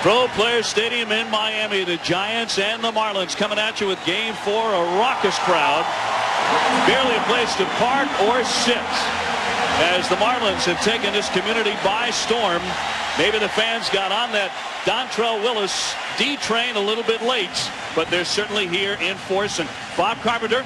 Pro Players Stadium in Miami. The Giants and the Marlins coming at you with Game 4. A raucous crowd. Barely a place to park or sit, as the Marlins have taken this community by storm. Maybe the fans got on that Dontrelle Willis D train a little bit late, but they're certainly here in force. And Bob Carpenter,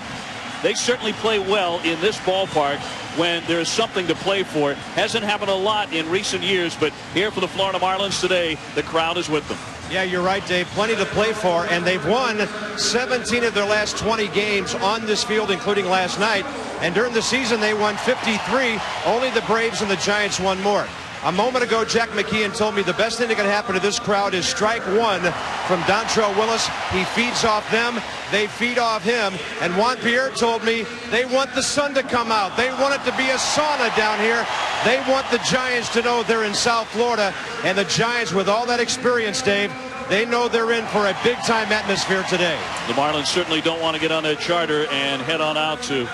they certainly play well in this ballpark when there's something to play for. Hasn't happened a lot in recent years, but here for the Florida Marlins today, the crowd is with them. Yeah, you're right, Dave. Plenty to play for, and they've won 17 of their last 20 games on this field, including last night. And during the season, they won 53. Only the Braves and the Giants won more. A moment ago, Jack McKeon told me the best thing that can happen to this crowd is strike one from Dontrelle Willis. He feeds off them. They feed off him. And Juan Pierre told me they want the sun to come out. They want it to be a sauna down here. They want the Giants to know they're in South Florida. And the Giants, with all that experience, Dave, they know they're in for a big-time atmosphere today. The Marlins certainly don't want to get on their charter and head on out to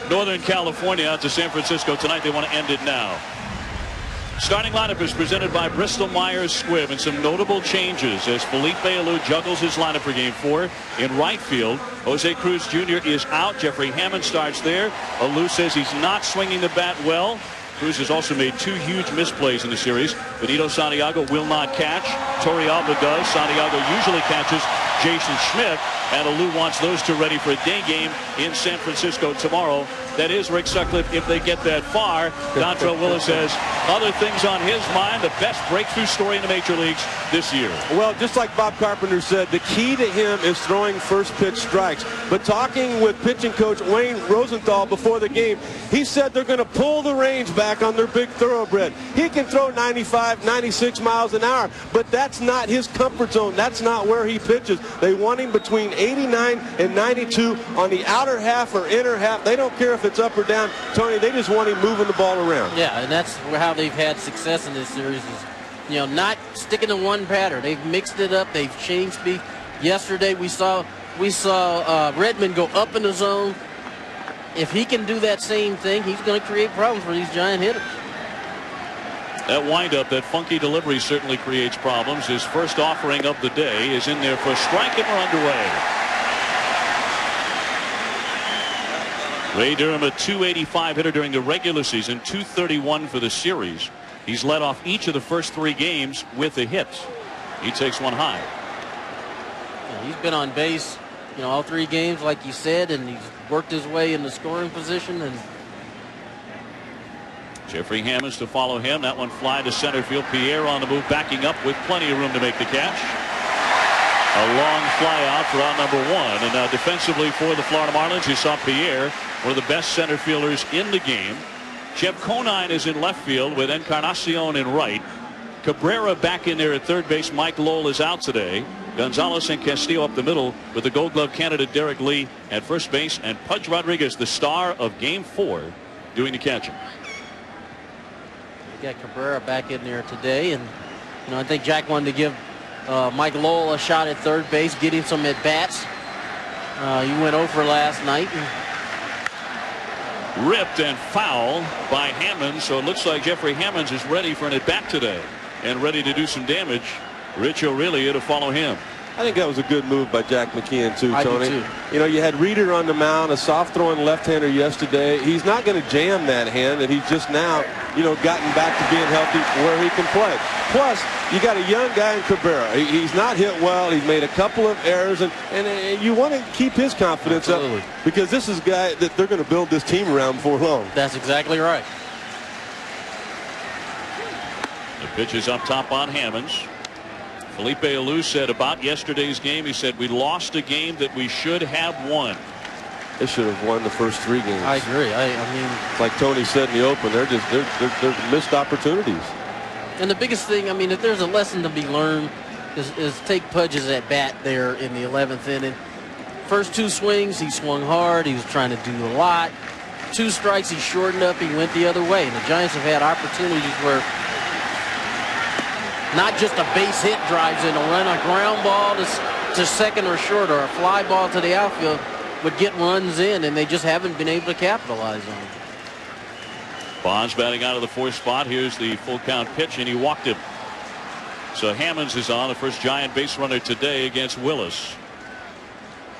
Northern California, out to San Francisco tonight. They want to end it now. Starting lineup is presented by Bristol Myers Squibb, and some notable changes as Felipe ALOU juggles his lineup for Game 4. In right field, Jose Cruz Jr. is out. Jeffrey Hammond starts there. ALOU says he's not swinging the bat well. Cruz has also made 2 huge misplays in the series. Benito Santiago will not catch. Torrealba does. Santiago usually catches Jason Schmidt, and ALOU wants those 2 ready for a day game in San Francisco tomorrow. That is Rick Sutcliffe if they get that far. Dontrelle Willis has other things on his mind. The best breakthrough story in the major leagues this year. Well, just like Bob Carpenter said, the key to him is throwing first pitch strikes. But talking with pitching coach Wayne Rosenthal before the game, he said they're going to pull the range back on their big thoroughbred. He can throw 95, 96 miles an hour, but that's not his comfort zone. That's not where he pitches. They want him between 89 and 92 on the outer half or inner half. They don't care if it's up or down, Tony. They just want him moving the ball around. Yeah, and that's how they've had success in this series, is, you know, not sticking to one pattern. They've mixed it up. They've changed speed. Yesterday we saw Redmond go up in the zone. If he can do that same thing, he's going to create problems for these Giant hitters. That windup, that funky delivery certainly creates problems. His first offering of the day is in there for a strike, and we're underway. Ray Durham, a .285 hitter during the regular season, .231 for the series. He's led off each of the first 3 games with a hit. He takes one high. Yeah, he's been on base, you know, all 3 games, like you said, and he's worked his way in the scoring position. And Jeffrey Hammonds to follow him. That one fly to center field. Pierre on the move, backing up with plenty of room to make the catch. A long fly out for out number 1. And now defensively for the Florida Marlins, you saw Pierre, one of the best center fielders in the game. Jeff Conine is in left field with Encarnacion in right. Cabrera back in there at third base. Mike Lowell is out today. Gonzalez and Castillo up the middle with the Gold Glove candidate Derek Lee at first base, and Pudge Rodriguez, the star of Game 4, doing the catching. You got Cabrera back in there today, and you know, I think Jack wanted to give Mike Lowell a shot at third base, get him some at bats. He went over last night. Ripped and foul by Hammonds, so it looks like Jeffrey Hammonds is ready for an at-bat today and ready to do some damage. Rich Aurelia to follow him. I think that was a good move by Jack McKeon too, Tony. I do too. You know, you had Reeder on the mound, a soft-throwing left-hander yesterday. He's not going to jam that hand, and he's just now, you know, gotten back to being healthy where he can play. Plus, you got a young guy in Cabrera. He's not hit well. He's made a couple of errors, and you want to keep his confidence up, because this is a guy that they're going to build this team around before long. That's exactly right. The pitch is up top on Hammonds. Felipe ALOU said about yesterday's game, he said, we lost a game that we should have won. They should have won the first 3 games. I agree. I mean, like Tony said in the open, they're missed opportunities. And the biggest thing, I mean, if there's a lesson to be learned, is take Pudge's at bat there in the 11th inning. First 2 swings, he swung hard. He was trying to do a lot. 2 strikes, he shortened up. He went the other way. And the Giants have had opportunities where not just a base hit drives in, a run, a ground ball to second or short, or a fly ball to the outfield would get runs in, and they just haven't been able to capitalize on it. Bonds batting out of the 4th spot. Here's the full count pitch, and he walked him. So Hammonds is on, the first Giant base runner today against Willis.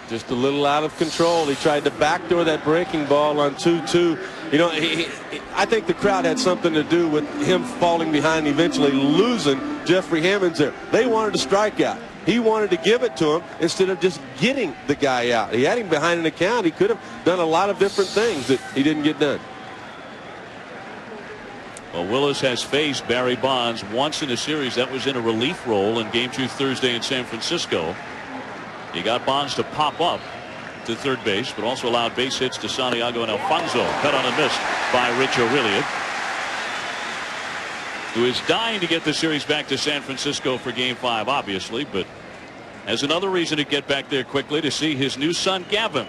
Just a little out of control. He tried to backdoor that breaking ball on 2-2. You know, I think the crowd had something to do with him falling behind and eventually losing Jeffrey Hammonds there. They wanted to strike out. He wanted to give it to him instead of just getting the guy out. He had him behind an account. He could have done a lot of different things that he didn't get done. Well, Willis has faced Barry Bonds once in a series. That was in a relief role in Game 2 Thursday in San Francisco. He got Bonds to pop up to third base, but also allowed base hits to Santiago and Alfonzo. Cut on and missed by Rich Aurelia, who is dying to get the series back to San Francisco for Game 5, obviously, but has another reason to get back there quickly, to see his new son Gavin.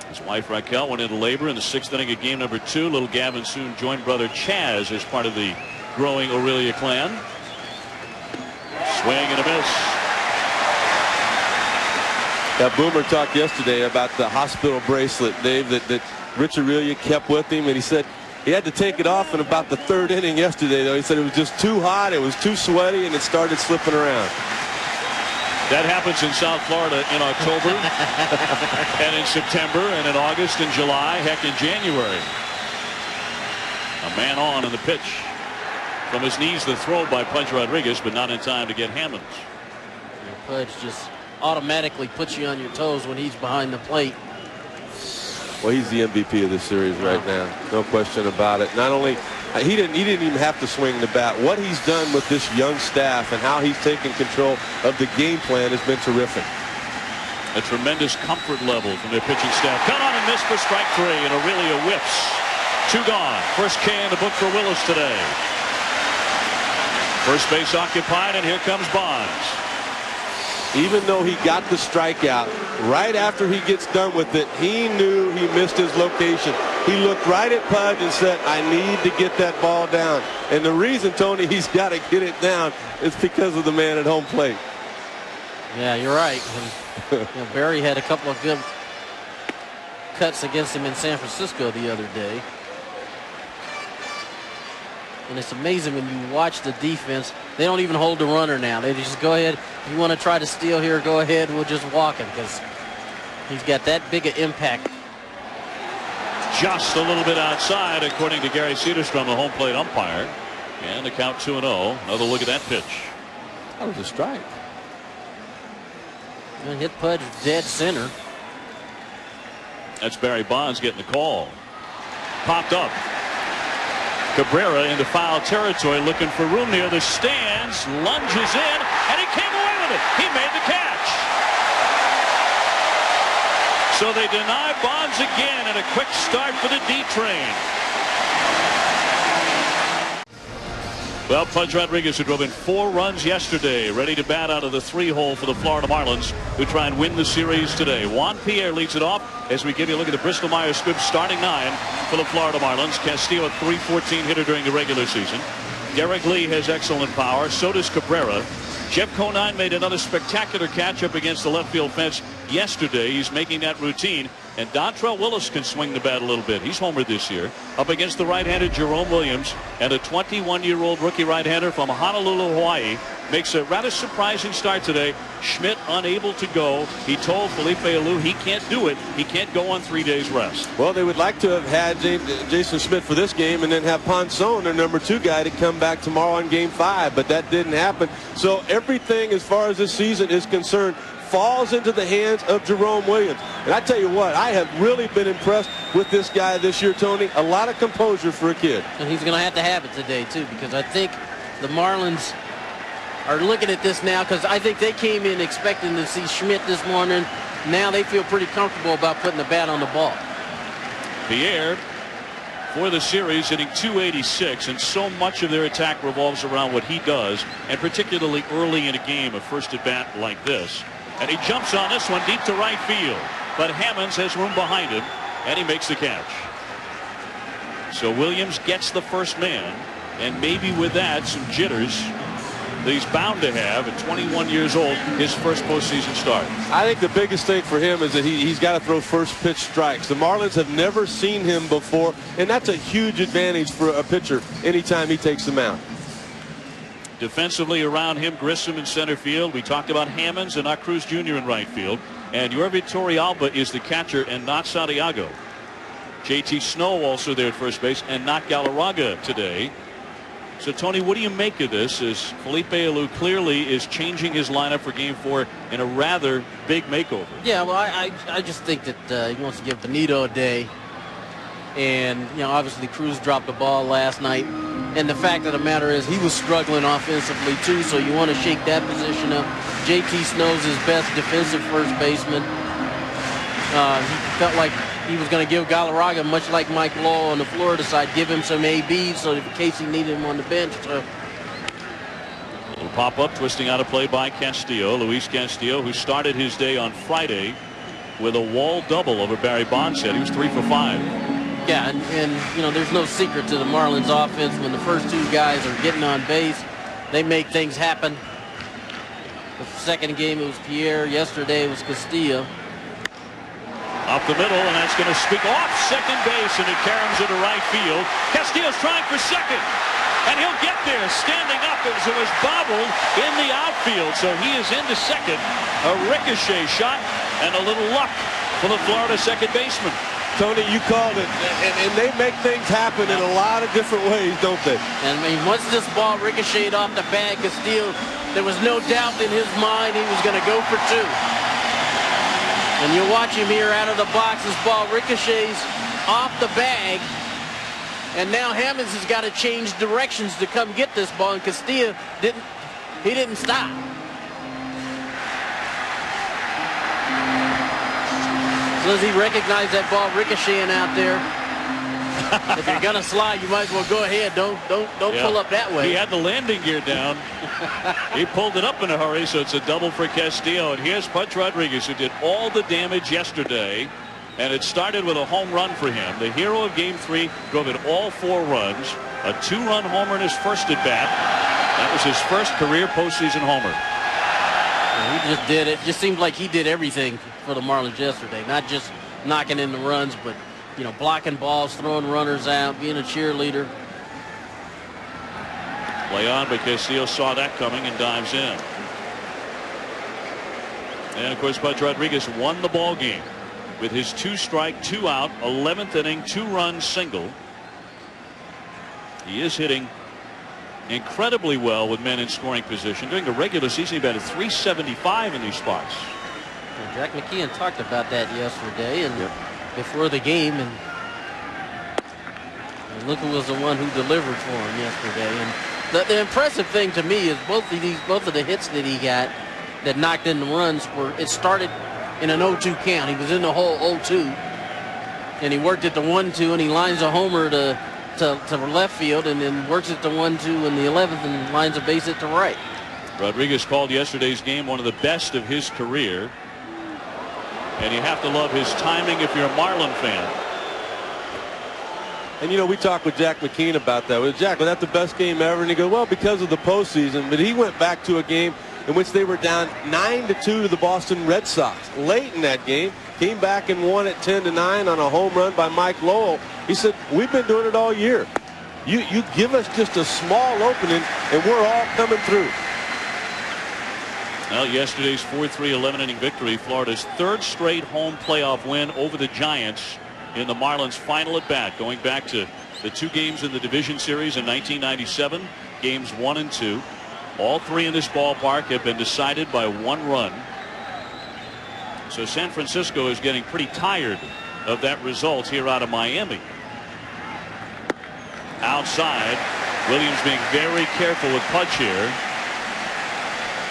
His wife Raquel went into labor in the 6th inning of game number 2. Little Gavin soon joined brother Chaz as part of the growing Aurelia clan. Swing and a miss. That Boomer talked yesterday about the hospital bracelet, Dave, that Rich Aurelia kept with him, and he said he had to take it off in about the 3rd inning yesterday, though. He said it was just too hot, it was too sweaty, and it started slipping around. That happens in South Florida in October and in September and in August and July, heck, in January. A man on in the pitch. From his knees, the throw by Pudge Rodriguez, but not in time to get Hammonds. Pudge just automatically puts you on your toes when he's behind the plate. Well, he's the MVP of this series right now, no question about it. Not only he didn't even have to swing the bat. What he's done with this young staff and how he's taken control of the game plan has been terrific. A tremendous comfort level from their pitching staff. Cut on and miss for strike 3, and Aurelia whips. 2 gone. First K in the book for Willis today. First base occupied, and here comes Bonds. Even though he got the strikeout, right after he gets done with it, he knew he missed his location. He looked right at Pudge and said, I need to get that ball down. And the reason, Tony, he's got to get it down is because of the man at home plate. Yeah, you're right. And, you know, Barry had a couple of good cuts against him in San Francisco the other day. And it's amazing when you watch the defense, they don't even hold the runner now. They just go ahead. If you want to try to steal here, go ahead. We'll just walk him because he's got that big an impact. Just a little bit outside, according to Gary Cedarstrom, the home plate umpire. And the count 2-0. Another look at that pitch. That was a strike. And hit Pudge dead center. That's Barry Bonds getting the call. Popped up. Cabrera into foul territory, looking for room near the stands, lunges in, and he came away with it. He made the catch. So they deny Bonds again, and a quick start for the D train. Well, Pudge Rodriguez, who drove in 4 runs yesterday, ready to bat out of the 3-hole for the Florida Marlins, who try and win the series today. Juan Pierre leads it off as we give you a look at the Bristol Myers Squibb starting 9 for the Florida Marlins. Castillo, a .314 hitter during the regular season. Derek Lee has excellent power. So does Cabrera. Jeff Conine made another spectacular catch up against the left field fence yesterday. He's making that routine. And Dontrelle Willis can swing the bat a little bit. He's homered this year. Up against the right-handed Jerome Williams, and a 21-year-old rookie right-hander from Honolulu, Hawaii. Makes a rather surprising start today. Schmidt unable to go. He told Felipe ALOU he can't do it. He can't go on 3 days rest. Well, they would like to have had Jason Schmidt for this game and then have Ponson, their number 2 guy, to come back tomorrow in Game 5, but that didn't happen. So everything as far as this season is concerned falls into the hands of Jerome Williams. And I tell you what, I have really been impressed with this guy this year, Tony. A lot of composure for a kid. And he's going to have it today, too, because I think the Marlins are looking at this now, because I think they came in expecting to see Schmidt this morning. Now they feel pretty comfortable about putting the bat on the ball. Pierre, for the series, hitting .286, and so much of their attack revolves around what he does, and particularly early in a game, a first at bat like this. And he jumps on this one deep to right field, but Hammonds has room behind him, and he makes the catch. So Williams gets the first man, and maybe with that some jitters that he's bound to have at 21 years old, his first postseason start. I think the biggest thing for him is that he's got to throw first pitch strikes. The Marlins have never seen him before, and that's a huge advantage for a pitcher anytime he takes them out. Defensively around him, Grissom in center field. We talked about Hammonds and not Cruz Jr. in right field. And Yorvi Torrealba is the catcher and not Santiago. JT Snow also there at first base and not Galarraga today. So, Tony, what do you make of this? As Felipe ALOU clearly is changing his lineup for Game 4 in a rather big makeover. Yeah, well, I just think that he wants to give Benito a day. And, you know, obviously Cruz dropped the ball last night. And the fact of the matter is he was struggling offensively, too, so you want to shake that position up. JT Snow's his best defensive first baseman. He felt like he was going to give Galarraga, much like Mike Law on the Florida side, give him some ABs so in case he needed him on the bench. So. A little pop-up, twisting out of play by Castillo. Luis Castillo, who started his day on Friday with a wall double over Barry Bonds. He was 3 for 5. Yeah, and you know, there's no secret to the Marlins offense. When the first two guys are getting on base, they make things happen. The second game it was Pierre. Yesterday it was Castillo. Up the middle, and that's going to speak off second base, and it caroms into right field. Castillo's trying for second, and he'll get there standing up as it was bobbled in the outfield. So he is into second. A ricochet shot and a little luck for the Florida second baseman. Tony, you called it, and they make things happen in a lot of different ways, don't they? And I mean, once this ball ricocheted off the bag, Castillo, there was no doubt in his mind he was going to go for 2. And you watch him here out of the box. This ball ricochets off the bag. And now Hammonds has got to change directions to come get this ball. And Castillo didn't stop. So does he recognize that ball ricocheting out there? If you're going to slide, you might as well go ahead. Don't pull up that way. He had the landing gear down. He pulled it up in a hurry, so it's a double for Castillo. And here's Pudge Rodriguez, who did all the damage yesterday. And it started with a home run for him. The hero of Game 3 drove in all 4 runs. A 2-run homer in his first at-bat. That was his first career postseason homer. Yeah, he just did it. Just seemed like he did everything for the Marlins yesterday. Not just knocking in the runs, but, you know, blocking balls, throwing runners out, being a cheerleader. Play on, but Castillo saw that coming and dives in. And, of course, Pudge Rodriguez won the ball game with his 2-strike, 2-out, 11th inning, 2-run single. He is hitting incredibly well with men in scoring position. During the regular season, he batted .375 in these spots. And Jack McKeon talked about that yesterday and before the game, and look who was the one who delivered for him yesterday. And the impressive thing to me is both of the hits that he got that knocked in the runs it started in an 0-2 count. He was in the hole 0-2, and he worked at the 1-2, and he lines a homer to left field, and then works at the 1-2 in the 11th and lines a base hit to right. Rodriguez called yesterday's game one of the best of his career, and you have to love his timing if you're a Marlin fan. And, you know, we talked with Jack McKeon about that. With Jack, was that the best game ever? And he goes, well, because of the postseason. But he went back to a game in which they were down 9-2 to the Boston Red Sox. Late in that game, came back and won it 10-9 on a home run by Mike Lowell. He said, we've been doing it all year. You give us just a small opening, and we're all coming through. Well, yesterday's 4-3 11-inning victory, Florida's 3rd straight home playoff win over the Giants in the Marlins' final at-bat, going back to the 2 games in the division series in 1997, games 1 and 2. All 3 in this ballpark have been decided by 1 run. So San Francisco is getting pretty tired of that result here out of Miami. Outside, Williams being very careful with Pudge here.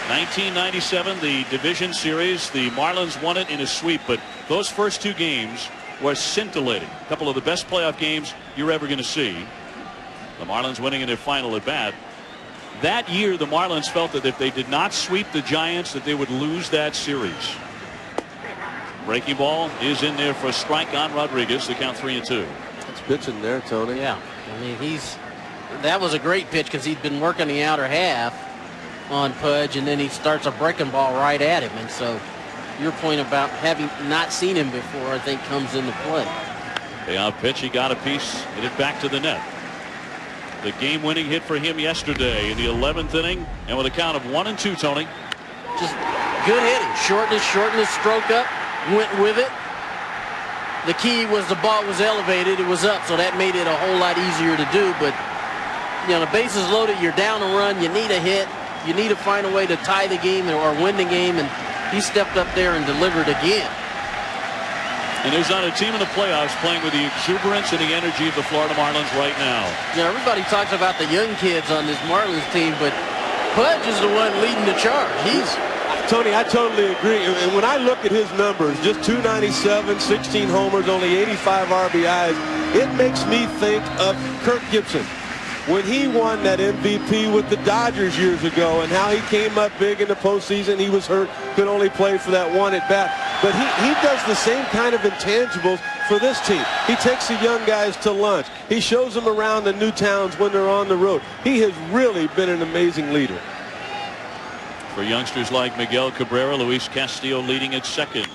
1997, the division series, the Marlins won it in a sweep, but those first 2 games were scintillating. A couple of the best playoff games you're ever going to see. The Marlins winning in their final at bat. That year, the Marlins felt that if they did not sweep the Giants, that they would lose that series. Breaking ball is in there for a strike on Rodriguez. The count 3-2. It's pitching there, Tony. Yeah, I mean, that was a great pitch because he'd been working the outer half on Pudge, and then he starts a breaking ball right at him. And so your point about having not seen him before, I think, comes into play. Payoff pitch, he got a piece, hit it back to the net. The game-winning hit for him yesterday in the 11th inning, and with a count of 1-2, Tony. Just good hitting. Shortened his stroke up, went with it. The key was the ball was elevated, it was up, so that made it a whole lot easier to do. But you know, the bases loaded, you're down a run, you need a hit, you need to find a way to tie the game or win the game, and he stepped up there and delivered again. And there's not a team in the playoffs playing with the exuberance and the energy of the Florida Marlins right now. You know, everybody talks about the young kids on this Marlins team, but Pudge is the one leading the charge. Tony, I totally agree. And when I look at his numbers, just 297, 16 homers, only 85 RBIs, it makes me think of Kirk Gibson when he won that MVP with the Dodgers years ago, and how he came up big in the postseason. He was hurt, could only play for that one at bat. But he does the same kind of intangibles for this team. He takes the young guys to lunch. He shows them around the new towns when they're on the road. He has really been an amazing leader. For youngsters like Miguel Cabrera, Luis Castillo leading at second.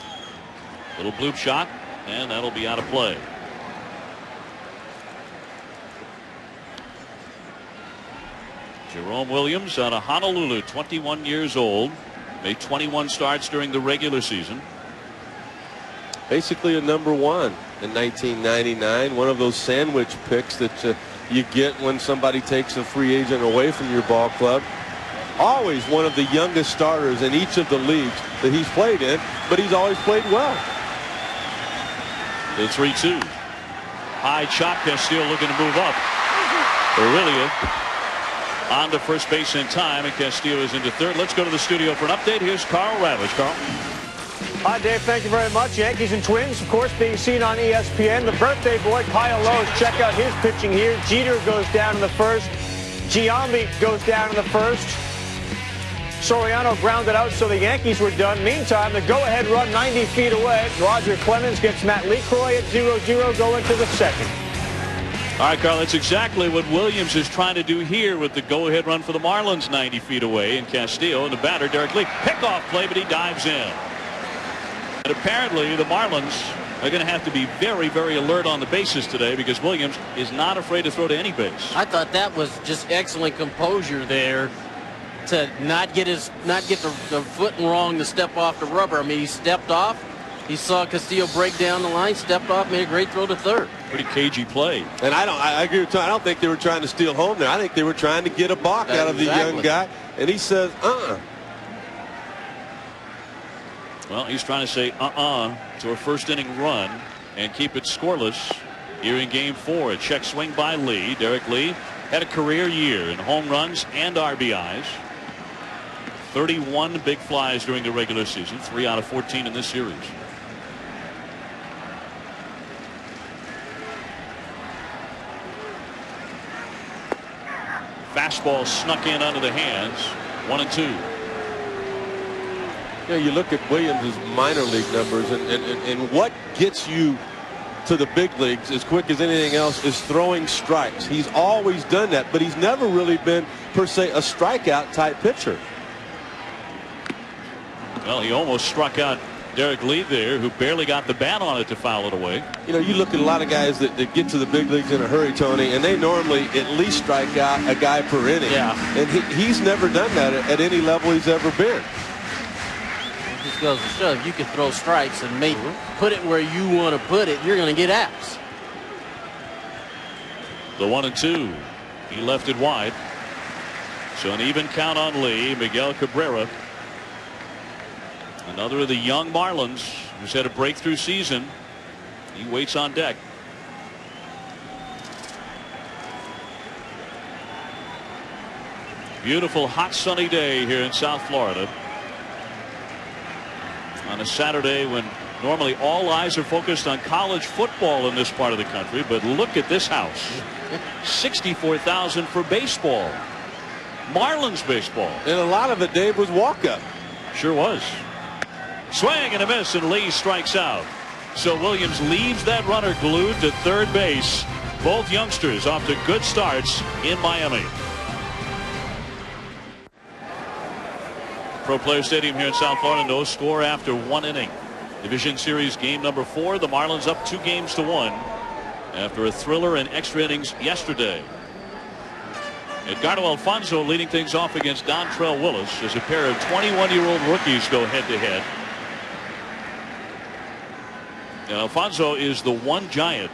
Little bloop shot, and that'll be out of play. Jerome Williams out of Honolulu, 21 years old, made 21 starts during the regular season. Basically a number one in 1999, one of those sandwich picks that you get when somebody takes a free agent away from your ball club. Always one of the youngest starters in each of the leagues that he's played in, but he's always played well. The 3-2. High chop, Castillo looking to move up. Aurelia on to first base in time, and Castillo is into third. Let's go to the studio for an update. Here's Carl Ravitch. Carl. Hi, Dave. Thank you very much. Yankees and Twins, of course, being seen on ESPN. The birthday boy, Kyle Lowe's, check out his pitching here. Jeter goes down in the first. Giambi goes down in the first. Soriano grounded out, so the Yankees were done. Meantime, the go-ahead run 90 feet away. Roger Clemens gets Matt LeCroy at 0-0 going to the second. All right, Carl, that's exactly what Williams is trying to do here with the go-ahead run for the Marlins 90 feet away. And Castillo and the batter, Derek Lee, pick-off play, but he dives in. And apparently the Marlins are going to have to be very, very alert on the bases today, because Williams is not afraid to throw to any base. I thought that was just excellent composure there to not get the foot wrong to step off the rubber. I mean, he stepped off. He saw Castillo break down the line, stepped off, made a great throw to third. Pretty cagey play. And I agree with Tom. I don't think they were trying to steal home there. I think they were trying to get a balk out of the young guy. And he says, Well, he's trying to say to a first inning run and keep it scoreless here in game 4. A check swing by Lee. Derek Lee had a career year in home runs and RBIs. 31 big flies during the regular season, 3 out of 14 in this series. Fastball snuck in under the hands. 1-2. You know, you look at Williams' minor league numbers, and what gets you to the big leagues as quick as anything else is throwing strikes. He's always done that, but he's never really been, per se, a strikeout type pitcher. Well, he almost struck out Derek Lee there, who barely got the bat on it to foul it away. You know, you look at a lot of guys that get to the big leagues in a hurry, Tony, and they normally at least strike out a guy per inning. Yeah. And he's never done that at any level he's ever been. It just goes to show, if you can throw strikes and put it where you want to put it, you're going to get outs. The 1-2. He left it wide. So an even count on Lee. Miguel Cabrera, another of the young Marlins who's had a breakthrough season. He waits on deck. Beautiful hot sunny day here in South Florida on a Saturday when normally all eyes are focused on college football in this part of the country. But look at this house. 64,000 for baseball. Marlins baseball. And a lot of it, Dave, was walk-up. Sure was. Swing and a miss, and Lee strikes out. So Williams leaves that runner glued to third base. Both youngsters off to good starts in Miami. Pro Player Stadium here in South Florida. No score after 1 inning. Division Series game number 4. The Marlins up 2-1 after a thriller in extra innings yesterday. Edgardo Alfonzo leading things off against Dontrelle Willis as a pair of 21-year-old rookies go head-to-head. And Alfonzo is the one Giant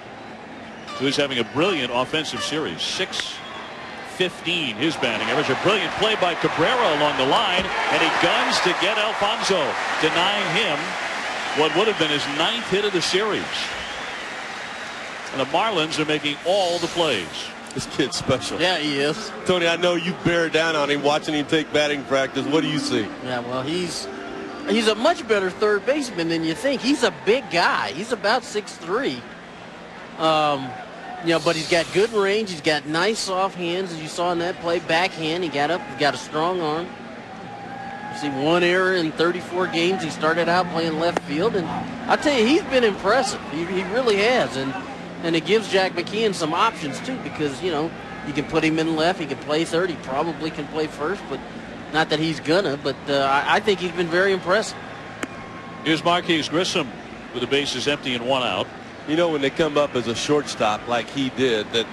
who is having a brilliant offensive series. 6-15 his batting average. A brilliant play by Cabrera along the line, and he guns to get Alfonzo, denying him what would have been his 9th hit of the series. And the Marlins are making all the plays. This kid's special. Yeah, he is. Tony, I know you bear down on him watching him take batting practice. What do you see? Yeah, well, he's a much better third baseman than you think. He's a big guy. He's about 6'3". You know, but he's got good range. He's got nice soft hands, as you saw in that play. Backhand, he got up. He got a strong arm. You see 1 error in 34 games. He started out playing left field, and I tell you, he's been impressive. He really has, and it gives Jack McKeon some options too, because you know you can put him in left. He can play third. He probably can play first, but not that he's gonna. But I think he's been very impressive. Here's Marquis Grissom with the bases empty and 1 out. You know, when they come up as a shortstop like he did, that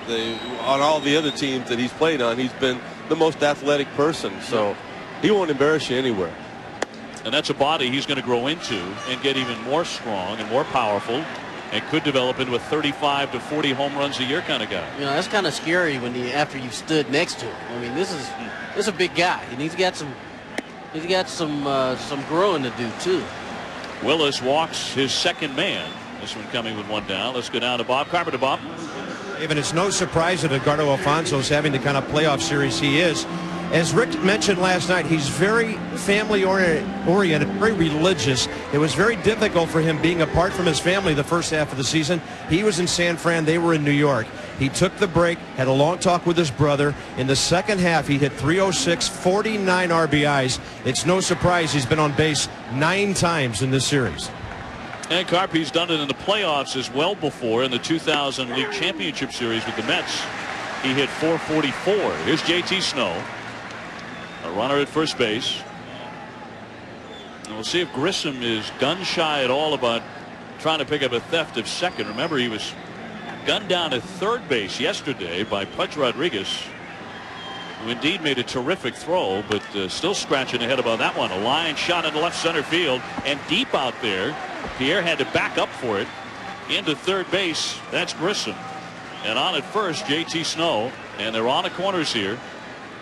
on all the other teams that he's played on, he's been the most athletic person. So he won't embarrass you anywhere. And that's a body he's going to grow into and get even more strong and more powerful, and could develop into a 35 to 40 home runs a year kind of guy. You know, that's kind of scary when after you've stood next to him. I mean, this is a big guy, and he's got some growing to do too. Willis walks his second man. This one coming with 1 down. Let's go down to Bob Carpenter. Bob. Even it's no surprise that Edgardo Alfonzo is having the kind of playoff series he is. As Rick mentioned last night, he's very family-oriented, very religious. It was very difficult for him being apart from his family the first half of the season. He was in San Fran. They were in New York. He took the break, had a long talk with his brother. In the second half, he hit .306, 49 RBIs. It's no surprise he's been on base 9 times in this series. And Carpy's done it in the playoffs as well before in the 2000 League Championship Series with the Mets. He hit .444. Here's JT Snow, a runner at first base. And we'll see if Grissom is gun shy at all about trying to pick up a theft of second. Remember, he was gunned down at third base yesterday by Pudge Rodriguez, who indeed made a terrific throw, but still scratching ahead about that one. A line shot into left center field, and deep out there, Pierre had to back up for it into third base. That's Grissom, and on at first, JT Snow, and they're on the corners here,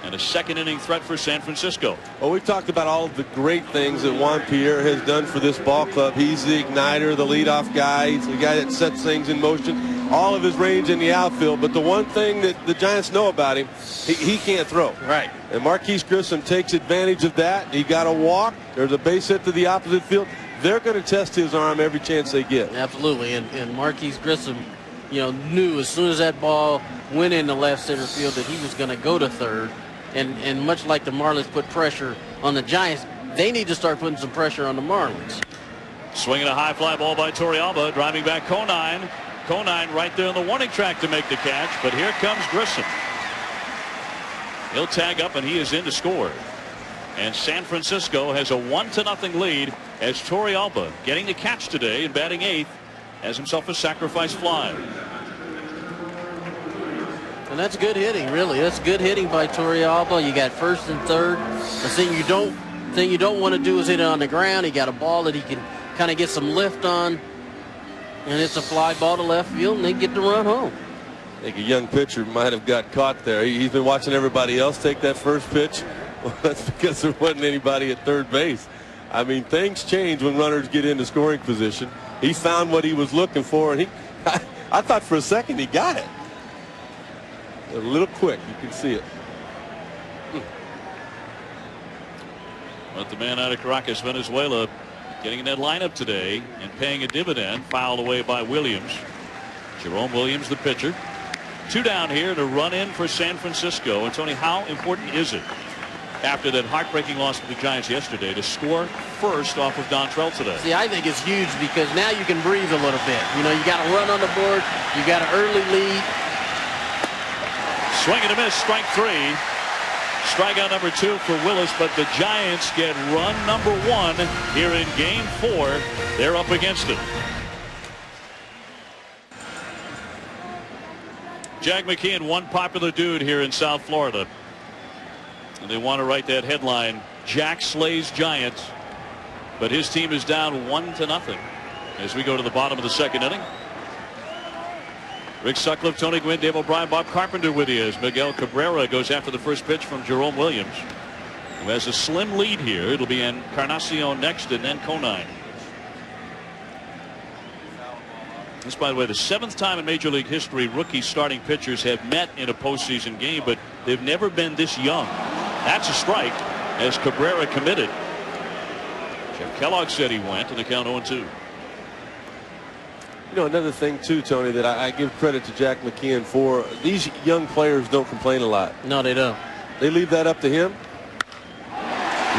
and a second inning threat for San Francisco. Well, we've talked about all of the great things that Juan Pierre has done for this ball club. He's the igniter, the leadoff guy. He's the guy that sets things in motion. All of his range in the outfield. But the one thing that the Giants know about him, he can't throw. Right. And Marquis Grissom takes advantage of that. He got a walk. There's a base hit to the opposite field. They're going to test his arm every chance they get. Absolutely. And Marquis Grissom, you know, knew as soon as that ball went into left center field that he was going to go to third. And much like the Marlins put pressure on the Giants, they need to start putting some pressure on the Marlins. Swinging a high fly ball by Torrealba, driving back Conine. Conine right there on the warning track to make the catch, but here comes Grissom. He'll tag up, and he is in to score. And San Francisco has a 1-0 lead as Torrealba, getting the catch today and batting 8th, has himself a sacrifice fly. And that's good hitting, really. That's good hitting by Torrealba. You got first and third. The thing you don't want to do is hit it on the ground. He got a ball that he can kind of get some lift on, and it's a fly ball to left field, and they get to run home. I think a young pitcher might have got caught there. He's been watching everybody else take that first pitch. Well, that's because there wasn't anybody at third base. I mean, things change when runners get into scoring position. He found what he was looking for, and I thought for a second he got it. A little quick, you can see it. But the man out of Caracas, Venezuela, getting in that lineup today and paying a dividend. Fouled away by Williams. Jerome Williams, the pitcher. 2 down here to run in for San Francisco. And Tony, how important is it after that heartbreaking loss to the Giants yesterday to score first off of Dontrelle today? See, I think it's huge because now you can breathe a little bit. You know, you got a run on the board. You got an early lead. Swing and a miss, strike 3. Strikeout number 2 for Willis, but the Giants get run number 1 here in game 4. They're up against it. Jack McKeon, one popular dude here in South Florida. And they want to write that headline, Jack slays Giants. But his team is down 1-0 as we go to the bottom of the second inning. Rick Sutcliffe, Tony Gwynn, Dave O'Brien, Bob Carpenter with you as Miguel Cabrera goes after the first pitch from Jerome Williams, who has a slim lead here. It'll be Encarnacion next and then Conine. This, by the way, the 7th time in Major League history rookie starting pitchers have met in a postseason game, but they've never been this young. That's a strike as Cabrera committed. Jeff Kellogg said he went, and the count 0-2. You know, another thing too, Tony, that I give credit to Jack McKeon for, these young players don't complain a lot. No, they don't. They leave that up to him.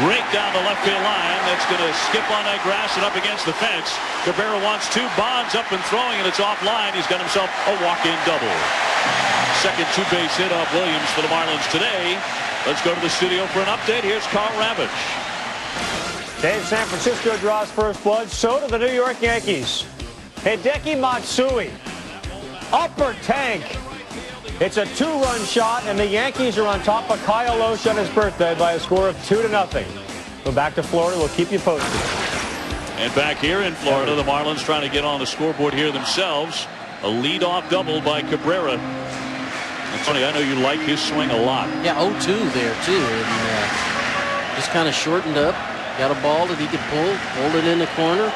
Rake down the left field line. That's going to skip on that grass and up against the fence. Cabrera wants 2. Bonds up and throwing, and it's offline. He's got himself a walk-in double. Second 2-base hit off Williams for the Marlins today. Let's go to the studio for an update. Here's Carl Ravitch. Dave, San Francisco draws first blood. So do the New York Yankees. Hideki Matsui, upper tank. It's a 2-run shot, and the Yankees are on top of Kyle Loesch on his birthday by a score of 2-0. Go back to Florida. We'll keep you posted. And back here in Florida, the Marlins trying to get on the scoreboard here themselves. A leadoff double by Cabrera. And Tony, I know you like his swing a lot. Yeah, 0-2 there too, and just kind of shortened up. Got a ball that he could pull it in the corner.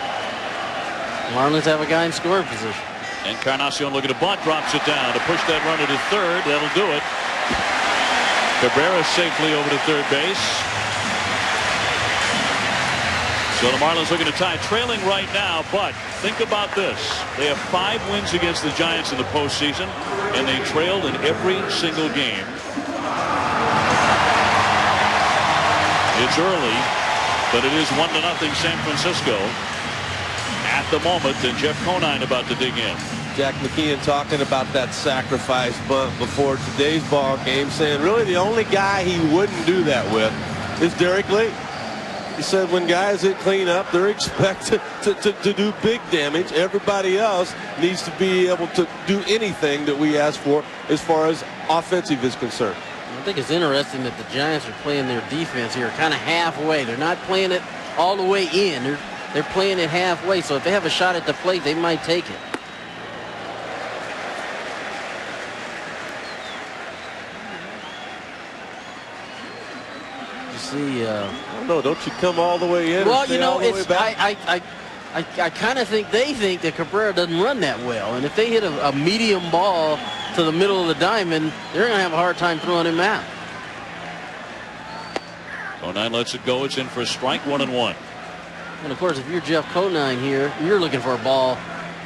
Marlins have a guy in scoring position. Encarnacion looking to bunt, drops it down to push that runner to third. That'll do it. Cabrera safely over to third base. So the Marlins looking to tie, trailing right now, but think about this. They have 5 wins against the Giants in the postseason, and they trailed in every single game. It's early, but it is 1-0 San Francisco at the moment, and Jeff Conine about to dig in. Jack McKeon talking about that sacrifice bunt before today's ball game, saying really the only guy he wouldn't do that with is Derek Lee. He said when guys hit clean up, they're expected to do big damage. Everybody else needs to be able to do anything that we ask for as far as offensive is concerned. I think it's interesting that the Giants are playing their defense here kind of halfway. They're not playing it all the way in. They're playing it halfway, so if they have a shot at the plate, they might take it. You see, I don't know, don't you come all the way in? Well, you know, it's I kind of think they think that Cabrera doesn't run that well, and if they hit a medium ball to the middle of the diamond, they're going to have a hard time throwing him out. Conine lets it go. It's in for a strike, 1-1. And of course, if you're Jeff Conine here, you're looking for a ball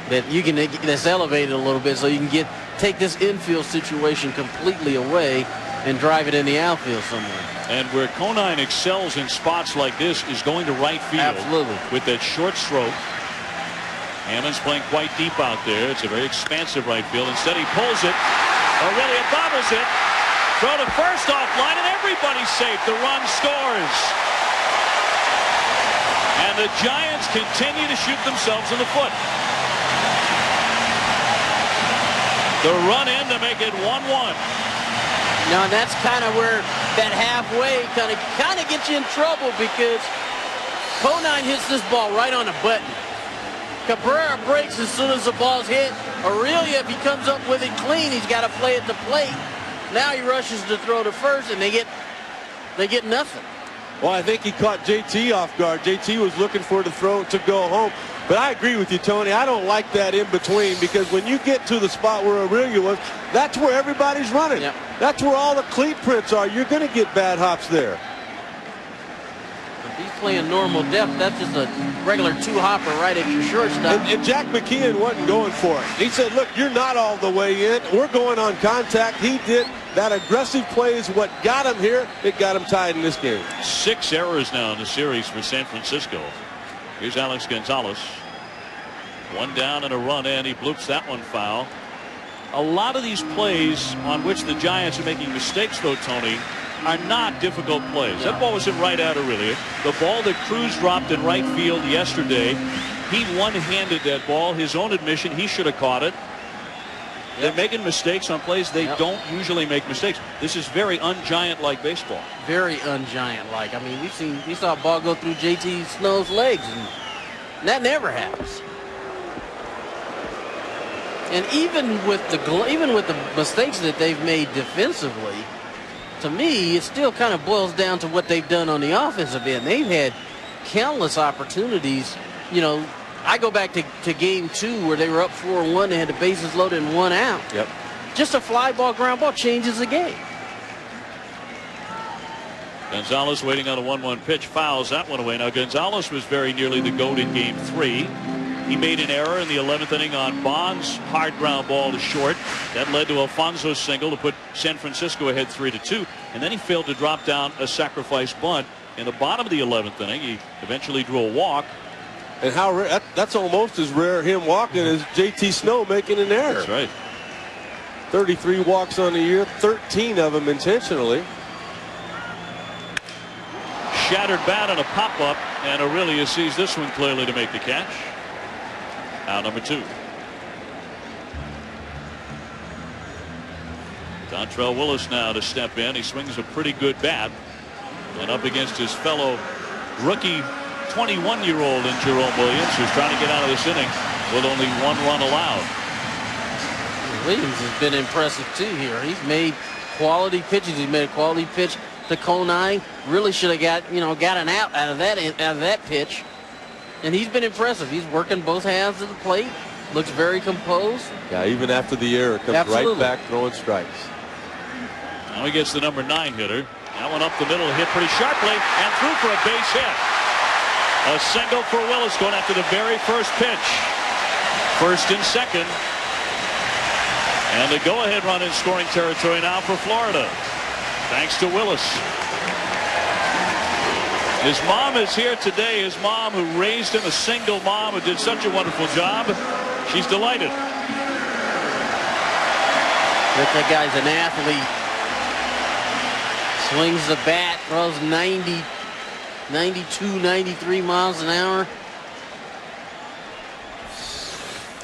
that you can that's elevated a little bit, so you can take this infield situation completely away and drive it in the outfield somewhere. And where Conine excels in spots like this is going to right field. Absolutely. With that short stroke. Hammond's playing quite deep out there. It's a very expansive right field. Instead, he pulls it. Aurelia bobbles it. Throw to first offline, and everybody's safe. The run scores. And the Giants continue to shoot themselves in the foot. The run in to make it 1-1. Now that's kind of where that halfway kind of gets you in trouble, because Conine hits this ball right on a button. Cabrera breaks as soon as the ball's hit. Aurelia, if he comes up with it clean, he's got to play at the plate. Now he rushes to throw to first, and they get nothing. Well, I think he caught JT off guard. JT was looking for the throw to go home. But I agree with you, Tony. I don't like that in between, because when you get to the spot where Aurelia was, that's where everybody's running. Yep. That's where all the cleat prints are. You're going to get bad hops there. If he's playing normal depth, that's just a regular two-hopper right at your shortstop. And Jack McKeon wasn't going for it. He said, look, you're not all the way in. We're going on contact. He did. That aggressive play is what got him here. It got him tied in this game. 6 errors now in the series for San Francisco. Here's Alex Gonzalez. 1 down and a run in. He bloops that one foul. A lot of these plays on which the Giants are making mistakes, though, Tony, are not difficult plays. That ball was hit right at Aurelia. The ball that Cruz dropped in right field yesterday, he one-handed that ball. His own admission, he should have caught it. They're making mistakes on plays they don't usually make mistakes. This is very un-Giant-like baseball. Very un-Giant-like. I mean, we saw a ball go through JT Snow's legs, and that never happens. And even with the mistakes that they've made defensively, to me, it still kind of boils down to what they've done on the offensive end. They've had countless opportunities. You know, I go back to game 2 where they were up 4-1. They had the bases loaded and 1 out. Yep. Just a fly ball, ground ball changes the game. Gonzalez waiting on a 1-1 pitch, fouls that one away. Now, Gonzalez was very nearly the GOAT in game 3. He made an error in the 11th inning on Bond's hard ground ball to short. That led to Alfonzo's single to put San Francisco ahead 3-2. And then he failed to drop down a sacrifice bunt in the bottom of the 11th inning. He eventually drew a walk. And how rare, that's almost as rare him walking as JT Snow making an error. That's right. 33 walks on the year, 13 of them intentionally. Shattered bat and a pop-up, and Aurelia sees this one clearly to make the catch. Out number 2. Dontrelle Willis now to step in. He swings a pretty good bat, and up against his fellow rookie 21-year-old in Jerome Williams, who's trying to get out of this inning with only 1 run allowed. Williams has been impressive too here. He's made quality pitches. He made a quality pitch to Conine. Really should have got an out of that pitch. And he's been impressive. He's working both halves of the plate. Looks very composed. Yeah, even after the error, comes right back throwing strikes. Now he gets the number 9 hitter. That one up the middle, hit pretty sharply, and through for a base hit. A single for Willis going after the very first pitch. First and second. And the go-ahead run in scoring territory now for Florida, thanks to Willis. His mom is here today. His mom, who raised him, a single mom who did such a wonderful job. She's delighted. That guy's an athlete. Swings the bat, throws 90, 92, 93 miles an hour.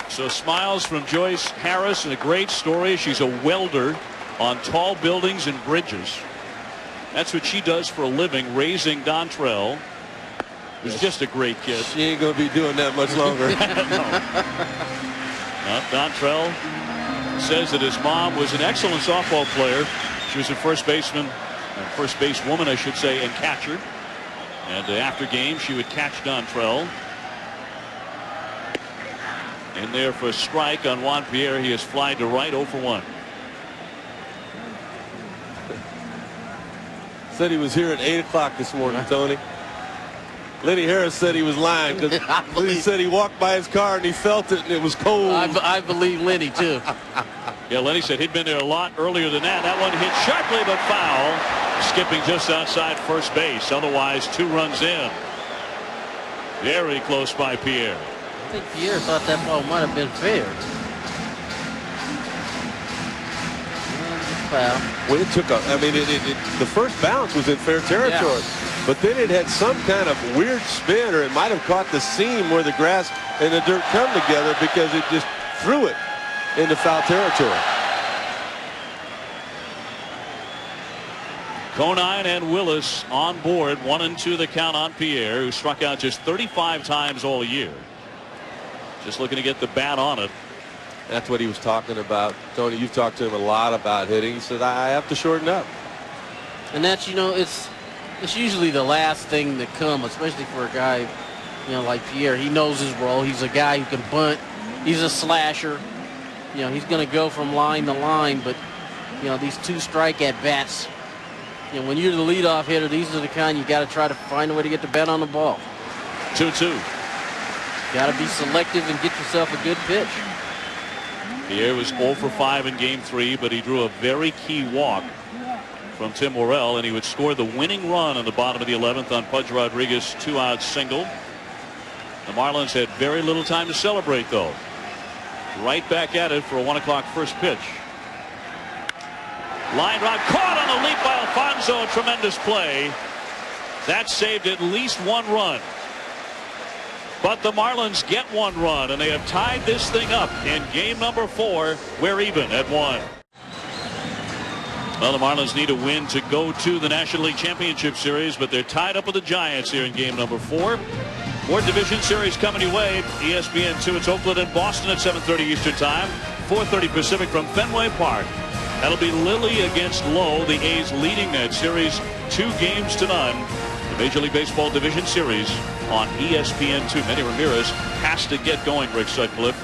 So smiles from Joyce Harris, and a great story. She's a welder on tall buildings and bridges. That's what she does for a living, raising Dontrelle, who's just a great kid. She ain't going to be doing that much longer. No, Dontrelle says that his mom was an excellent softball player. She was a first base woman, I should say, and catcher. And after games, she would catch Dontrelle. In there for a strike on Juan Pierre. He has flied to right, 0 for 1. Said he was here at 8 o'clock this morning, Tony. Lenny Harris said he was lying because he said he walked by his car and he felt it and it was cold. I believe Lenny too. Yeah, Lenny said he'd been there a lot earlier than that. That one hit sharply but foul, skipping just outside first base. Otherwise, 2 runs in. Very close by Pierre. I think Pierre thought that ball might have been fair. Foul. Well, it took the first bounce was in fair territory, but then it had some kind of weird spin, or it might have caught the seam where the grass and the dirt come together because it just threw it into foul territory. Conine and Willis on board, 1-2 the count on Pierre, who struck out just 35 times all year. Just looking to get the bat on it. That's what he was talking about. Tony, you've talked to him a lot about hitting. He said, I have to shorten up. And that's, it's usually the last thing to come, especially for a guy, like Pierre. He knows his role. He's a guy who can bunt. He's a slasher. He's going to go from line to line, but, these 2 strike at bats, when you're the leadoff hitter, these are the kind you got to try to find a way to get the bat on the ball. 2-2. Got to be selective and get yourself a good pitch. Pierre was 0 for 5 in game 3, but he drew a very key walk from Tim Worrell, and he would score the winning run on the bottom of the 11th on Pudge Rodriguez' 2-out single. The Marlins had very little time to celebrate, though. Right back at it for a 1 o'clock first pitch. Line drive caught on the leap by Alfonzo. Tremendous play. That saved at least 1 run. But the Marlins get 1 run, and they have tied this thing up in game number 4. We're even at 1. Well, the Marlins need a win to go to the National League Championship Series, but they're tied up with the Giants here in game number 4. More division series coming your way. ESPN2, it's Oakland and Boston at 7:30 Eastern Time, 4:30 Pacific from Fenway Park. That'll be Lilly against Lowe, the A's leading that series 2 games to none. The Major League Baseball Division Series on ESPN2. Manny Ramirez has to get going, Rick Sutcliffe.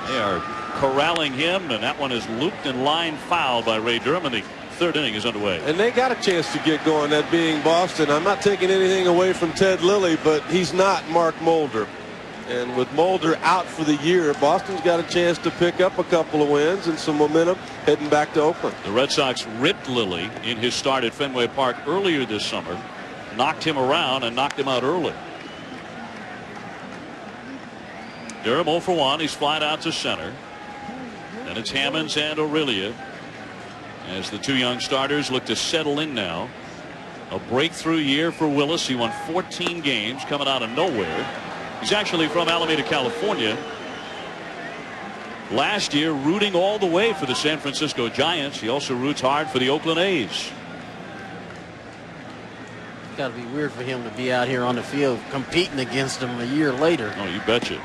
They are corralling him, and that one is looped and line foul by Ray Durham, and the 3rd inning is underway. And they got a chance to get going, that being Boston. I'm not taking anything away from Ted Lilly, but he's not Mark Mulder. And with Mulder out for the year, Boston's got a chance to pick up a couple of wins and some momentum heading back to Oakland. The Red Sox ripped Lilly in his start at Fenway Park earlier this summer, knocked him around and knocked him out early. Durham 0 for 1. He's flied out to center. And it's Hammonds and Aurilia as the 2 young starters look to settle in now. A breakthrough year for Willis. He won 14 games coming out of nowhere. He's actually from Alameda, California. Last year rooting all the way for the San Francisco Giants. He also roots hard for the Oakland A's. It's got to be weird for him to be out here on the field competing against them a year later. Oh, you betcha.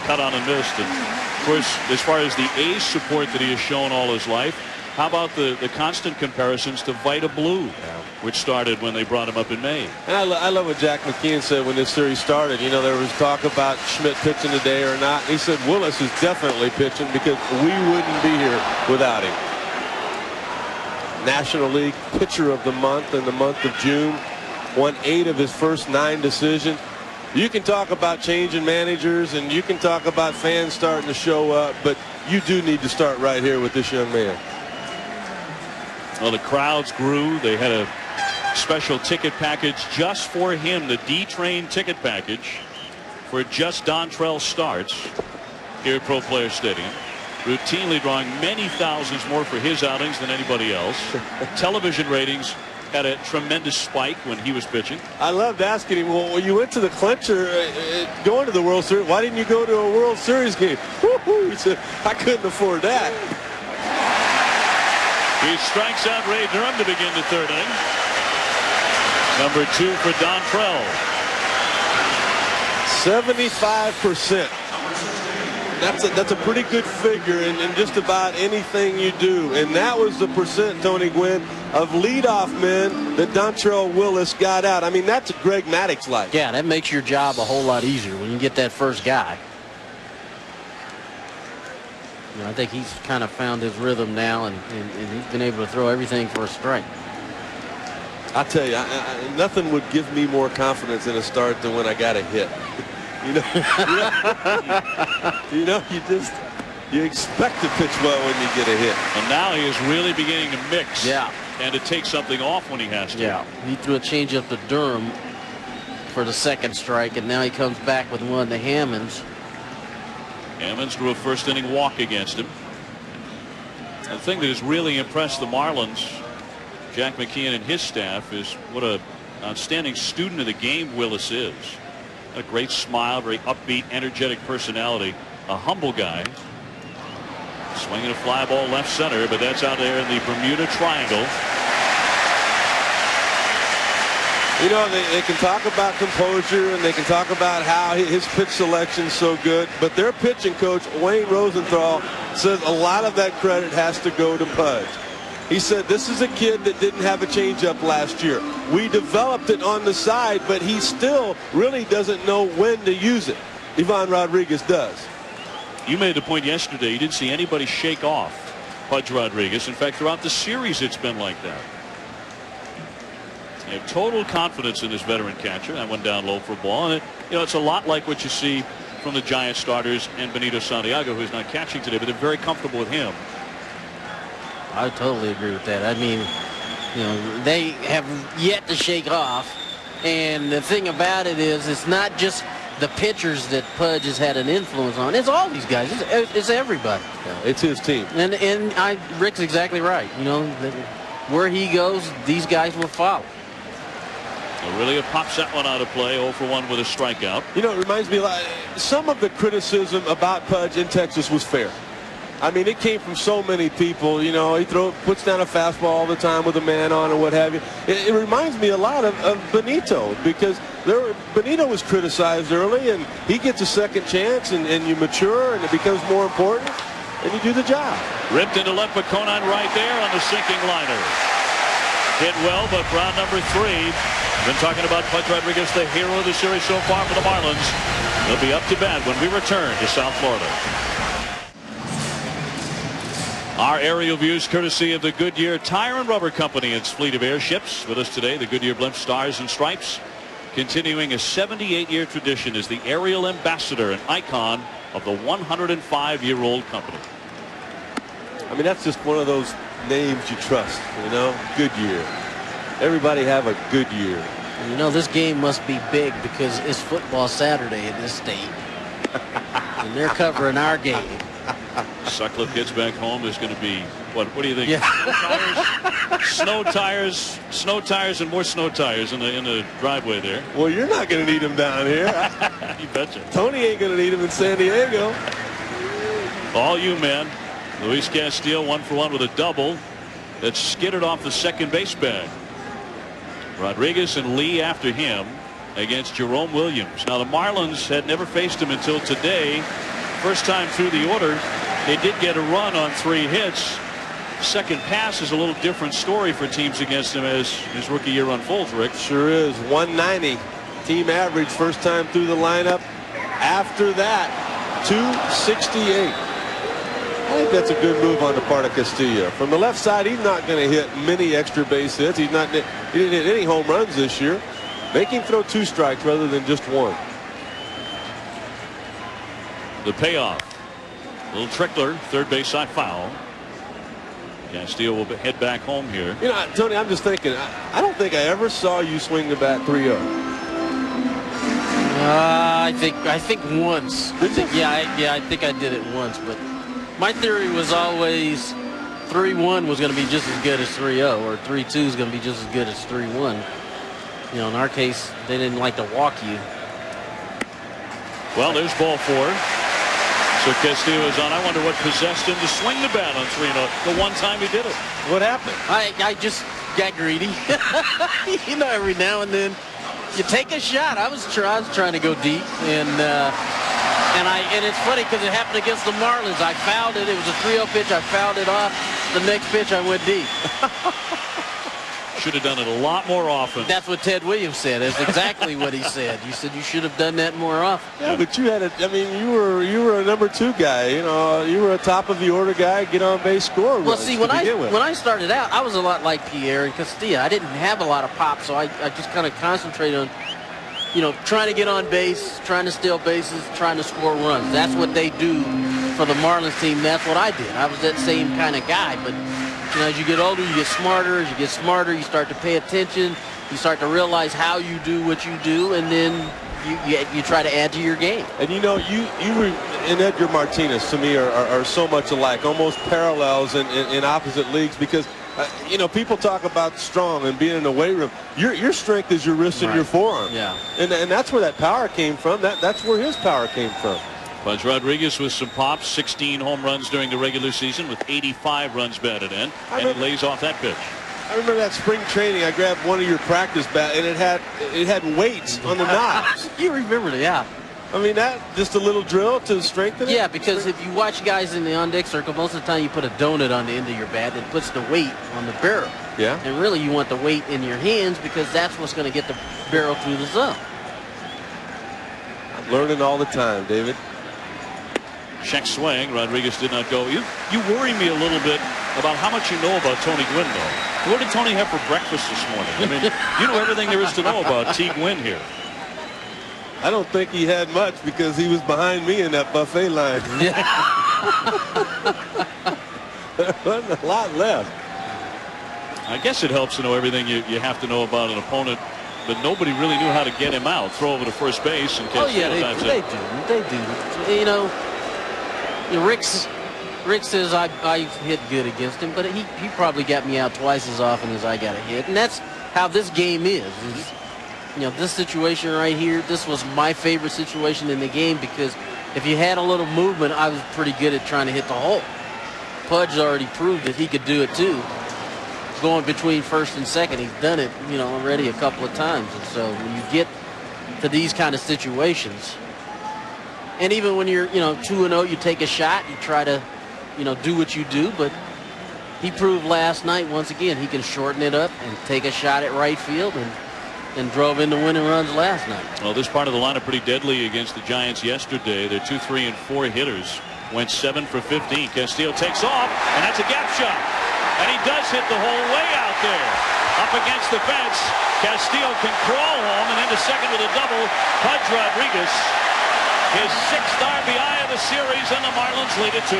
Cut on and missed. And of course, as far as the A's support that he has shown all his life, how about the constant comparisons to Vita Blue, which started when they brought him up in May. And I love what Jack McKeon said when this series started. You know, there was talk about Schmidt pitching today or not. He said Willis is definitely pitching because we wouldn't be here without him. National League Pitcher of the Month in the month of June. Won 8 of his first 9 decisions. You can talk about changing managers and you can talk about fans starting to show up, but you do need to start right here with this young man. Well, the crowds grew. They had a special ticket package just for him, the D-Train ticket package for just Dontrelle starts here at Pro Player Stadium. Routinely drawing many thousands more for his outings than anybody else. Television ratings had a tremendous spike when he was pitching. I loved asking him, well, when you went to the clincher going to the World Series, why didn't you go to a World Series game? Woo-hoo. He said, I couldn't afford that. He strikes out Ray Durham to begin the 3rd inning. Number 2 for Dontrelle. 75%. That's a pretty good figure in just about anything you do. And that was the percent, Tony Gwynn, of leadoff men that Dontrelle Willis got out. I mean, that's Greg Maddox like. Yeah, that makes your job a whole lot easier when you get that first guy. You know, I think he's kind of found his rhythm now, and he's been able to throw everything for a strike. I tell you, nothing would give me more confidence in a start than when I got a hit. You expect to pitch well when you get a hit. And now he is really beginning to mix. Yeah. And to take something off when he has to. Yeah. He threw a changeup to Durham for the 2nd strike, and now he comes back with one to Hammonds. Hammonds drew a 1st inning walk against him. The thing that has really impressed the Marlins, Jack McKeon and his staff, is what an outstanding student of the game Willis is. A great smile, very upbeat, energetic personality, a humble guy. Swinging a fly ball left center, but that's out there in the Bermuda Triangle. You know, they can talk about composure and they can talk about how his pitch selection's so good, but their pitching coach, Wayne Rosenthal, says a lot of that credit has to go to Pudge. He said this is a kid that didn't have a changeup last year. We developed it on the side, but he still really doesn't know when to use it. Ivan Rodriguez does. You made the point yesterday, you didn't see anybody shake off Pudge Rodriguez. In fact, throughout the series, it's been like that. You have total confidence in this veteran catcher. That went down low for a ball. And it's a lot like what you see from the Giant starters and Benito Santiago, who's not catching today, but they're very comfortable with him. I totally agree with that. I mean, they have yet to shake off. And the thing about it is, it's not just the pitchers that Pudge has had an influence on. It's all these guys. It's everybody. Yeah, it's his team. And Rick's exactly right. Where he goes, these guys will follow. Aurelia pops that one out of play, 0 for 1 with a strikeout. You know, it reminds me a lot. Some of the criticism about Pudge in Texas was fair. I mean, it came from so many people. You know, he puts down a fastball all the time with a man on and what have you. It reminds me a lot of Benito, because Benito was criticized early, and he gets a second chance, and you mature, and it becomes more important, and you do the job. Ripped into left, but Conine right there on the sinking liner. Hit well, but round number 3. Been talking about Pudge Rodriguez, the hero of the series so far for the Marlins. He'll be up to bat when we return to South Florida. Our aerial views courtesy of the Goodyear Tire and Rubber Company. Its fleet of airships. With us today, the Goodyear Blimp Stars and Stripes, continuing a 78-year tradition as the aerial ambassador and icon of the 105-year-old company. I mean, that's just one of those names you trust, you know. Goodyear. Everybody have a good year. You know, this game must be big because it's football Saturday in this state. And they're covering our game. Sutcliffe gets back home. There's going to be, what do you think? Yeah. Snow tires, and more snow tires in the driveway there. Well, you're not going to need them down here. You betcha. Tony ain't going to need them in San Diego. All you, man. LUIS Castillo 1 for 1 with a double that skidded off the second base bag. Rodriguez and Lee after him against Jerome Williams. Now, the Marlins had never faced him until today. First time through the order. They did get a run on 3 hits. Second pass is a little different story for teams against him as his rookie year unfolds, Rick. Sure is. 190 team average first time through the lineup. After that, 268. I think that's a good move on the part of Castillo. From the left side, he's not going to hit many extra base hits. He didn't hit any home runs this year. Make him throw 2 strikes rather than just 1. The payoff. Little trickler, third base side foul. Castillo will head back home here. You know, Tony, I'm just thinking, I don't think I ever saw you swing the bat 3-0. I think once. I think I did it once, but my theory was always 3-1 was going to be just as good as 3-0, or 3-2 is going to be just as good as 3-1. You know, in our case, they didn't like to walk you. Well, there's ball 4. So Castillo is on. I wonder what possessed him to swing the bat on 3-0. The one time he did it. What happened? I just got greedy. You know, every now and then you take a shot. I was trying to go deep, and it's funny because it happened against the Marlins. I fouled it. It was a 3-0 pitch. I fouled it off. The next pitch, I went deep. Should have done it a lot more often. That's what Ted Williams said. That's exactly what he said. You said you should have done that more often. Yeah, but you had you were a number 2 guy. You know, you were a top of the order guy, get on base, score. Well, see, when I started out, I was a lot like Pierre and Castillo. I didn't have a lot of pop, so I just kind of concentrated on, you know, trying to get on base, trying to steal bases, trying to score runs. That's what they do for the Marlins team. That's what I did. I was that same kind of guy, but you know, as you get older, you get smarter. As you get smarter, you start to pay attention. You start to realize how you do what you do, and then you try to add to your game. And you know, you and Edgar Martinez, to me, are so much alike, almost parallels in opposite leagues, because you know, people talk about strong and being in the weight room. Your strength is your wrist and your forearm. Yeah. And that's where that power came from. That's where his power came from. Pudge Rodriguez with some pops, 16 home runs during the regular season with 85 runs batted in, and he lays off that pitch. I remember that spring training. I grabbed one of your practice bats, and it had weights on the knobs. You remember it, yeah. I mean, that just a little drill to strengthen it? Yeah, because if you watch guys in the on-deck circle, most of the time you put a donut on the end of your bat that puts the weight on the barrel. Yeah. And really you want the weight in your hands because that's what's going to get the barrel through the zone. I'm learning all the time, David. Check swing. Rodriguez did not go. You worry me a little bit about how much you know about Tony Gwynn, though. What did Tony have for breakfast this morning? I mean, you know everything there is to know about T. Gwynn here. I don't think he had much because he was behind me in that buffet line. Yeah. There wasn't a lot left. I guess it helps to know everything you have to know about an opponent, but nobody really knew how to get him out. Throw over to first base and catch. Oh yeah, they do. You know, Rick says I hit good against him, but he probably got me out twice as often as I got a hit, and that's how this game is. you know, this situation right here, this was my favorite situation in the game because if you had a little movement, I was pretty good at trying to hit the hole. Pudge already proved that he could do it too. Going between first and second, he's done it, you know, already a couple of times. And so when you get to these kind of situations, and even when you're, you know, 2-0, you take a shot, you try to, you know, do what you do, but he proved last night once again he can shorten it up and take a shot at right field and drove in the winning runs last night. Well, this part of the lineup pretty deadly against the Giants yesterday. Their 2, 3, and 4 hitters went 7 for 15. Castillo takes off, and that's a gap shot. And he does hit the hole way out there. Up against the fence. Castillo can crawl home and into second with a double. Pudge Rodriguez, his 6th RBI of the series, and the Marlins lead it 2-1.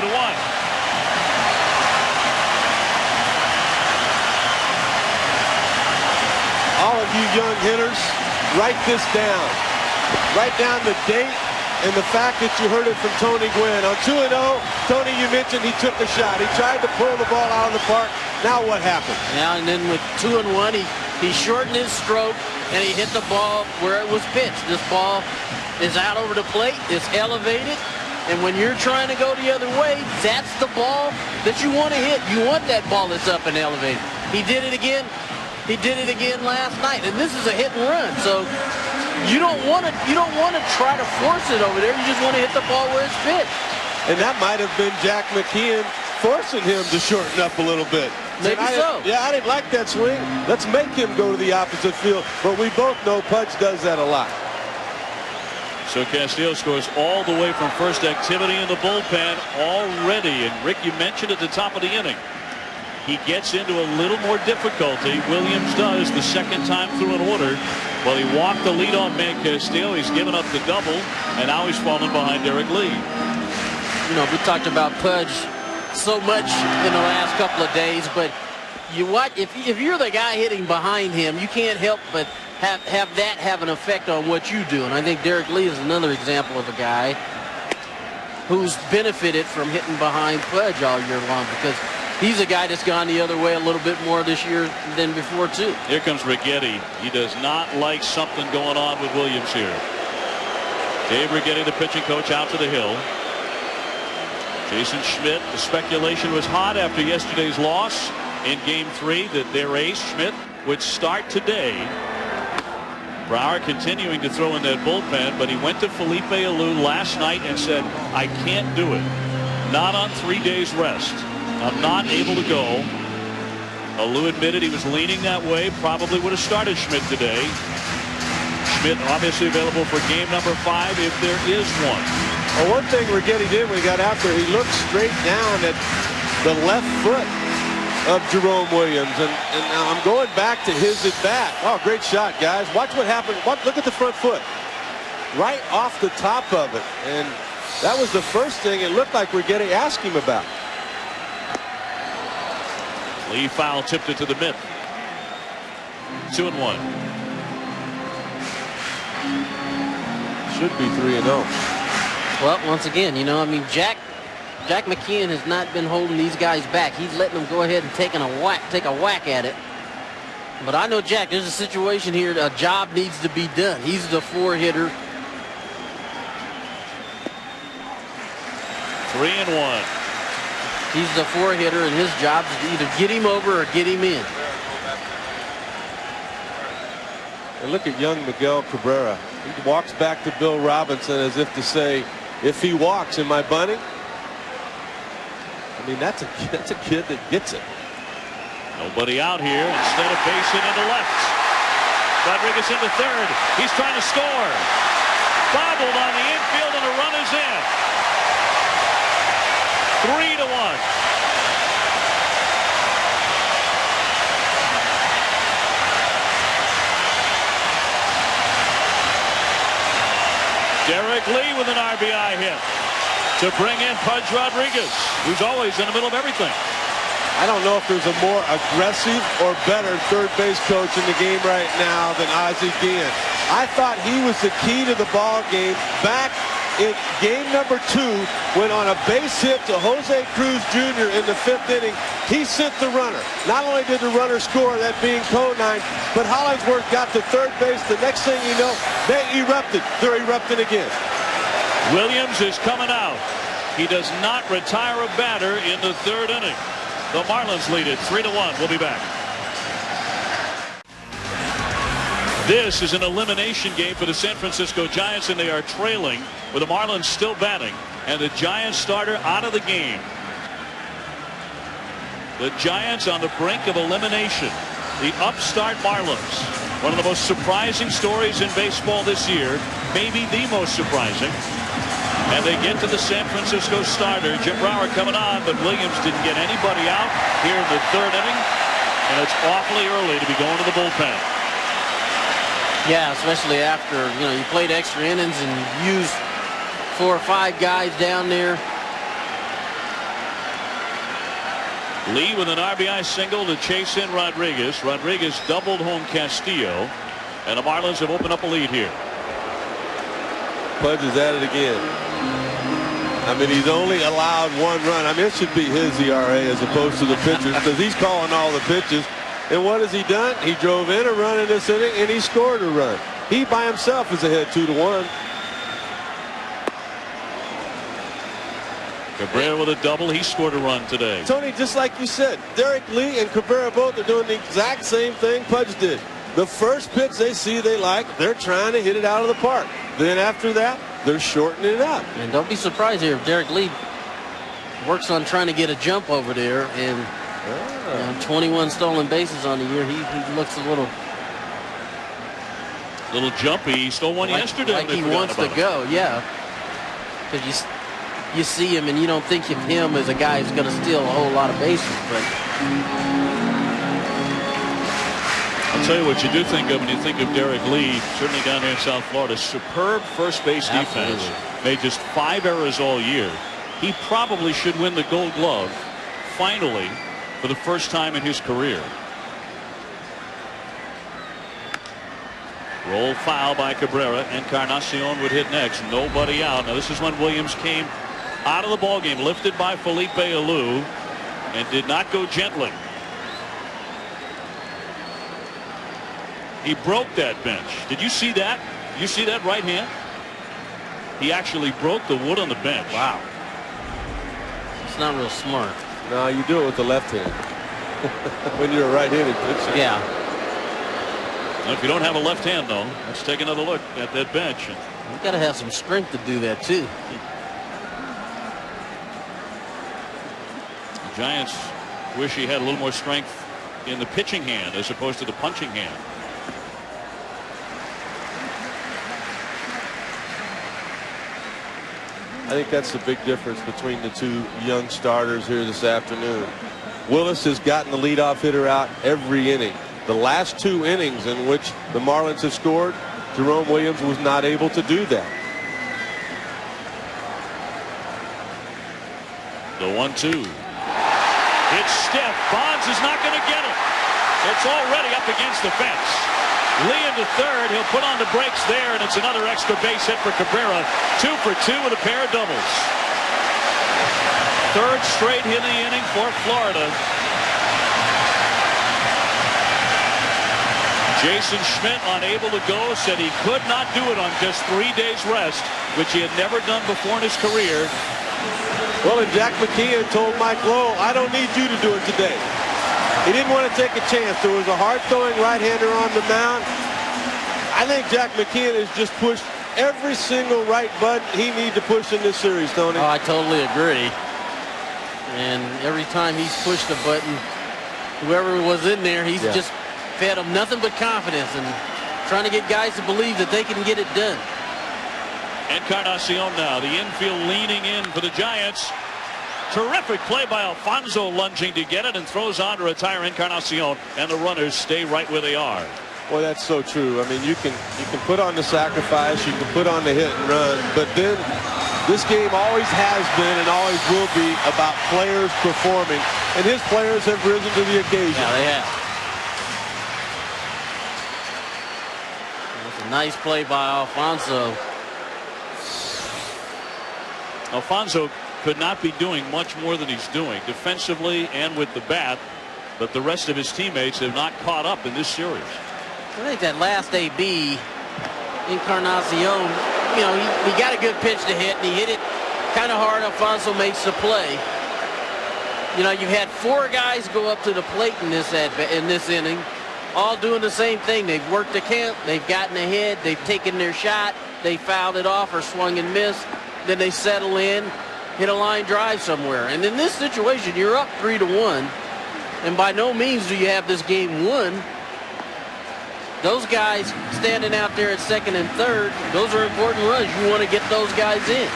All of you young hitters, write this down. Write down the date and the fact that you heard it from Tony Gwynn. On 2-0, Tony, you mentioned he took a shot. He tried to pull the ball out of the park. Now what happened? Yeah, and then with 2-1, he shortened his stroke and he hit the ball where it was pitched. This ball is out over the plate. It's elevated. And when you're trying to go the other way, that's the ball that you want to hit. You want that ball that's up and elevated. He did it again. He did it again last night, and this is a hit and run. So you don't want to try to force it over there. You just want to hit the ball where it's pitched. And that might have been Jack McKeon forcing him to shorten up a little bit. Maybe so. Yeah, I didn't like that swing. Let's make him go to the opposite field. But we both know Pudge does that a lot. So Castillo scores all the way from first activity in the bullpen already. And Rick, you mentioned at the top of the inning, he gets into a little more difficulty. Williams does the second time through an order. Well, he walked the leadoff man Castillo. He's given up the double, and now he's falling behind Derek Lee. You know, we talked about Pudge so much in the last couple of days, but you watch, if you're the guy hitting behind him, you can't help but have that have an effect on what you do. And I think Derek Lee is another example of a guy who's benefited from hitting behind Pudge all year long, because he's a guy that's gone the other way a little bit more this year than before, too. Here comes Righetti. He does not like something going on with Williams here. Dave Righetti, the pitching coach, out to the hill. Jason Schmidt, the speculation was hot after yesterday's loss in Game 3 that their ace, Schmidt, would start today. Brower continuing to throw in that bullpen, but he went to Felipe ALOU last night and said, I can't do it. Not on 3 days rest. I'm not able to go. ALOU admitted he was leaning that way. Probably would have started Schmidt today. Schmidt obviously available for game number 5 if there is one. Well, one thing Righetti did when he got out there, he looked straight down at the left foot of Jerome Williams. And now I'm going back to his at bat. Oh, great shot, guys. Watch what happened. Look at the front foot. Right off the top of it. And that was the first thing it looked like Righetti asked him about. Lee foul tipped it to the mid. 2-1. Should be 3-0. Well, once again, you know, I mean, Jack McKeon has not been holding these guys back. He's letting them go ahead and take a whack at it. But I know, Jack, there's a situation here. A job needs to be done. He's the 4-hitter. 3-1. He's the 4-hitter, and his job is to either get him over or get him in. And look at young Miguel Cabrera. He walks back to Bill Robinson as if to say, if he walks, am I bunting? I mean, that's a kid that gets it. Nobody out here. Instead of Basin into left. Rodriguez into third. He's trying to score. Bobbled on the infield, and a run is in. 3-1. Derek Lee with an RBI hit to bring in Pudge Rodriguez, who's always in the middle of everything. I don't know if there's a more aggressive or better third base coach in the game right now than Ozzie Guillen. I thought he was the key to the ball game back in game number 2 when on a base hit to Jose Cruz Jr. in the 5th inning, he sent the runner. Not only did the runner score, that being Conine, but Hollingsworth got to third base. The next thing you know, they erupted. They're erupting again. Williams is coming out. He does not retire a batter in the 3rd inning. The Marlins lead it 3-1. We'll be back. This is an elimination game for the San Francisco Giants, and they are trailing with the Marlins still batting and the Giants starter out of the game. The Giants on the brink of elimination. The upstart Marlins, one of the most surprising stories in baseball this year, maybe the most surprising. And they get to the San Francisco starter. Jim Brower coming on, but Williams didn't get anybody out here in the 3rd inning, and it's awfully early to be going to the bullpen. Yeah, especially after, you played extra innings and used 4 or 5 guys down there. Lee with an RBI single to chase in Rodriguez. Rodriguez doubled home Castillo, and the Marlins have opened up a lead here. Pudge is at it again. I mean, he's only allowed 1 run. I mean, it should be his ERA as opposed to the pitcher's, because he's calling all the pitches. And what has he done? He drove in a run in this inning, and he scored a run. He by himself is ahead 2-1. Cabrera with a double. He scored a run today. Tony, just like you said, Derrek Lee and Cabrera both are doing the exact same thing Pudge did. The first pitch they see they like, they're trying to hit it out of the park. Then after that, they're shortening it up. And don't be surprised here if Derrek Lee works on trying to get a jump over there. And 21 stolen bases on the year. He looks a little jumpy. He stole one yesterday. Like he wants to go, yeah. Because you see him and you don't think of him as a guy who's going to steal a whole lot of bases. But I'll tell you what you do think of when you think of Derrek Lee, certainly down there in South Florida. Superb first base defense. Made just 5 errors all year. He probably should win the Gold Glove finally for the first time in his career. Roll foul by Cabrera. Encarnacion would hit next. Nobody out. Now this is when Williams came out of the ball game, lifted by Felipe ALOU, and did not go gently. He broke that bench. Did you see that? You see that right hand? He actually broke the wood on the bench. Wow. It's not real smart. No, you do it with the left hand. When you're a right-handed pitcher. Yeah. Well, if you don't have a left hand, though, let's take another look at that bench. You got to have some strength to do that too. The Giants wish he had a little more strength in the pitching hand as opposed to the punching hand. I think that's the big difference between the 2 young starters here this afternoon. Willis has gotten the leadoff hitter out every inning. The last 2 innings in which the Marlins have scored, Jerome Williams was not able to do that. The 1-2. It's stiff. Bonds is not going to get it. It's already up against the fence. Lee into third. He'll put on the brakes there, and it's another extra base hit for Cabrera. 2 for 2 with a pair of doubles. 3rd straight hit in the inning for Florida. Jason Schmidt, unable to go, said he could not do it on just 3 days rest, which he had never done before in his career. Well, and Jack McKeon told Mike Lowe, I don't need you to do it today. He didn't want to take a chance. There was a hard-throwing right-hander on the mound. I think Jack McKeon has just pushed every single right button he needs to push in this series, Tony. Oh, I totally agree. And every time he's pushed a button, whoever was in there, he's just fed them nothing but confidence and trying to get guys to believe that they can get it done. Encarnacion now, the infield leaning in for the Giants. Terrific play by Alfonzo, lunging to get it and throws on to retire Encarnacion, and the runners stay right where they are. Well, that's so true. I mean, you can put on the sacrifice, you can put on the hit and run, but then this game always has been and always will be about players performing, and his players have risen to the occasion. Yeah, they have. That's a nice play by Alfonzo. Alfonzo could not be doing much more than he's doing defensively and with the bat, but the rest of his teammates have not caught up in this series. I think that last AB, Encarnacion, you know, he got a good pitch to hit, and he hit it kind of hard. Alfonzo makes the play. You know, you had 4 guys go up to the plate in this inning, all doing the same thing. They've worked the count, they've gotten ahead, they've taken their shot, they fouled it off or swung and missed, then they settle in, hit a line drive somewhere. And in this situation, you're up 3-1, and by no means do you have this game won. Those guys standing out there at second and third, those are important runs. You want to get those guys in.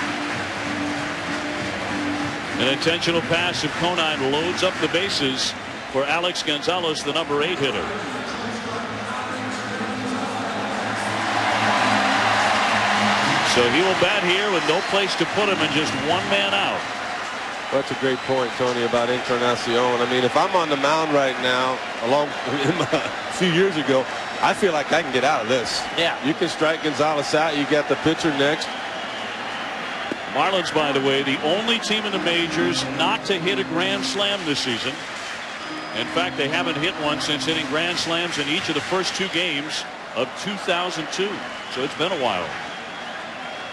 An intentional pass of Conine loads up the bases for Alex Gonzalez, the number 8 hitter. So he will bat here with no place to put him and just 1 man out. That's a great point, Tony, about Encarnacion. I mean, if I'm on the mound right now, a few years ago, I feel like I can get out of this. Yeah. You can strike Gonzalez out. You got the pitcher next. Marlins, by the way, the only team in the majors not to hit a grand slam this season. In fact, they haven't hit one since hitting grand slams in each of the first 2 games of 2002. So it's been a while.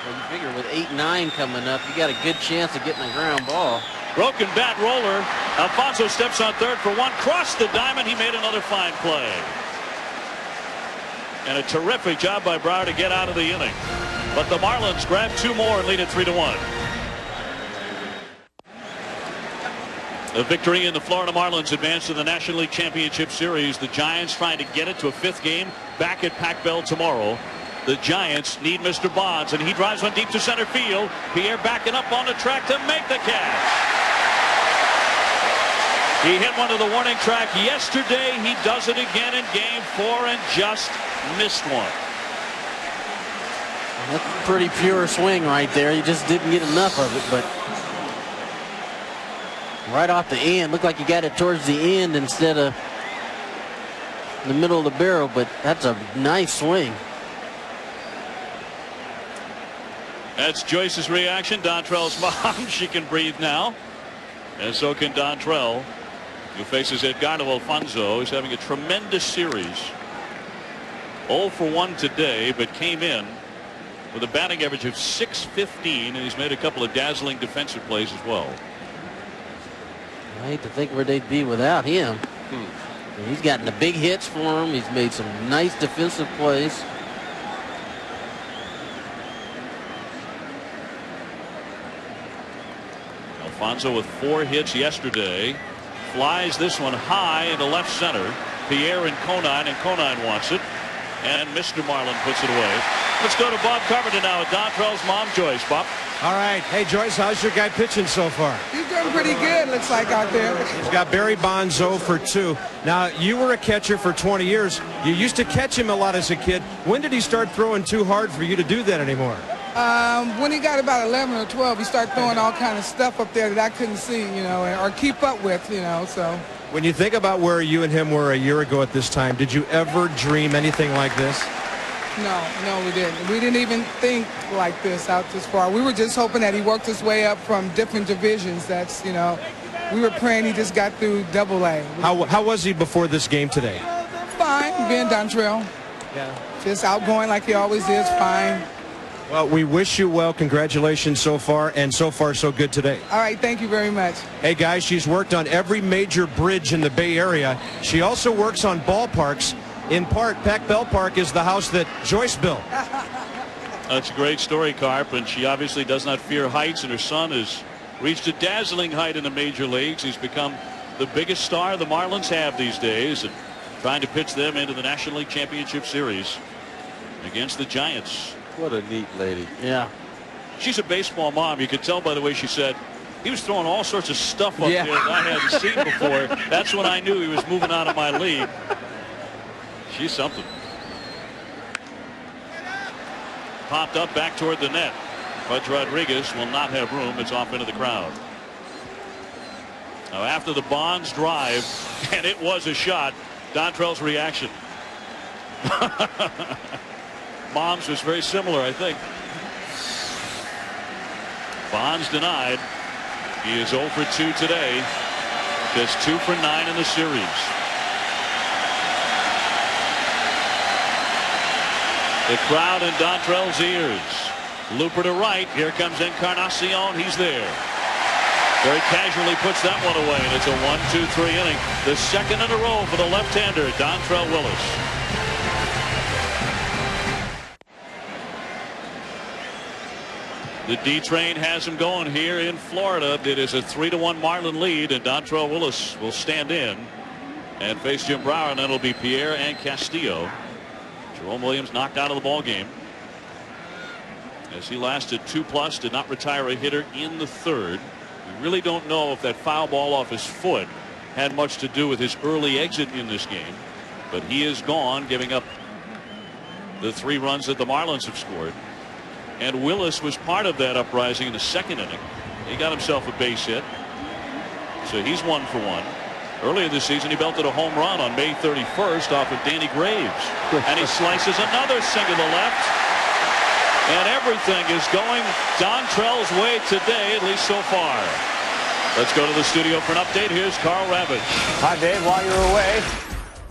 Well, you figure with 8-9 coming up, you got a good chance of getting a ground ball. Broken bat roller. Alfonzo steps on third for 1. Crossed the diamond. He made another fine play. And a terrific job by Brower to get out of the inning. But the Marlins grab 2 more and lead it 3-1. A victory in the Florida Marlins advance to the National League Championship Series. The Giants trying to get it to a 5th game back at Pac Bell tomorrow. The Giants need Mr. Bonds, and he drives one deep to center field. Pierre backing up on the track to make the catch. He hit one to the warning track yesterday. He does it again in game 4 and just missed one. That's a pretty pure swing right there. He just didn't get enough of it, but right off the end, looked like he got it towards the end instead of in the middle of the barrel, but that's a nice swing. That's Joyce's reaction. Dontrelle's mom, she can breathe now. And so can Dontrelle, who faces Edgardo Alfonzo. He's having a tremendous series. 0 for 1 today, but came in with a batting average of .615, and he's made a couple of dazzling defensive plays as well. I hate to think where they'd be without him. He's gotten the big hits for him. He's made some nice defensive plays. Alfonzo with 4 hits yesterday. Flies this one high into left center. Pierre and Conine wants it. And Mr. Marlin puts it away. Let's go to Bob Carpenter now with Dontrelle's mom, Joyce. Bob. All right. Hey, Joyce, how's your guy pitching so far? He's doing pretty good, looks like, out there. He's got Barry Bonds 0 for 2. Now, you were a catcher for 20 years. You used to catch him a lot as a kid. When did he start throwing too hard for you to do that anymore? When he got about 11 or 12, he started throwing all kind of stuff up there that I couldn't see, you know, or keep up with, you know, so. When you think about where you and him were a year ago at this time, did you ever dream anything like this? No, we didn't. We didn't even think like this out this far. We were just hoping that he worked his way up from different divisions. That's, you know, we were praying he just got through AA. How was he before this game today? Fine, being Dontrelle. Yeah. Just outgoing like he always is, fine. Well, we wish you well. Congratulations so far, and so far so good today. All right, thank you very much. Hey, guys, she's worked on every major bridge in the Bay Area. She also works on ballparks. In part, Pac Bell Park is the house that Joyce built. That's a great story, Carp, and she obviously does not fear heights, and her son has reached a dazzling height in the major leagues. He's become the biggest star the Marlins have these days, and trying to pitch them into the National League Championship Series against the Giants. What a neat lady. Yeah. She's a baseball mom. You could tell by the way she said he was throwing all sorts of stuff up there that I hadn't seen before. That's when I knew he was moving out of my league. She's something. Popped up back toward the net. Pudge Rodriguez will not have room. It's off into the crowd. Now after the Bonds drive, and it was a shot, Dontrelle's reaction. Mom's was very similar, I think. Bonds denied. He is 0 for 2 today. Just 2 for 9 in the series. The crowd in Dontrelle's ears. Looper to right. Here comes Encarnacion. He's there. Very casually puts that one away, and it's a 1-2-3 inning. The second in a row for the left-hander, Dontrelle Willis. The D train has him going here in Florida. It is a 3-1 Marlin lead, and Dontrelle Willis will stand in and face Jim Brower, and then it'll be Pierre and Castillo. Jerome Williams knocked out of the ball game as he lasted 2+, did not retire a hitter in the third. We really don't know if that foul ball off his foot had much to do with his early exit in this game, but he is gone, giving up the 3 runs that the Marlins have scored. And Willis was part of that uprising in the second inning. He got himself a base hit, so he's 1 for 1. Earlier this season, he belted a home run on May 31st off of Danny Graves, and he slices another single to left, and everything is going Dontrelle's way today, at least so far. Let's go to the studio for an update. Here's Carl Ravitch. Hi, Dave. While you're away,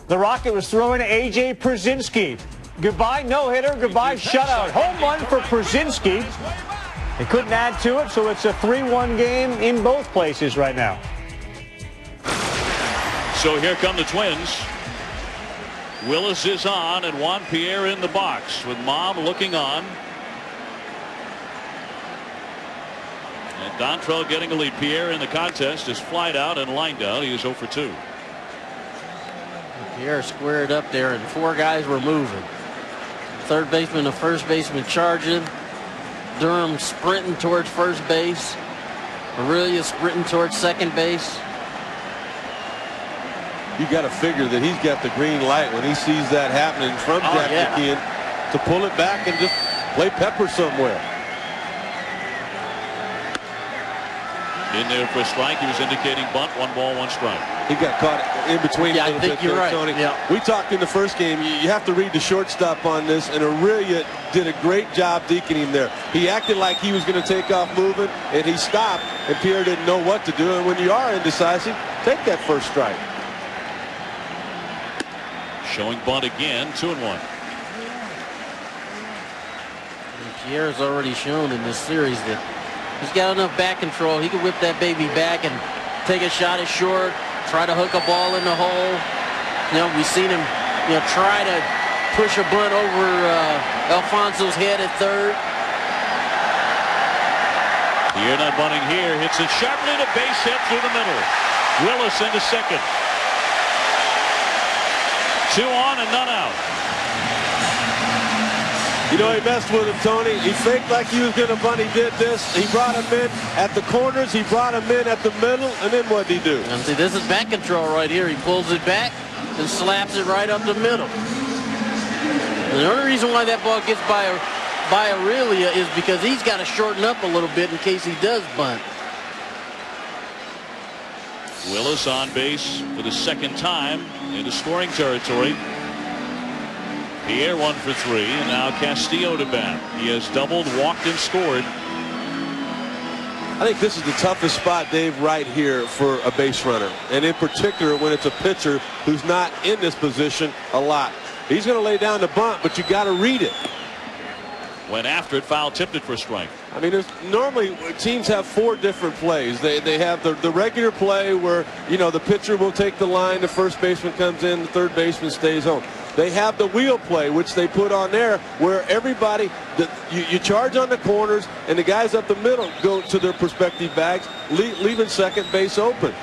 the Rocket was throwing A.J. Przinsky. Goodbye no-hitter, goodbye shutout. Home run for Przinsky. They couldn't add to it, so it's a 3-1 game in both places right now. So here come the Twins. Willis is on, and Juan Pierre in the box with Mom looking on. And Dontrelle getting a lead. Pierre in the contest is flied out and lined out. He is 0 for 2. Pierre squared up there, and 4 guys were moving. Third baseman and first baseman charging. Durham sprinting towards first base. Aurelia sprinting towards second base. You got to figure that he's got the green light when he sees that happening from Jack McKeon to pull it back and just play pepper somewhere. In there for a strike. He was indicating bunt. 1 ball, 1 strike. He got caught in between. Yeah, I think you're right. Tony. Yeah. We talked in the first game. You have to read the shortstop on this, and Aurelia did a great job deking him there. He acted like he was going to take off moving, and he stopped, and Pierre didn't know what to do. And when you are indecisive, take that first strike. Showing bunt again. 2-1. Pierre's already shown in this series that he's got enough back control. He can whip that baby back and take a shot at short, try to hook a ball in the hole. You know, we've seen him, you know, try to push a bunt over Alfonzo's head at third. Pierre not bunting here. Hits it sharply to base hit through the middle. Willis into second. 2 on and none out. You know, he messed with him, Tony. He faked like he was going to bunt. He did this. He brought him in at the corners. He brought him in at the middle. And then what did he do? And see, this is back control right here. He pulls it back and slaps it right up the middle. And the only reason why that ball gets by Aurelia is because he's got to shorten up a little bit in case he does bunt. Willis on base for the second time into scoring territory. Pierre 1 for 3, and now Castillo to bat. He has doubled, walked, and scored. I think this is the toughest spot, Dave, right here for a base runner, and in particular when it's a pitcher who's not in this position a lot. He's going to lay down the bunt, but you got to read it. Went after it, foul, tipped it for a strike. I mean, normally teams have 4 different plays. They have the regular play where, you know, the pitcher will take the line, the first baseman comes in, the third baseman stays home. They have the wheel play, which they put on there, where everybody, you charge on the corners, and the guys up the middle go to their respective bags, leaving second base open.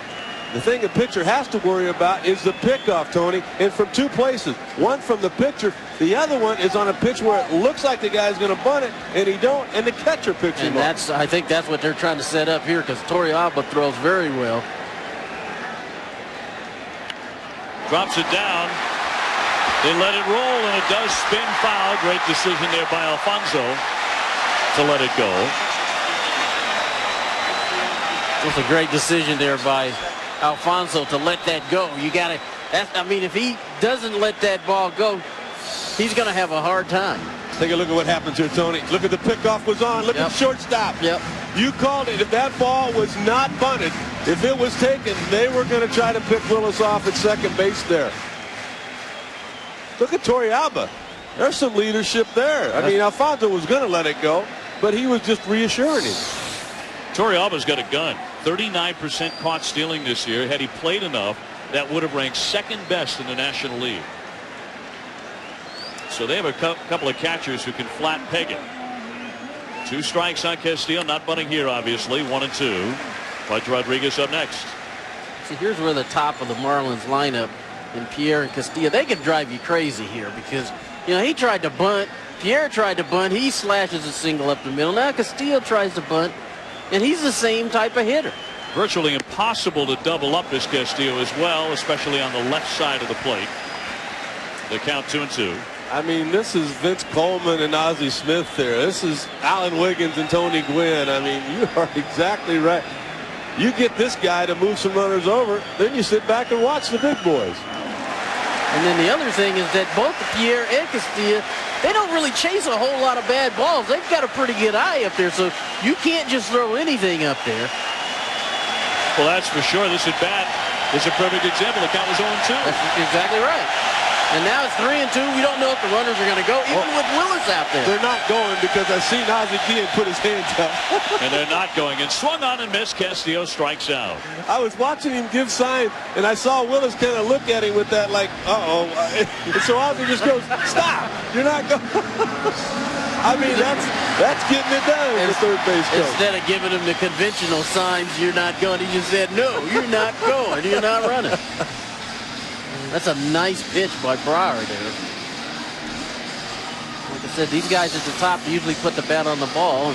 The thing a pitcher has to worry about is the pickoff, Tony, and from 2 places. One from the pitcher, the other one is on a pitch where it looks like the guy's going to bunt it, and he don't, and the catcher picks him up. And I think that's what they're trying to set up here, because Torrealba throws very well. Drops it down. They let it roll, and it does spin foul. Great decision there by Alfonzo to let it go. It was a great decision there by Alfonzo to let that go. You got to, I mean, if he doesn't let that ball go, he's going to have a hard time. Take a look at what happens here, Tony. Look at the pickoff was on. Look at the shortstop. Yep. You called it. If that ball was not bunted, if it was taken, they were going to try to pick Willis off at second base there. Look at Torrealba. There's some leadership there. I mean, Alfonzo was going to let it go, but he was just reassuring him. Torrealba's got a gun. 39% caught stealing this year. Had he played enough, that would have ranked second best in the National League. So they have a couple of catchers who can flat peg it. 2 strikes on Castillo. Not bunting here, obviously. 1-2. Pudge Rodriguez up next. See, here's where the top of the Marlins lineup and Pierre and Castillo, they could drive you crazy here because, you know, he tried to bunt. Pierre tried to bunt. He slashes a single up the middle. Now Castillo tries to bunt, and he's the same type of hitter. Virtually impossible to double up this Castillo as well, especially on the left side of the plate. The count 2-2. I mean, this is Vince Coleman and Ozzie Smith there. This is Alan Wiggins and Tony Gwynn. I mean, you are exactly right. You get this guy to move some runners over, then you sit back and watch the big boys. And then the other thing is that both Pierre and Castillo, they don't really chase a whole lot of bad balls. They've got a pretty good eye up there, so you can't just throw anything up there. Well, that's for sure. This at bat is a perfect example. The count was 0-2. That's exactly right. And now it's 3-2. We don't know if the runners are going to go, even with Willis out there. They're not going because I see Ozzie Guillen put his hands up. And they're not going. And swung on and missed. Castillo strikes out. I was watching him give signs, and I saw Willis kind of look at him with that, like, uh-oh. And so Ozzie just goes, stop. You're not going. I mean, that's getting it done as the third base coach. Instead of giving him the conventional signs, you're not going, he just said, no, you're not going. You're not running. That's a nice pitch by Brower there. Like I said, these guys at the top usually put the bat on the ball.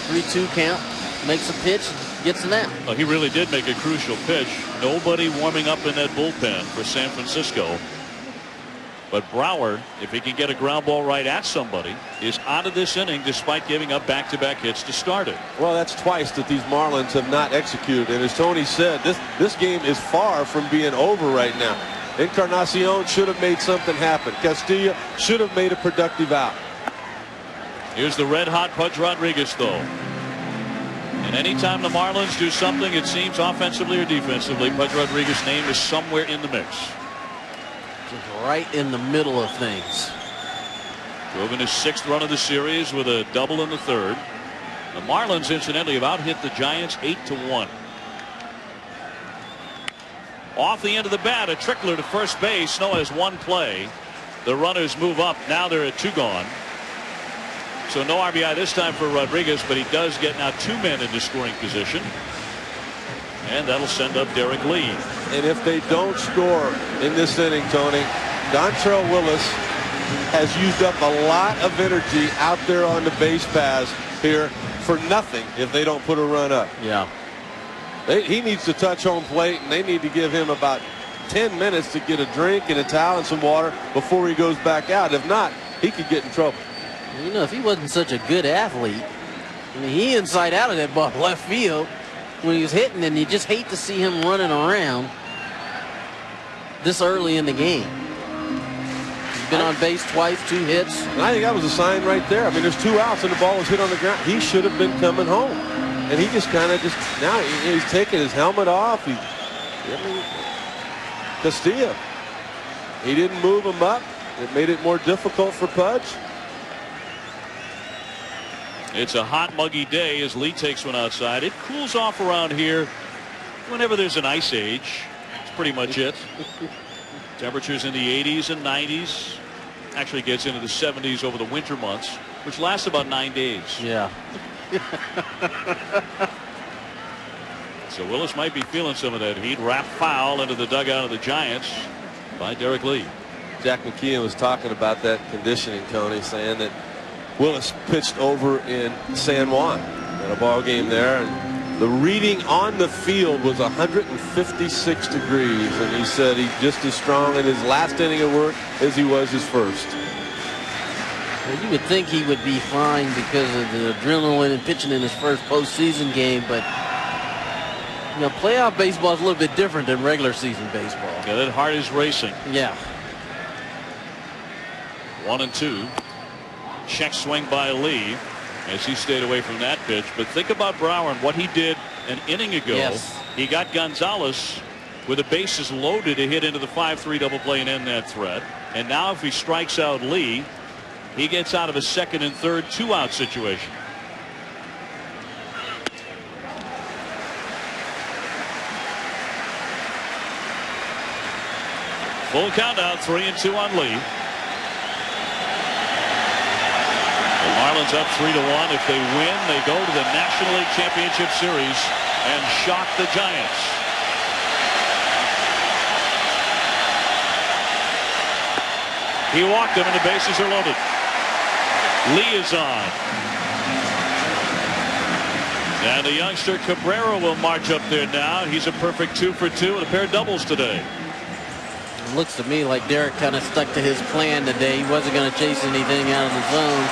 3-2 count, makes a pitch, gets an out. Well, he really did make a crucial pitch. Nobody warming up in that bullpen for San Francisco. But Brower, if he can get a ground ball right at somebody, is out of this inning despite giving up back-to-back hits to start it. Well, that's twice that these Marlins have not executed. And as Tony said, this game is far from being over right now. Encarnacion should have made something happen. Castillo should have made a productive out. Here's the red-hot Pudge Rodriguez, though. And anytime the Marlins do something, it seems offensively or defensively, Pudge Rodriguez's name is somewhere in the mix. Just right in the middle of things. Drove in his 6th run of the series with a double in the 3rd. The Marlins, incidentally, have out-hit the Giants 8-1. Off the end of the bat, a trickler to first base. Snow has 1 play. The runners move up. Now they're at 2 gone. So no RBI this time for Rodriguez, but he does get now 2 men into scoring position. And that'll send up Derek Lee. And if they don't score in this inning, Tony, Dontrelle Willis has used up a lot of energy out there on the base paths here for nothing if they don't put a run up. Yeah. He needs to touch home plate, and they need to give him about 10 minutes to get a drink and a towel and some water before he goes back out. If not, he could get in trouble. You know, if he wasn't such a good athlete, I mean, he inside out of that ball left field when he was hitting, and you just hate to see him running around this early in the game. He's been on base twice, 2 hits. And I think that was a sign right there. I mean, there's 2 outs and the ball was hit on the ground. He should have been coming home. And he just kind of now he's taking his helmet off. Castillo, he didn't move him up. It made it more difficult for Pudge. It's a hot, muggy day as Lee takes one outside. It cools off around here whenever there's an ice age. That's pretty much it. Temperatures in the 80s and 90s. Actually gets into the 70s over the winter months, which lasts about 9 days. Yeah. So Willis might be feeling some of that heat. Wrapped foul into the dugout of the Giants by Derek Lee. Jack McKeon was talking about that conditioning, Tony, saying that Willis pitched over in San Juan at a ball game there, and the reading on the field was 156 degrees, and he said he's just as strong in his last inning of work as he was his first. Well, you would think he would be fine because of the adrenaline and pitching in his first postseason game, but you know, playoff baseball is a little bit different than regular season baseball. Yeah, that heart is racing. Yeah. 1-2. Check swing by Lee. as he stayed away from that pitch. But think about Brower and what he did an inning ago. Yes. He got Gonzalez with the bases loaded to hit into the 5-3 double play and end that threat. And now if he strikes out Lee, he gets out of a second and third 2-out situation. Full count out, 3-2 on Lee. The Marlins up 3-1. If they win, they go to the National League Championship Series and shock the Giants. He walked him and the bases are loaded. Lee is on. And the youngster Cabrera will march up there now. He's a perfect 2 for 2 and a pair of doubles today. It looks to me like DERREK kind of stuck to his plan today. He wasn't going to chase anything out of the zone.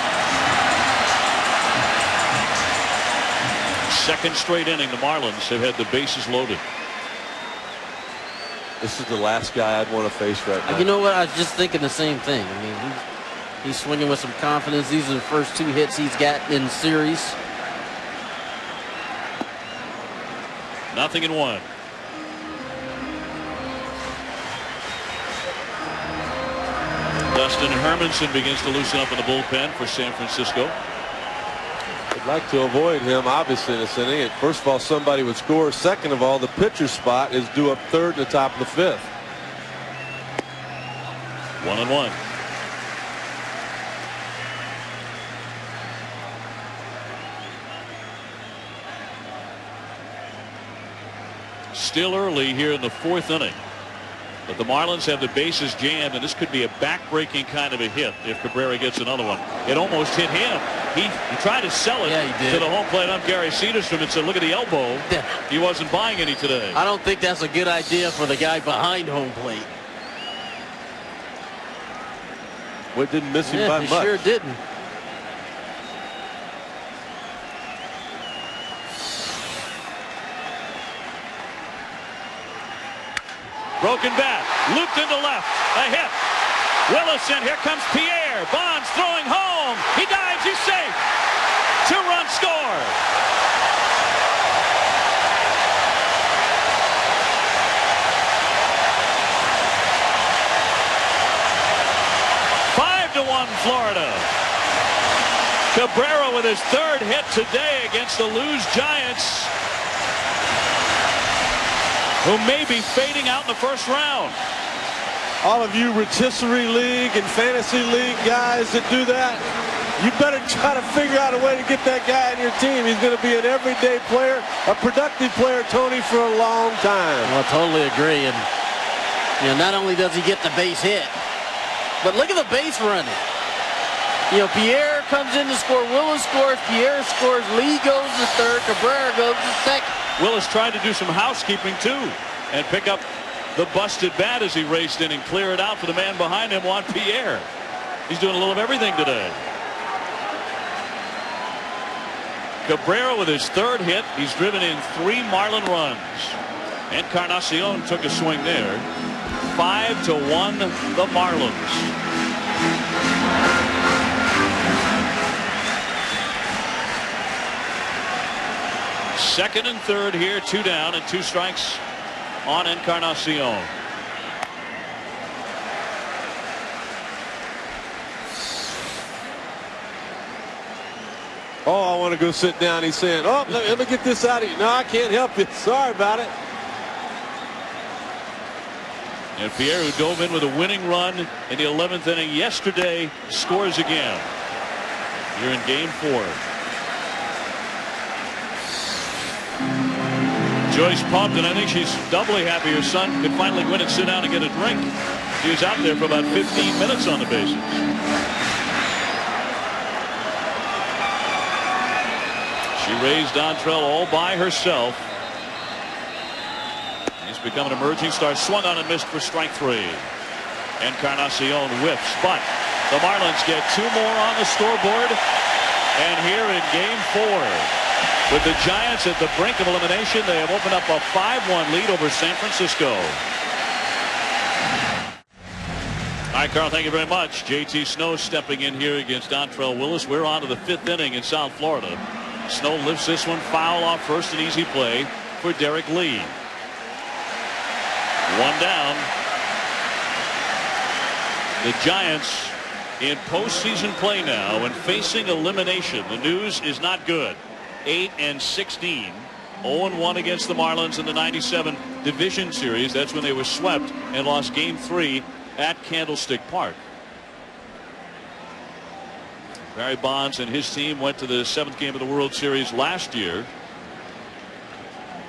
Second straight inning, the Marlins have had the bases loaded. This is the last guy I'd want to face right now. You know what? I was just thinking the same thing. I mean, he's swinging with some confidence. These are the first 2 hits he's got in the series. 0-1. Dustin Hermanson begins to loosen up in the bullpen for San Francisco. I'd like to avoid him, obviously, in this inning. First of all, somebody would score. Second of all, the pitcher spot is due up third in the top of the 5th. 1-1. Still early here in the 4th inning. But the Marlins have the bases jammed, and this could be a back-breaking kind of a hit if Cabrera gets another one. It almost hit him. He tried to sell it to the home plate ump Gary Cedarstrom and said, look at the elbow. He wasn't buying any today. I don't think that's a good idea for the guy behind home plate. Well, it didn't miss him by much. He sure didn't. Broken bat, looped into left, a hit. Willis, and here comes Pierre. Bonds throwing home. He dives, he's safe. 2-run score. Florida. Cabrera with his 3rd hit today against the LUIS Giants, who may be fading out in the 1st round. All of you rotisserie league and fantasy league guys that do that, you better try to figure out a way to get that guy on your team. He's going to be an everyday player, a productive player, Tony, for a long time. Well, I totally agree. And not only does he get the base hit, but look at the base running. Pierre comes in to score. Willis scores. Pierre scores. Lee goes to 3rd. Cabrera goes to 2nd. Willis tried to do some housekeeping too and pick up the busted bat as he raced in and clear it out for the man behind him, Juan Pierre. He's doing a little of everything today. Cabrera with his 3rd hit. He's driven in 3 Marlin runs. Encarnacion took a swing there. 5-1 the Marlins. Second and third here, 2 down and 2 strikes on Encarnacion. Oh, I want to go sit down. He's saying, oh, let me get this out of you. No, I can't help you. Sorry about it. And Pierre, who dove in with a winning run in the 11th inning yesterday, scores again. You're in game 4. Joyce pumped, and I think she's doubly happy her son could finally go in and sit down and get a drink. He was out there for about 15 minutes on the bases. She raised Dontrelle all by herself. He's become an emerging star. Swung on and missed for strike 3. Encarnacion whiffs, but the Marlins get 2 more on the scoreboard. And here in game 4, with the Giants at the brink of elimination, they have opened up a 5-1 lead over San Francisco. All right, Carl, thank you very much. JT Snow stepping in here against Dontrelle Willis. We're on to the 5th inning in South Florida. Snow lifts this one foul off first, an easy play for Derek Lee. 1 down. The Giants in postseason play now and facing elimination. The news is not good. 8-16. 0-1 against the Marlins in the '97 division series. That's when they were swept and lost Game 3 at Candlestick Park. Barry Bonds and his team went to the 7th game of the World Series last year.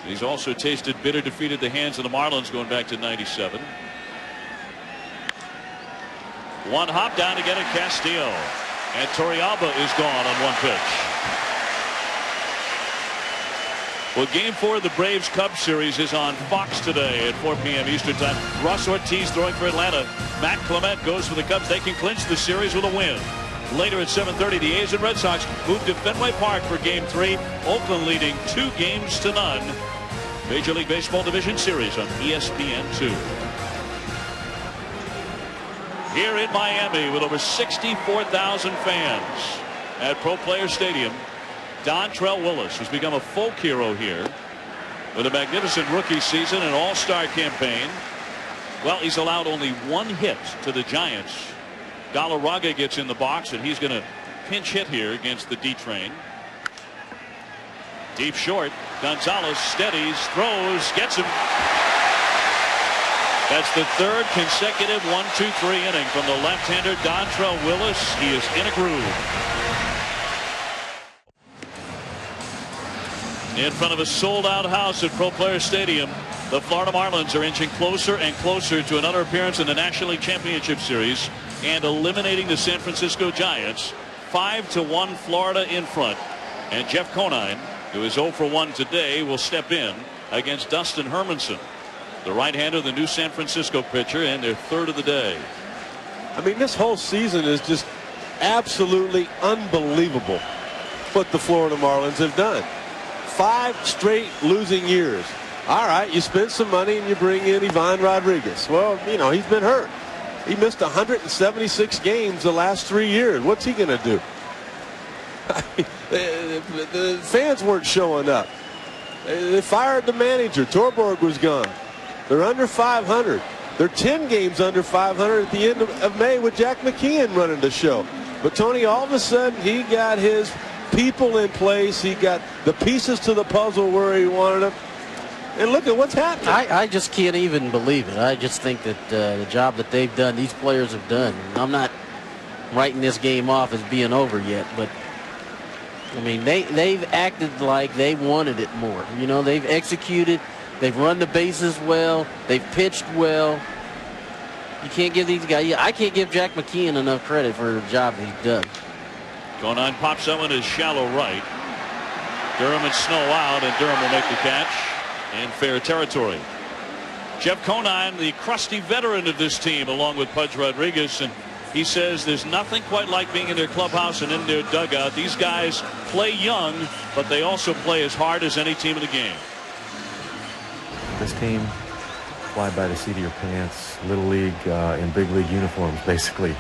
He's also tasted bitter defeat at the hands of the Marlins going back to '97. One hop down to get it, Castillo. And Torrealba is gone on 1 pitch. Well, Game 4 of the Braves-Cubs series is on Fox today at 4 p.m. Eastern Time. Ross Ortiz throwing for Atlanta. Matt Clement goes for the Cubs. They can clinch the series with a win. Later at 7:30, the A's and Red Sox move to Fenway Park for Game 3. Oakland leading 2-0. Major League Baseball Division Series on ESPN2. Here in Miami with over 64,000 fans at Pro Player Stadium, Dontrelle Willis has become a folk hero here with a magnificent rookie season and all-star campaign. Well, he's allowed only 1 hit to the Giants. Galarraga gets in the box, and he's going to pinch hit here against the D-Train. Deep short. Gonzalez steadies, throws, gets him. That's the 3rd consecutive 1-2-3 inning from the left-hander Dontrelle Willis. He is in a groove. In front of a sold-out house at Pro Player Stadium, the Florida Marlins are inching closer and closer to another appearance in the National League Championship Series and eliminating the San Francisco Giants. 5-1 Florida in front. And Jeff Conine, who is 0 for 1 today, will step in against Dustin Hermanson, the right-hander, the new San Francisco pitcher, and their 3rd of the day. I mean, this whole season is just absolutely unbelievable what the Florida Marlins have done. 5 straight losing years. All right, you spend some money and you bring in Ivan Rodriguez. Well, you know, he's been hurt. He missed 176 games the last 3 years. What's he going to do? The fans weren't showing up. They fired the manager. Torborg was gone. They're under 500. They're 10 games under 500 at the end of May with Jack McKeon running the show. But Tony, all of a sudden, he got his people in place. He got the pieces to the puzzle where he wanted them. And look at what's happening. I just can't even believe it. I just think that the job that they've done, these players have done. I'm not writing this game off as being over yet, but I mean, they've acted like they wanted it more. You know, they've executed. They've run the bases well. They've pitched well. You can't give these guys. I can't give Jack McKeon enough credit for the job he's done. Conine pops that one to shallow right. Durham and Snow out, and Durham will make the catch in fair territory. Jeff Conine, the crusty veteran of this team, along with Pudge Rodriguez, and he says there's nothing quite like being in their clubhouse and in their dugout. These guys play young, but they also play as hard as any team in the game. This team fly by the seat of your pants, little league in big league uniforms, basically.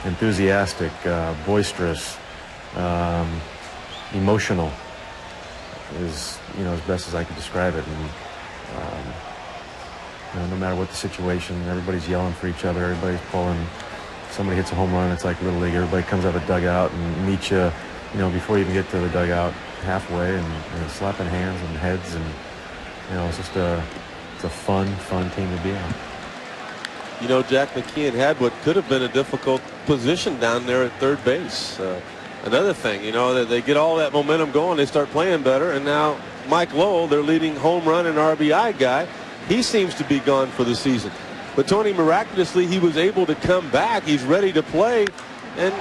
Enthusiastic, boisterous, emotional is, you know, as best as I could describe it. And you know, no matter what the situation, everybody's yelling for each other. Everybody's pulling. Somebody hits a home run, it's like little league. Everybody comes out of the dugout and meets you, you know, before you even get to the dugout halfway, and you know, slapping hands and heads, and you know, it's just it's a fun team to be on. You know, Jack McKeon had what could have been a difficult position down there at third base. Another thing, you know, that they get all that momentum going, they start playing better, and now Mike Lowell, their leading home run and RBI guy, he seems to be gone for the season. But Tony, miraculously, he was able to come back. He's ready to play, and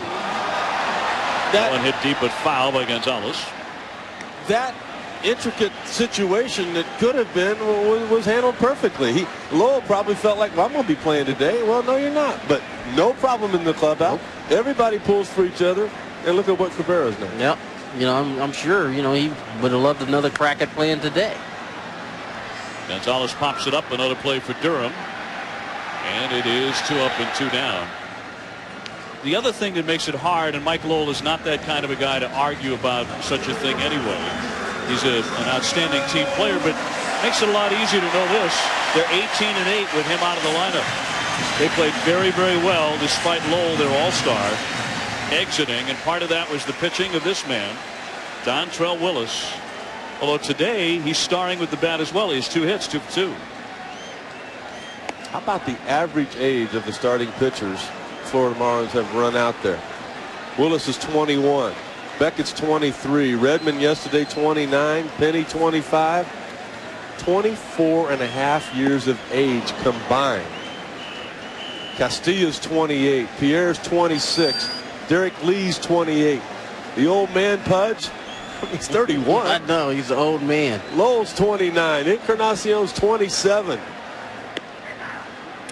that one hit deep but foul by Gonzalez. That intricate situation that could have been was handled perfectly. Lowell probably felt like, well, I'm going to be playing today. Well, no, you're not. But no problem in the clubhouse. Nope. Everybody pulls for each other. And look at what Cabrera's done. Yep. You know, I'm sure, you know, he would have loved another crack at playing today. Gonzalez pops it up. Another play for Durham. And it is 2 up and 2 down. The other thing that makes it hard, and Mike Lowell is not that kind of a guy to argue about such a thing anyway. He's an outstanding team player, but makes it a lot easier to know this. They're 18-8 with him out of the lineup. They played very, very well despite Lowell, their all-star, exiting, and part of that was the pitching of this man, Dontrelle Willis. Although today he's starring with the bat as well. He has 2 hits, 2 for 2. How about the average age of the starting pitchers Florida Marlins have run out there? Willis is 21. Beckett's 23. Redmond yesterday 29. Penny 25. 24.5 years of age combined. Castillo's 28. Pierre's 26. Derek Lee's 28. The old man Pudge, he's 31. I know, he's an old man. Lowell's 29. Encarnacion's 27.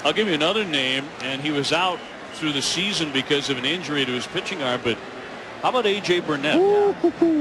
I'll give you another name, and he was out through the season because of an injury to his pitching arm, but how about A.J. Burnett?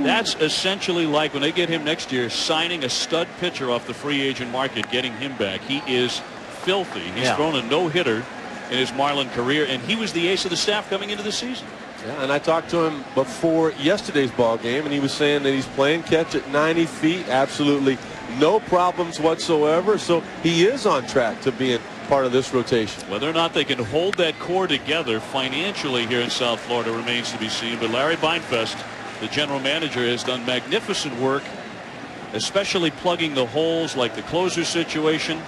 That's essentially like, when they get him next year, signing a stud pitcher off the free agent market, getting him back. He is filthy. He's thrown a no-hitter in his Marlin career, and he was the ace of the staff coming into the season. Yeah, and I talked to him before yesterday's ball game, and he was saying that he's playing catch at 90 feet, absolutely no problems whatsoever. So he is on track to being part of this rotation. Whether or not they can hold that core together financially here in South Florida remains to be seen. But Larry Beinfest, the general manager, has done magnificent work, especially plugging the holes like the closer situation.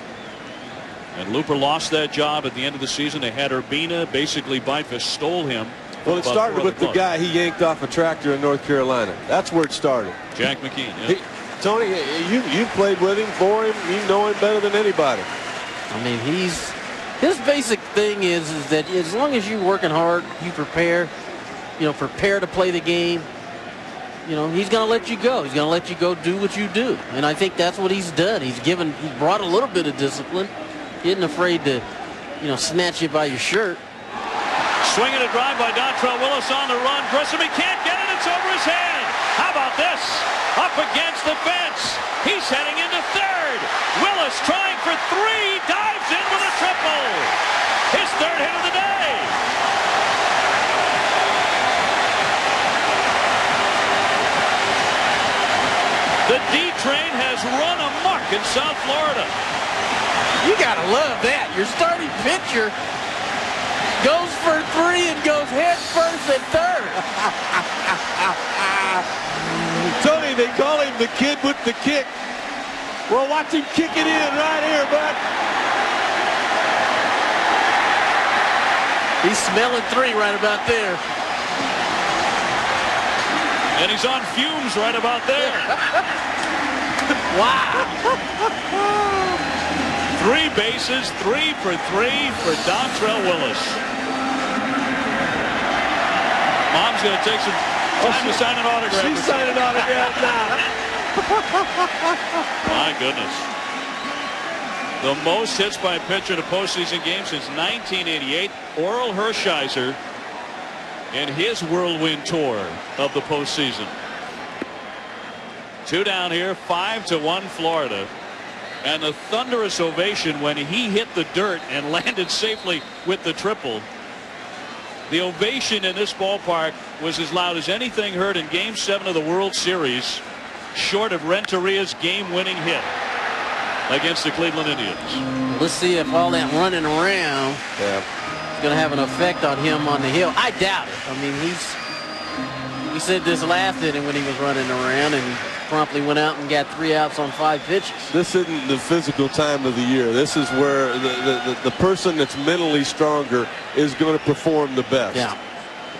And Looper lost that job at the end of the season. They had Urbina. Basically, Beinfest stole him. Well, it started with the guy he yanked off a tractor in North Carolina. That's where it started. Jack McKean. Yeah. Tony, you played with him, for him. You know him better than anybody. I mean, his basic thing is that as long as you're working hard, you prepare to play the game, he's going to let you go. He's going to let you go do what you do. And I think that's what he's done. He brought a little bit of discipline. He isn't afraid to, snatch you by your shirt. Swinging a drive by Dontrelle Willis on the run. Grissom, he can't get it. It's over his head. How about this? Up against the fence. He's heading into third. Willis trying for 3. Dives in with a triple. His 3rd hit of the day. The D train has run amok in South Florida. You gotta love that. Your starting pitcher goes for 3 and goes head first at third. Tony, they call him the kid with the kick. Well, watch him kick it in right here, bud. He's smelling 3 right about there. And he's on fumes right about there. Wow. 3 bases, 3 for 3 for Dontrelle Willis. Mom's going to take some time to sign an autograph. She's signing an autograph now. My goodness. The most hits by a pitcher in a postseason game since 1988. Oral Hershiser in his whirlwind tour of the postseason. 2 down here, 5-1 Florida. And the thunderous ovation when he hit the dirt and landed safely with the triple. The ovation in this ballpark was as loud as anything heard in Game 7 of the World Series, short of Renteria's game-winning hit against the Cleveland Indians. Let's see if all that running around is going to have an effect on him on the hill. I doubt it. I mean, we said this last inning when he was running around, and he promptly went out and got 3 outs on 5 pitches. This isn't the physical time of the year. This is where the person that's mentally stronger is going to perform the best. Yeah.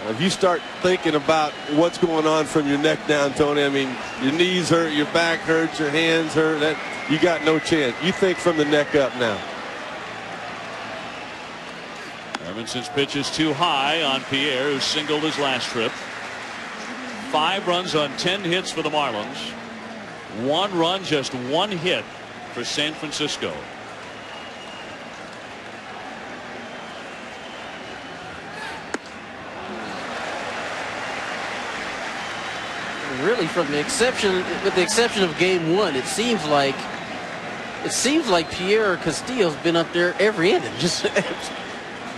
If you start thinking about what's going on from your neck down, Tony, I mean, your knees hurt, your back hurts, your hands hurt, you got no chance. You think from the neck up now. Hermanson's pitch is too high on Pierre, who singled his last trip. 5 runs on 10 hits for the Marlins. 1 run, just 1 hit for San Francisco. Really, with the exception of Game 1, it seems like it seems like Pierre Castillo's been up there every inning, just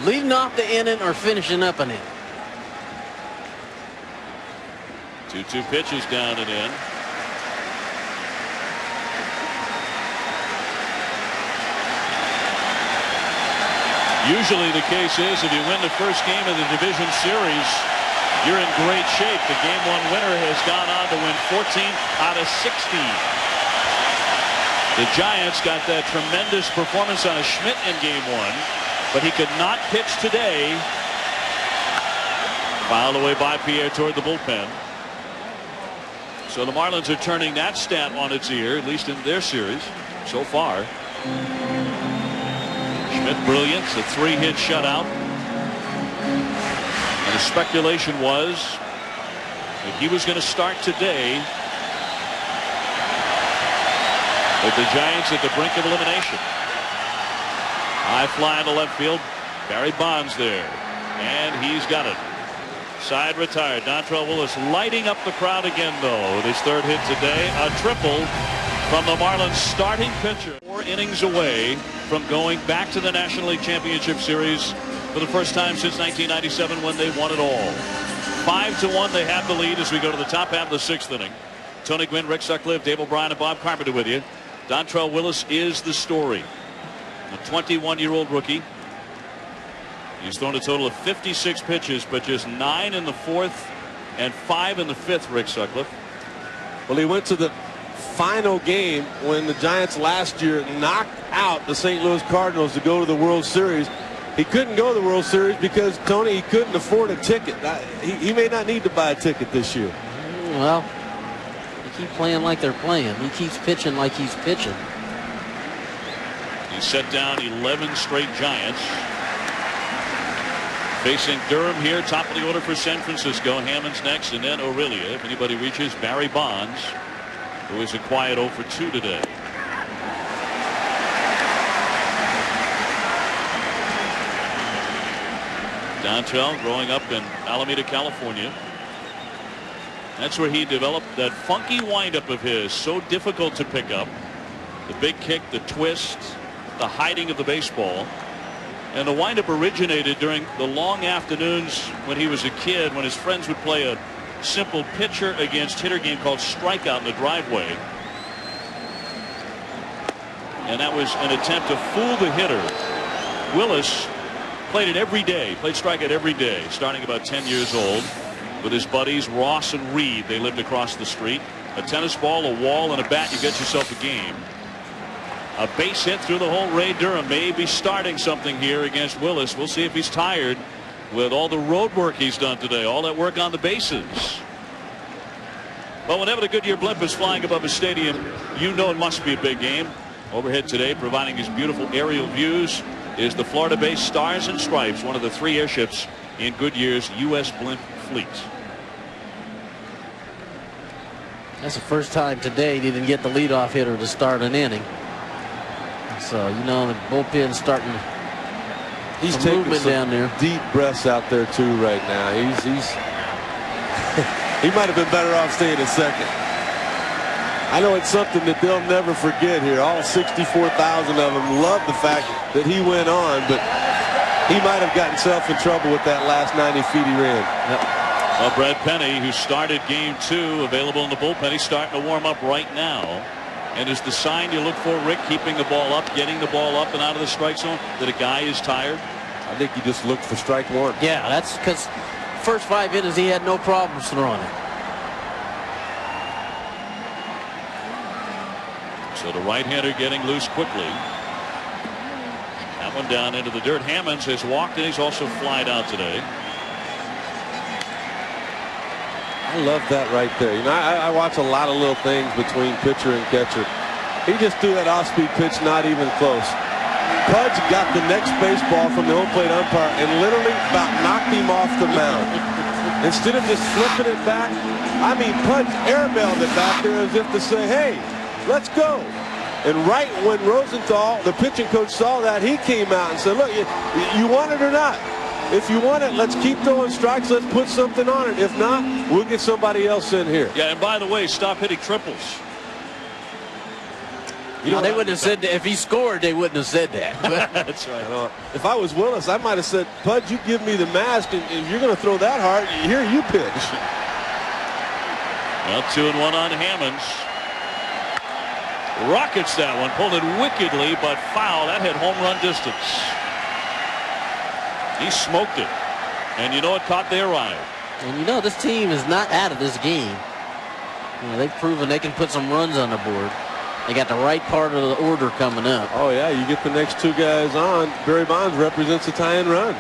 leading off the inning or finishing up an inning. 2-2 pitches down and in. Usually the case is if you win the first game of the division series, you're in great shape. The game one winner has gone on to win 14 out of 60. The Giants got that tremendous performance on a Schmidt in game one, but he could not pitch today. Filed away by Pierre toward the bullpen. So the Marlins are turning that stat on its ear, at least in their series so far. Schmidt brilliant, a 3-hit shutout. And the speculation was that he was going to start today with the Giants at the brink of elimination. High fly into left field. Barry Bonds there. And he's got it. Side retired. Dontrelle Willis lighting up the crowd again, though, with his 3rd hit today. A triple from the Marlins starting pitcher. 4 innings away from going back to the National League Championship Series for the first time since 1997 when they won it all. 5-1 they have the lead as we go to the top half of the 6th inning. Tony Gwynn, Rick Sutcliffe, Dave O'Brien, and Bob Carpenter with you. Dontrelle Willis is the story. A 21-year-old rookie. He's thrown a total of 56 pitches, but just 9 in the 4th and 5 in the 5th, Rick Sutcliffe. Well, he went to the final game when the Giants last year knocked out the St. Louis Cardinals to go to the World Series. He couldn't go to the World Series because, Tony, he couldn't afford a ticket. He may not need to buy a ticket this year. Well, they keep playing like they're playing. He keeps pitching like he's pitching. He's set down 11 straight Giants. Facing Durham here, top of the order for San Francisco. Hammonds next, and then AURILIA. If anybody reaches, Barry Bonds, who is a quiet 0 for 2 today. Dontrelle growing up in Alameda, California. That's where he developed that funky windup of his, so difficult to pick up. The big kick, the twist, the hiding of the baseball. And the windup originated during the long afternoons when he was a kid, when his friends would play a simple pitcher against hitter game called strikeout in the driveway. And that was an attempt to fool the hitter. Willis played it every day, played strikeout every day, starting about 10 years old with his buddies Ross and Reed. They lived across the street. A tennis ball, a wall, and a bat, you get yourself a game. A base hit through the hole. Ray Durham may be starting something here against Willis. We'll see if he's tired with all the road work he's done today, all that work on the bases. But whenever the Goodyear blimp is flying above a stadium, you know it must be a big game. Overhead today, providing these beautiful aerial views, is the Florida-based Stars and Stripes, one of the 3 airships in Goodyear's U.S. blimp fleet. That's the first time today he didn't get the leadoff hitter to start an inning. So, you know, the bullpen's starting. He's taking movement down there. Deep breaths out there too right now. He might have been better off staying in second. I know it's something that they'll never forget here. All 64,000 of them love the fact that he went on, but he might have gotten himself in trouble with that last 90 feet he ran. Yep. Well, Brad Penny, who started game 2, available in the bullpen, he's starting to warm up right now. And is the sign you look for, Rick, keeping the ball up, getting the ball up and out of the strike zone, that a guy is tired? I think he just looked for strike 1. Yeah, that's because first 5 innings he had no problems throwing it. So the right-hander getting loose quickly. That one down into the dirt. Hammonds has walked and he's also flied out today. I love that right there. You know, I watch a lot of little things between pitcher and catcher. He just threw that off-speed pitch, not even close. Pudge got the next baseball from the home plate umpire and literally about knocked him off the mound. Instead of just flipping it back, I mean, Pudge airmailed it back there as if to say, hey, let's go. And right when Rosenthal, the pitching coach, saw that, he came out and said, look, you want it or not? If you want it, let's keep throwing strikes. Let's put something on it. If not, we'll get somebody else in here. Yeah, and by the way, stop hitting triples. You know, they wouldn't have said that. If he scored, they wouldn't have said that. That's right. If I was Willis, I might have said, Pudge, you give me the mask, and if you're going to throw that hard, here you pitch. Well, 2-1 on Hammonds. Rockets that one, pulled it wickedly, but foul. That hit home run distance. He smoked it, and you know it caught their eye. And you know this team is not out of this game. You know, they've proven they can put some runs on the board. They got the right part of the order coming up. Oh yeah, you get the next two guys on. Barry Bonds represents a tie and run.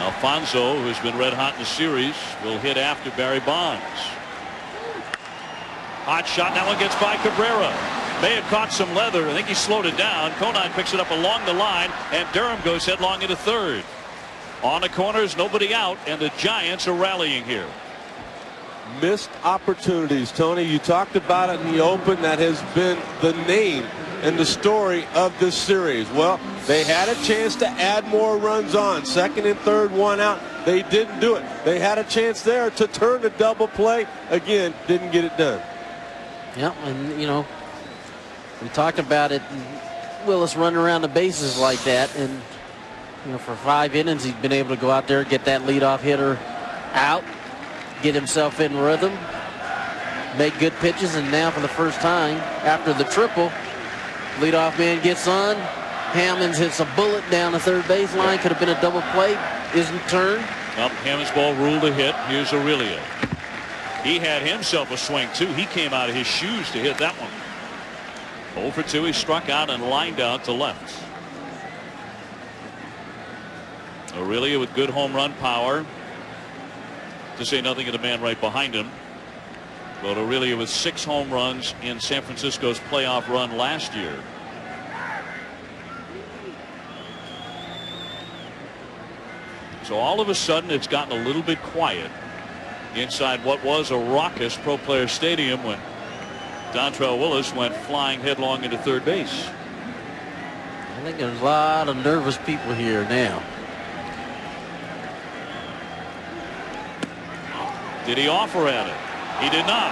Alfonzo, who's been red hot in the series, will hit after Barry Bonds. Hot shot. That one gets by Cabrera. May have caught some leather. I think he slowed it down. Conine picks it up along the line, and Durham goes headlong into third. On the corners, nobody out, and the Giants are rallying here. Missed opportunities, Tony. You talked about it in the open. That has been the name and the story of this series. Well, they had a chance to add more runs on. Second and third, one out. They didn't do it. They had a chance there to turn a double play. Again, didn't get it done. Yeah, and you know, we talked about it. Willis running around the bases like that, and you know, for 5 innings, he's been able to go out there, get that leadoff hitter out, get himself in rhythm, make good pitches, and now for the first time after the triple, leadoff man gets on. Hammonds hits a bullet down the third baseline. Could have been a double play. Isn't turned. Up, Hammonds' ball ruled a hit. Here's AURILIA. He had himself a swing too. He came out of his shoes to hit that one. 0 for 2. He struck out and lined out to left. AURILIA with good home run power, to say nothing of the man right behind him. But AURILIA with 6 home runs in San Francisco's playoff run last year. So all of a sudden it's gotten a little bit quiet inside what was a raucous Pro Player Stadium when Dontrelle Willis went flying headlong into third base. I think there's a lot of nervous people here now. Did he offer at it? He did not.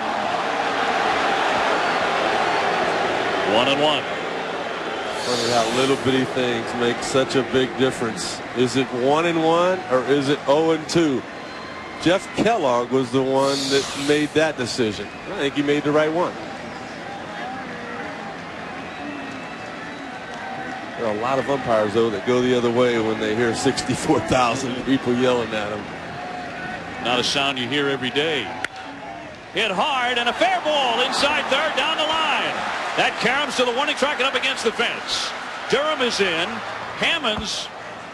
1-1. Funny how little bitty things make such a big difference. Is it 1-1 or is it 0-2? Jeff Kellogg was the one that made that decision. I think he made the right one. There are a lot of umpires, though, that go the other way when they hear 64,000 people yelling at them. Not a sound you hear every day. Hit hard and a fair ball inside third down the line. That caroms to the warning track and up against the fence. Durham is in. Hammonds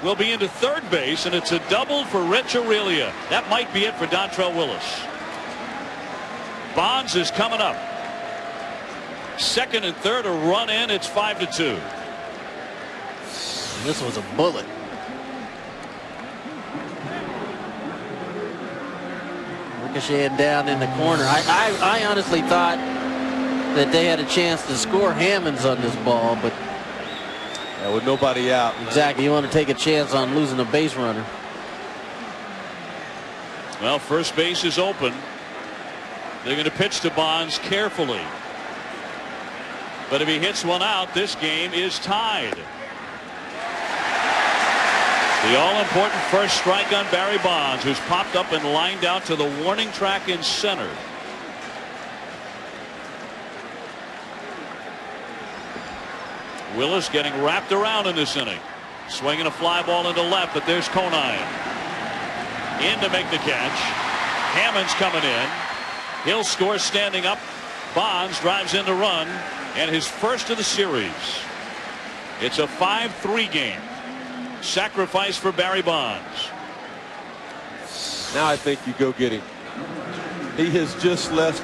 will be into third base, and it's a double for Rich AURILIA. That might be it for Dontrelle Willis. Bonds is coming up. Second and third, a run in. It's 5-2. This was a bullet. Ricocheted down in the corner. I honestly thought that they had a chance to score Hammonds on this ball, but with nobody out. Exactly. You want to take a chance on losing a base runner. Well, first base is open. They're going to pitch to Bonds carefully. But if he hits one out, this game is tied. The all-important first strike on Barry Bonds, who's popped up and lined out to the warning track in center. Willis getting wrapped around in this inning. Swinging a fly ball into left, but there's Conine. In to make the catch. Hammonds coming in. He'll score standing up. Bonds drives in to run, and his first of the series. It's a 5-3 game. Sacrifice for Barry Bonds. Now I think you go get him. He has just left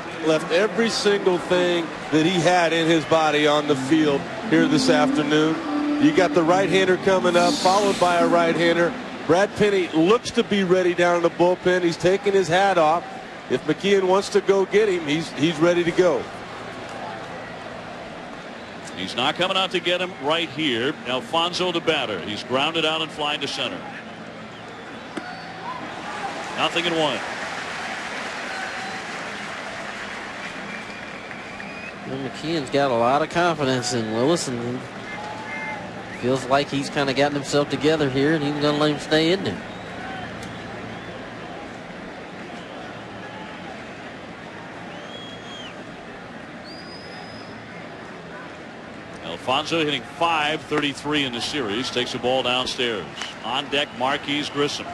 every single thing that he had in his body on the field here this afternoon. You got the right-hander coming up, followed by a right-hander. Brad Penny looks to be ready down in the bullpen. He's taking his hat off. If McKeon wants to go get him, he's ready to go. He's not coming out to get him right here. Alfonzo the batter. He's grounded out and flying to center. 0-1. McKeon's got a lot of confidence in Willis, and feels like he's kind of gotten himself together here, and he's going to let him stay in there. Alfonzo hitting .533 in the series, takes the ball downstairs. On deck, Marquis, Grissom.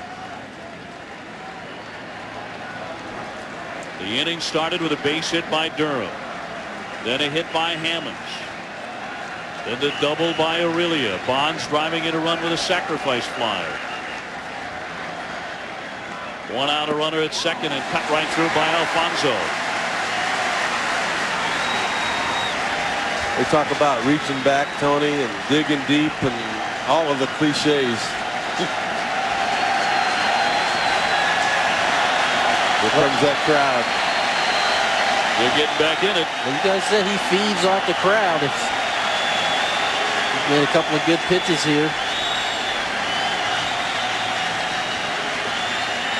The inning started with a base hit by Durham. Then a hit by Hammonds. Then the double by AURILIA. Bonds driving in a run with a sacrifice fly. One out, a runner at second, and cut right through by Alfonzo. They talk about reaching back, Tony, and digging deep and all of the cliches. Here comes that crowd. They're getting back in it. Well, you guys said he feeds off the crowd. He's made a couple of good pitches here.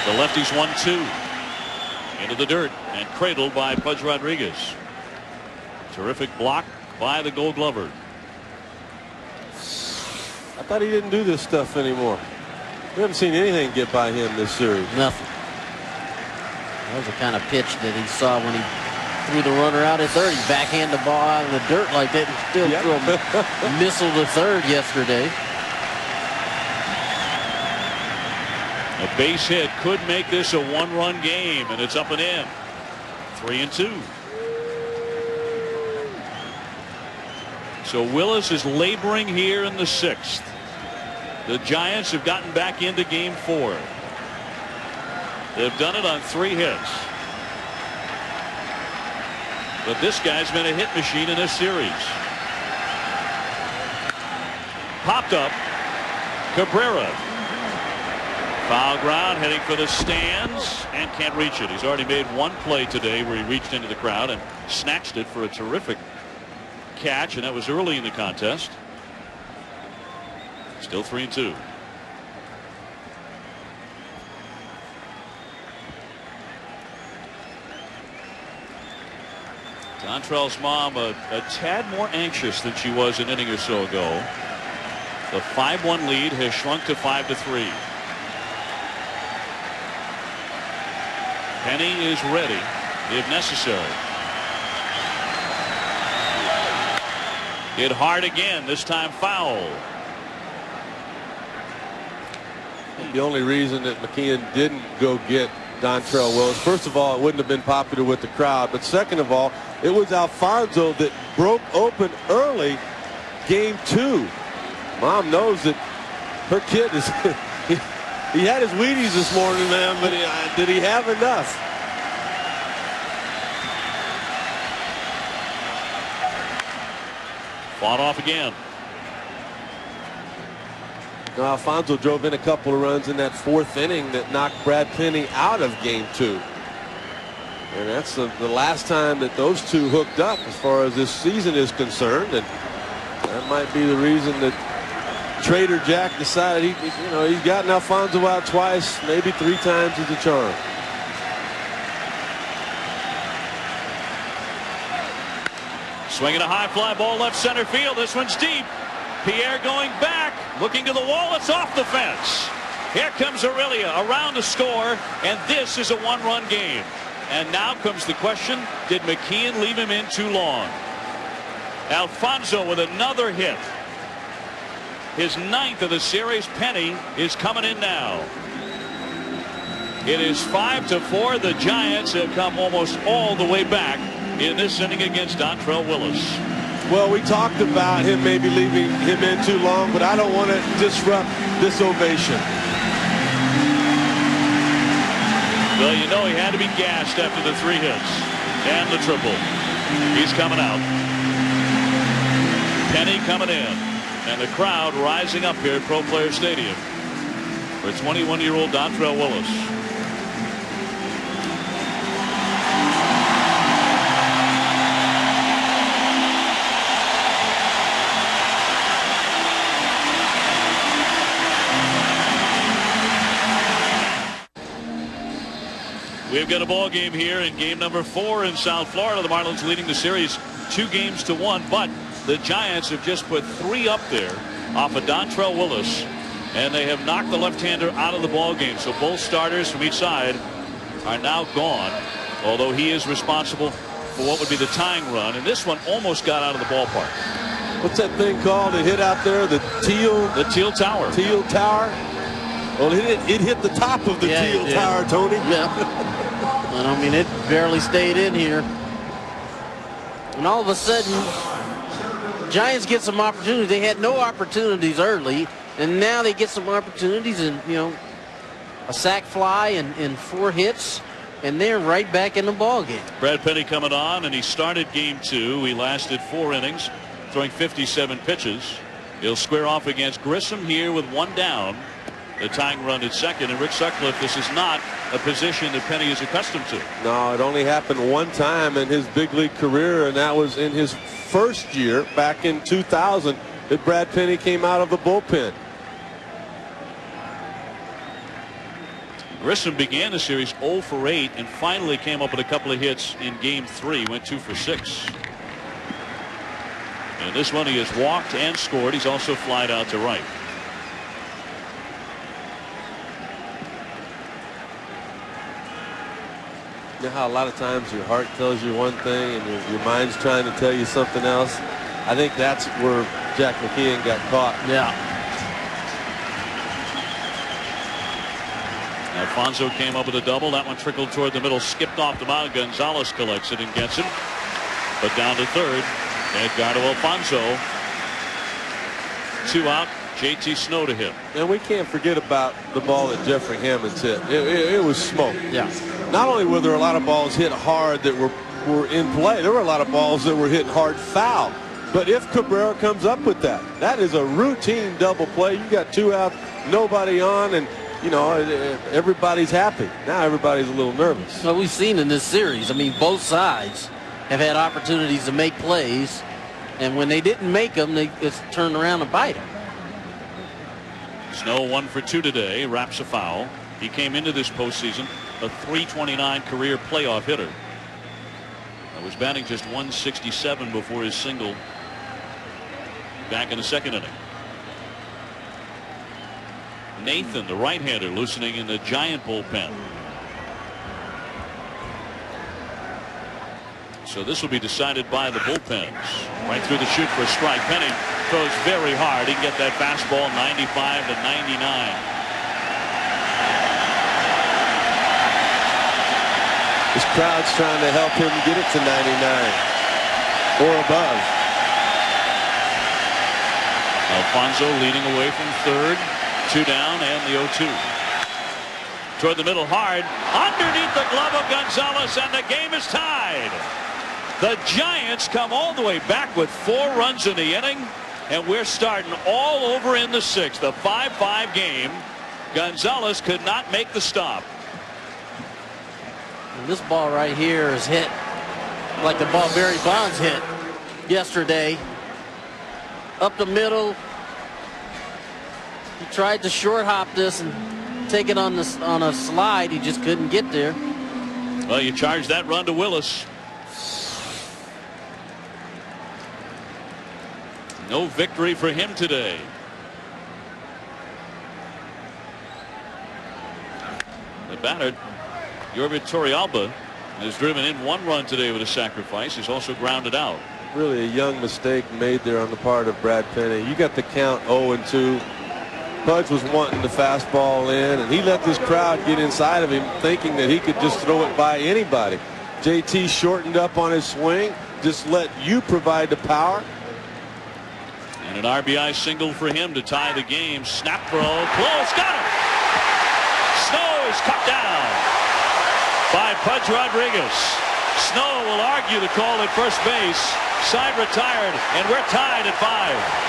The lefty's 1-2 into the dirt and cradled by Pudge Rodriguez. Terrific block by the Gold Glover. I thought he didn't do this stuff anymore. We haven't seen anything get by him this series. Nothing. That was the kind of pitch that he saw when he threw the runner out at third. He backhand the ball out of the dirt like that and still threw a missile to third yesterday. A base hit could make this a one-run game, and it's up and in. 3-2. So Willis is laboring here in the sixth. The Giants have gotten back into game 4. They've done it on 3 hits. But this guy's been a hit machine in this series. Popped up. Cabrera. Foul ground, heading for the stands, and can't reach it. He's already made one play today where he reached into the crowd and snatched it for a terrific catch, and that was early in the contest. Still 3-2. Dontrelle's mom a tad more anxious than she was an inning or so ago. The 5-1 lead has shrunk to 5-3. Penny is ready if necessary. Hit hard again, this time foul. The only reason that McKeon didn't go get Dontrelle Willis, first of all, it wouldn't have been popular with the crowd, but second of all, it was Alfonzo that broke open early game 2. Mom knows that her kid is he had his Wheaties this morning, man, but did he have enough? Fought off again. Now, Alfonso drove in a couple of runs in that 4th inning that knocked Brad Penny out of game 2. And that's the last time that those two hooked up as far as this season is concerned. And that might be the reason that Trader Jack decided he's gotten Alfonso out twice, maybe 3 times is a charm. Swinging a high fly ball left center field. This one's deep. Pierre going back, looking to the wall. It's off the fence. Here comes AURILIA around to score, and this is a one-run game. And now comes the question, did McKeon leave him in too long? Alfonzo with another hit. His 9th of the series. Penny is coming in now. It is 5-4. The Giants have come almost all the way back in this inning against Dontrelle Willis. Well, we talked about him maybe leaving him in too long, but I don't want to disrupt this ovation. Well, you know he had to be gassed after the 3 hits and the triple. He's coming out. Penny coming in, and the crowd rising up here at Pro Player Stadium for 21-year-old Dontrelle Willis. We've got a ball game here in game number 4 in South Florida. The Marlins leading the series 2-1, but the Giants have just put 3 up there off of Dontrelle Willis, and they have knocked the left-hander out of the ball game. So both starters from each side are now gone, although he is responsible for what would be the tying run, and this one almost got out of the ballpark. What's that thing called? It hit out there, the teal tower. Teal tower. Well, it hit the top of the teal tower, Tony. Yeah. And I mean, it barely stayed in here. And all of a sudden, Giants get some opportunities. They had no opportunities early, and now they get some opportunities, and a sac fly and 4 hits, and they're right back in the ball game. Brad Penny coming on, and he started game 2. He lasted 4 innings, throwing 57 pitches. He'll square off against Grissom here with 1 down. The tying run at second, and Rick Sutcliffe, this is not a position that Penny is accustomed to. No, it only happened 1 time in his big league career, and that was in his first year back in 2000 that Brad Penny came out of the bullpen. Grissom began the series 0 for 8 and finally came up with a couple of hits in game 3. Went 2 for 6. And this one he has walked and scored. He's also flied out to right. You know how a lot of times your heart tells you one thing and your mind's trying to tell you something else? I think that's where Jack McKeon got caught. Yeah. Alfonzo came up with a double. That one trickled toward the middle, skipped off the mound. Gonzalez collects it and gets him. But down to third, Edgardo Alfonzo. 2 out. JT Snow to hit. And we can't forget about the ball that Jeffrey Hammonds hit. It was smoke. Yeah. Not only were there a lot of balls hit hard that were in play, there were a lot of balls that were hit hard foul. But if Cabrera comes up with that is a routine double play. You got 2 out, nobody on, and everybody's happy. Now everybody's a little nervous. Well, we've seen in this series, I mean, both sides have had opportunities to make plays, and when they didn't make them, they just turned around and bite them. Snow 1 for 2 today, wraps a foul. He came into this postseason a .329 career playoff hitter. I was batting just .167 before his single back in the second inning. Nathan, the right-hander, loosening in the Giant bullpen. So this will be decided by the bullpens. Right through the chute for a strike. Penny throws very hard. He can get that fastball 95 to 99. This crowd's trying to help him get it to 99 or above. Alfonzo leading away from third. 2 down and the 0-2. Toward the middle hard. Underneath the glove of Gonzalez, and the game is tied. The Giants come all the way back with 4 runs in the inning, and we're starting all over in the 6th. A 5-5 game. Gonzalez could not make the stop. And this ball right here is hit like the ball Barry Bonds hit yesterday. Up the middle. He tried to short hop this and take it on a slide. He just couldn't get there. Well, you charge that run to Willis. No victory for him today. The batter, Ugueth Urbina, has driven in 1 run today with a sacrifice. He's also grounded out. Really a young mistake made there on the part of Brad Penny. You got the count 0-2. Pudge was wanting the fastball in, and he let this crowd get inside of him, thinking that he could just throw it by anybody. JT shortened up on his swing, just let you provide the power. And an RBI single for him to tie the game. Snap throw, close, got him. Snow is cut down by Pudge Rodriguez. Snow will argue the call at first base. Side retired, and we're tied at 5.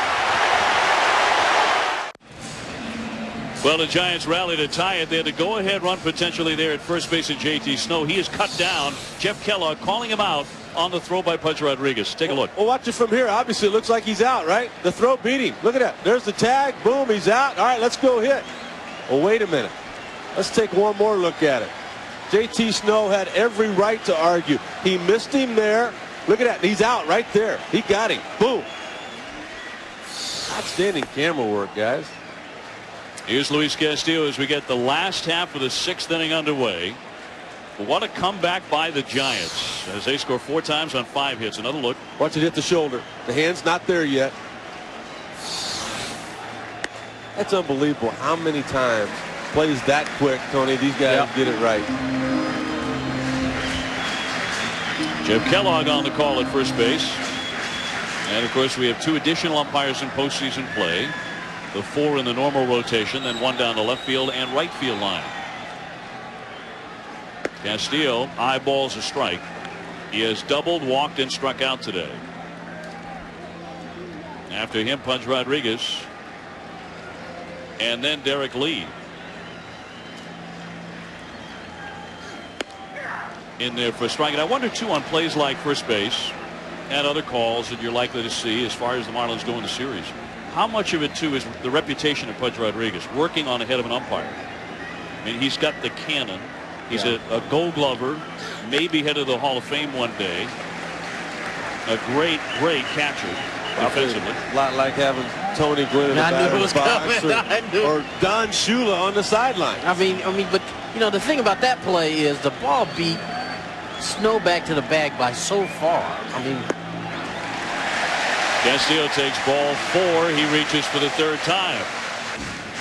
Well, the Giants rally to tie it. They had a go-ahead run potentially there at first base of JT Snow. He is cut down. Jeff Kellogg calling him out on the throw by Pudge Rodriguez. Take a look. Well, watch it from here. Obviously, it looks like he's out, right? The throw beat him. Look at that. There's the tag. Boom, he's out. All right, let's go hit. Well, wait a minute. Let's take one more look at it. JT Snow had every right to argue. He missed him there. Look at that. He's out right there. He got him. Boom. Outstanding camera work, guys. Here's Luis Castillo as we get the last half of the 6th inning underway. What a comeback by the Giants as they score 4 times on 5 hits. Another look. Watch it hit the shoulder. The hand's not there yet. That's unbelievable how many times plays that quick, Tony. These guys get it right. Jim Kellogg on the call at first base. And of course we have 2 additional umpires in postseason play. The 4 in the normal rotation, then 1 down the left field and right field line. Castillo eyeballs a strike. He has doubled, walked, and struck out today. After him, Pudge Rodriguez. And then Derek Lee. In there for a strike. And I wonder, too, on plays like first base and other calls that you're likely to see as far as the Marlins go in the series, how much of it, too, is the reputation of Pudge Rodriguez working on ahead of an umpire? I mean, he's got the cannon. He's a Gold Glover, maybe head of the Hall of Fame one day. A great, great catcher defensively. A lot like having Tony Gwynn in the batter's box or Don Shula on the sideline. I mean, but you know the thing about that play is the ball beat Snow back to the bag by so far. I mean, Castillo takes ball 4. He reaches for the 3rd time.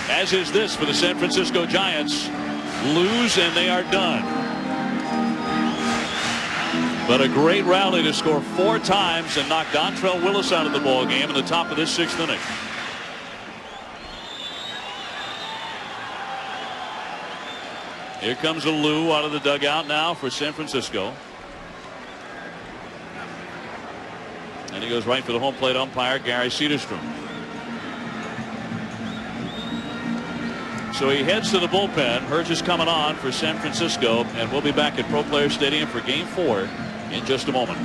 As is this for the San Francisco Giants. Lose and they are done. But a great rally to score 4 times and knock Dontrelle Willis out of the ball game in the top of this 6th inning. Here comes ALOU out of the dugout now for San Francisco. And he goes right for the home plate umpire, Gary Cederstrom. So he heads to the bullpen. Hurts is coming on for San Francisco, and we'll be back at Pro Player Stadium for Game 4 in just a moment.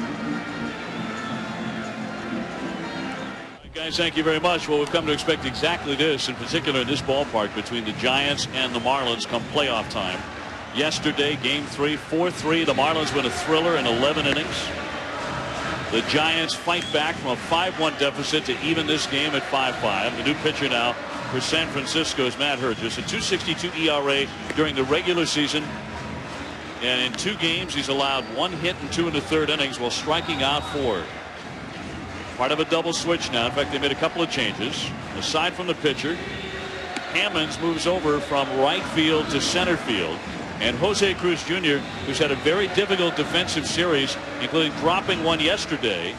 Guys, thank you very much. Well, we've come to expect exactly this, in particular in this ballpark, between the Giants and the Marlins come playoff time. Yesterday, Game 3, 4-3. The Marlins win a thriller in 11 innings. The Giants fight back from a 5-1 deficit to even this game at 5-5. The new pitcher now for San Francisco is Matt Herges, a 2.62 ERA during the regular season. And in 2 games, he's allowed 1 hit and 2 in the 3rd innings while striking out 4. Part of a double switch now. In fact, they made a couple of changes. Aside from the pitcher, Hammonds moves over from right field to center field. And Jose Cruz Jr., who's had a very difficult defensive series, including dropping one yesterday,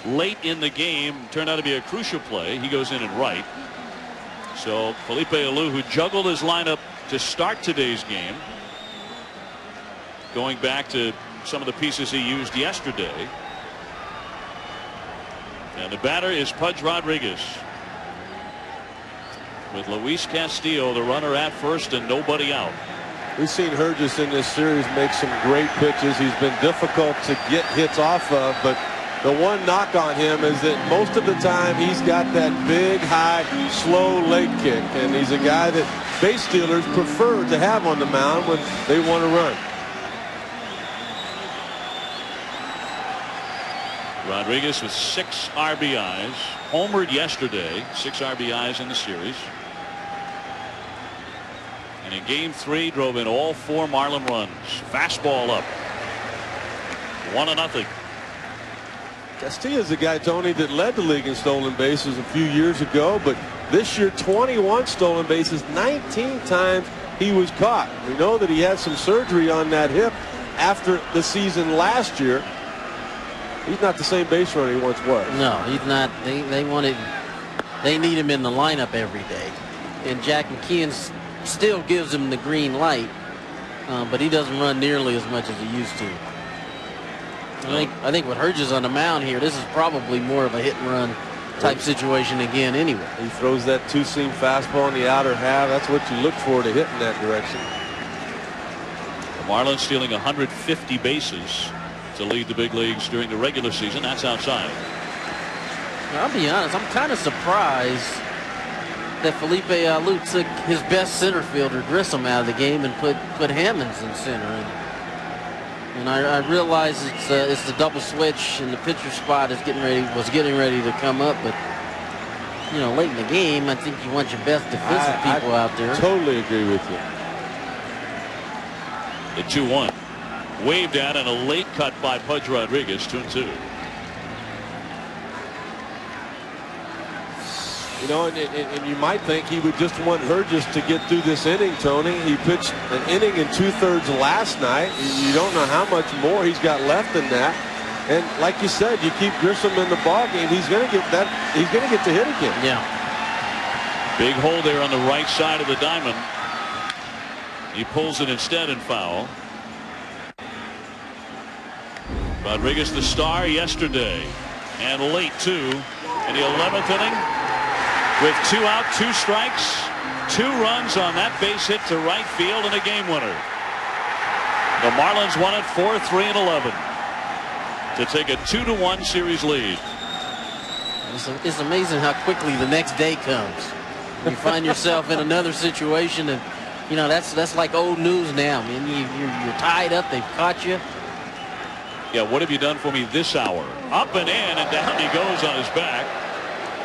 late in the game, turned out to be a crucial play. He goes in at right. So Felipe ALOU, who juggled his lineup to start today's game, going back to some of the pieces he used yesterday. And the batter is Pudge Rodriguez, with Luis Castillo, the runner, at first and nobody out. We've seen Herges in this series make some great pitches. He's been difficult to get hits off of, but the one knock on him is that most of the time he's got that big, high, slow leg kick, and he's a guy that base stealers prefer to have on the mound when they want to run. Rodriguez with 6 RBIs, homered yesterday, 6 RBIs in the series. And in Game 3 drove in all 4 Marlin runs. Fastball up, 1-0. Castillo's a guy, Tony, that led the league in stolen bases a few years ago, but this year 21 stolen bases, 19 times he was caught. We know that he had some surgery on that hip after the season last year. He's not the same base runner he once was. No, he's not. They need him in the lineup every day. And Jack McKeon still gives him the green light, but he doesn't run nearly as much as he used to. I think with Herges on the mound here, this is probably more of a hit and run type situation again anyway. He throws that 2-seam fastball in the outer half. That's what you look for to hit in that direction. The Marlins stealing 150 bases to lead the big leagues during the regular season. That's outside. Now, I'll be honest, I'm kind of surprised that Felipe ALOU took his best center fielder, Grissom, out of the game and put Hammonds in center. And I realize it's the double switch, and the pitcher spot is was getting ready to come up, but you know, late in the game, I think you want your best defensive people out there. Totally agree with you. The 2-1. Waved at and a late cut by Pudge Rodriguez, 2-2. You know, and you might think he would just want Hergis to get through this inning, Tony. He pitched an inning and 2/3 last night. You don't know how much more he's got left in that. And like you said, you keep Grissom in the ballgame, he's going to get that. He's going to get to hit again. Yeah. Big hole there on the right side of the diamond. He pulls it instead and foul. Rodriguez, the star yesterday, and late too in the 11th inning, with 2 out, 2 strikes, 2 runs on that base hit to right field and a game winner. The Marlins won it 4-3 and 11 to take a 2-1 series lead. It's amazing how quickly the next day comes. You find yourself in another situation, and you know that's like old news now. I mean, you're tied up. They've caught you. Yeah, what have you done for me this hour? Up and in, and down he goes on his back,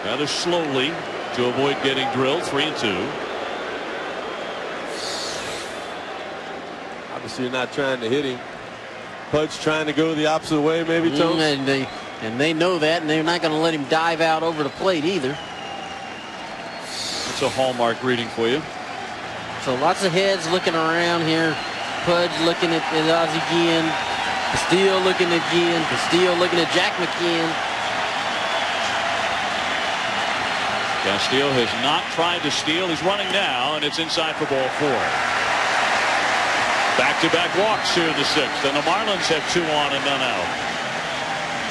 rather slowly to avoid getting drilled. 3-2. Obviously, you're not trying to hit him. Pudge trying to go the opposite way, maybe, Tom. And they know that, and they're not going to let him dive out over the plate either. It's a hallmark reading for you. So lots of heads looking around here. Pudge looking at Ozzie Guillen. Castillo looking at Guillen. Castillo looking at Jack McKeon. Castillo has not tried to steal. He's running now, and it's inside for ball 4. Back-to-back walks here in the 6th, and the Marlins have 2 on and none out.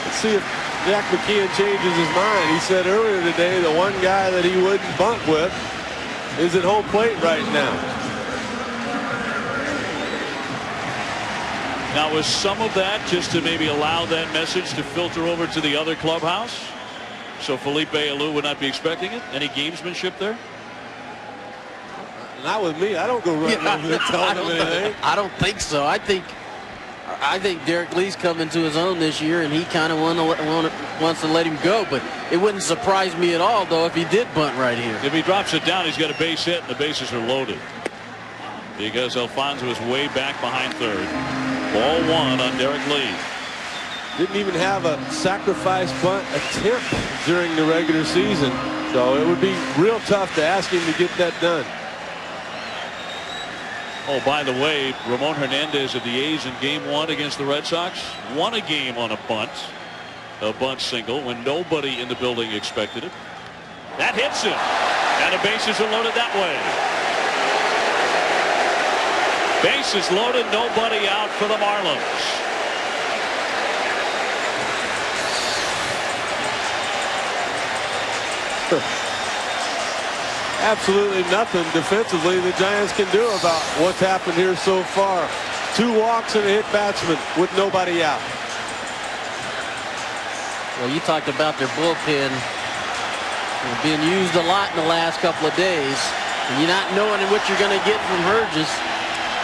Let's see if Jack McKeon changes his mind. He said earlier today the one guy that he wouldn't bunt with is at home plate right now. Now, was some of that just to maybe allow that message to filter over to the other clubhouse? So Felipe ALOU would not be expecting it? Any gamesmanship there? Not with me. I don't go running over there telling him anything. I don't think so. I think Derek Lee's coming to his own this year, and he kind of wants to let him go. But it wouldn't surprise me at all, though, if he did bunt right here. If he drops it down, he's got a base hit, and the bases are loaded. Because Alfonzo is way back behind third. Ball 1 on Derek Lee. Didn't even have a sacrifice bunt attempt during the regular season. So it would be real tough to ask him to get that done. Oh, by the way, Ramon Hernandez of the A's in game 1 against the Red Sox won a game on a bunt single when nobody in the building expected it. That hits him, and the bases are loaded that way. Bases loaded, nobody out for the Marlins. Absolutely nothing defensively the Giants can do about what's happened here so far. 2 walks and a hit batsman with nobody out. Well, you talked about their bullpen being used a lot in the last couple of days, and you're not knowing what you're going to get from Hergis.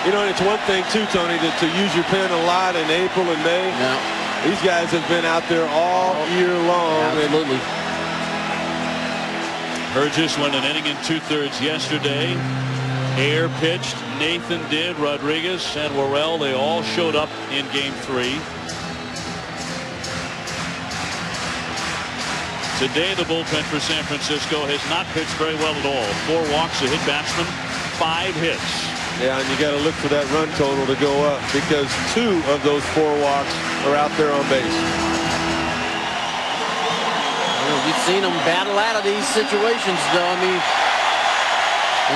You know, it's one thing too, Tony, to use your pen a lot in April and May. Yeah. These guys have been out there all year long. Absolutely. Hergis went an inning and 2/3 yesterday. Ayer pitched, Nathan did, Rodriguez and Worrell, they all showed up in game 3. Today the bullpen for San Francisco has not pitched very well at all. 4 walks, a hit batsman, 5 hits. Yeah, and you got to look for that run total to go up because 2 of those 4 walks are out there on base. We've seen them battle out of these situations, though. I mean,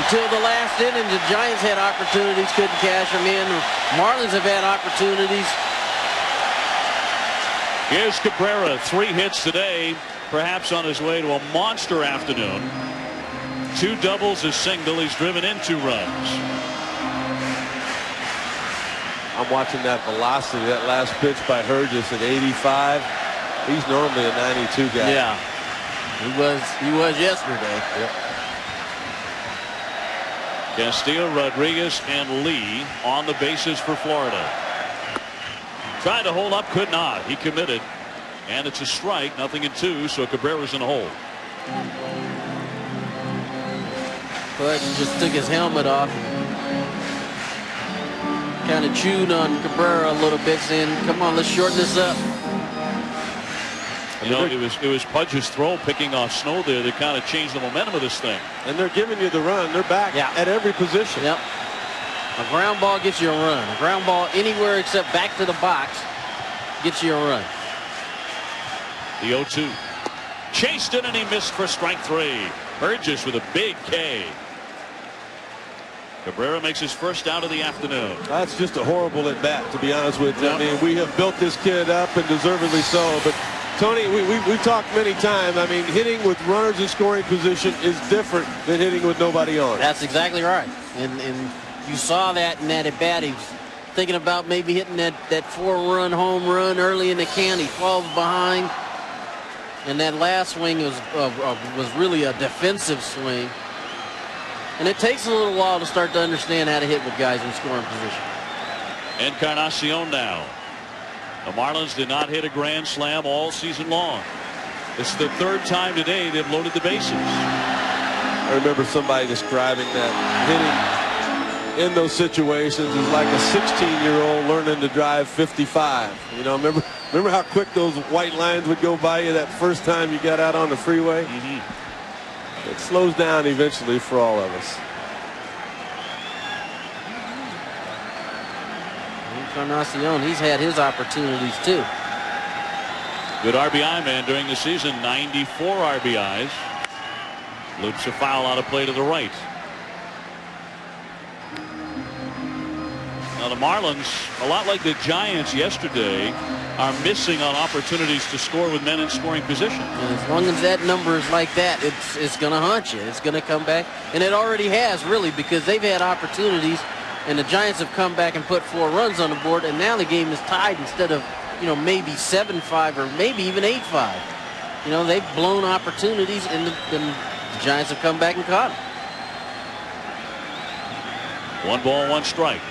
until the last inning, the Giants had opportunities, couldn't cash them in. The Marlins have had opportunities. Here's Cabrera, 3 hits today, perhaps on his way to a monster afternoon. 2 doubles, a single. He's driven in 2 runs. I'm watching that velocity, that last pitch by Hergis at 85. He's normally a 92 guy. Yeah, he was yesterday. Yep. Castillo, Rodriguez, and Lee on the bases for Florida. Tried to hold up, could not. He committed. And it's a strike, 0-2, so Cabrera's in the hole. But just took his helmet off. Kind of chewed on Cabrera a little bit, saying, come on, let's shorten this up. You know, it was Pudge's throw picking off Snow there that kind of changed the momentum of this thing. And they're giving you the run. They're back at every position. Yep. A ground ball gets you a run. A ground ball anywhere except back to the box gets you a run. The 0-2. Chased it and he missed for strike 3. Burgess with a big K. Cabrera makes his first out of the afternoon. That's just a horrible at bat, to be honest with you. I mean, we have built this kid up, and deservedly so. But Tony, we talked many times. I mean, hitting with runners in scoring position is different than hitting with nobody on. That's exactly right. And you saw that in that at bat. He was thinking about maybe hitting that 4-run home run early in the count. He falls behind. And that last swing was really a defensive swing. And it takes a little while to start to understand how to hit with guys in scoring position. Encarnacion now. The Marlins did not hit a grand slam all season long. This is the 3rd time today they've loaded the bases. I remember somebody describing that hitting in those situations is like a 16-year-old learning to drive 55. You know, remember how quick those white lines would go by you that first time you got out on the freeway? It slows down eventually for all of us. Encarnacion, he's had his opportunities too. Good RBI man during the season, 94 RBIs. Loops a foul out of play to the right. Now the Marlins, a lot like the Giants yesterday, are missing on opportunities to score with men in scoring position. And as long as that number is like that, it's going to haunt you. It's going to come back. And it already has, really, because they've had opportunities, and the Giants have come back and put 4 runs on the board, and now the game is tied instead of, you know, maybe 7-5 or maybe even 8-5. You know, they've blown opportunities, and the Giants have come back and caught them. 1 ball, 1 strike.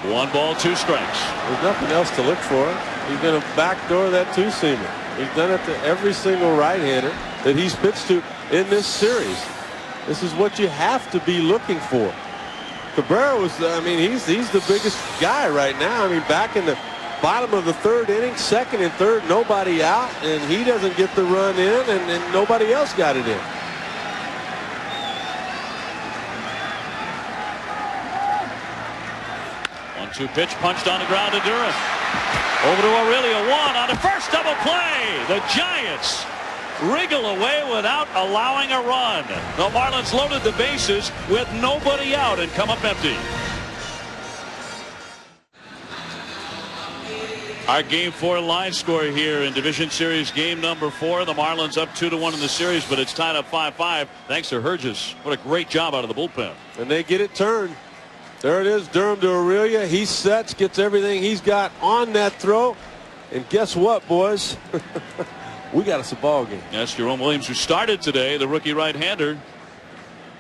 1 ball, 2 strikes. There's nothing else to look for. He's going to backdoor that 2-seamer. He's done it to every single right-hander that he's pitched to in this series. This is what you have to be looking for. Cabrera was, I mean, he's the biggest guy right now. I mean, back in the bottom of the 3rd inning, 2nd and 3rd, nobody out, and he doesn't get the run in, and nobody else got it in. Two pitch punched on the ground to Durham. Over to Aurelia, 1 on the first double play. The Giants wriggle away without allowing a run. The Marlins loaded the bases with nobody out and come up empty. Our game 4 line score here in Division Series game number 4. The Marlins up 2-1 in the series, but it's tied up 5-5 thanks to Herges. What a great job out of the bullpen. And they get it turned. There it is, Durham to Aurelia. He sets, gets everything he's got on that throw. And guess what, boys? We got us a ball game. Yes, Jerome Williams, who started today, the rookie right-hander.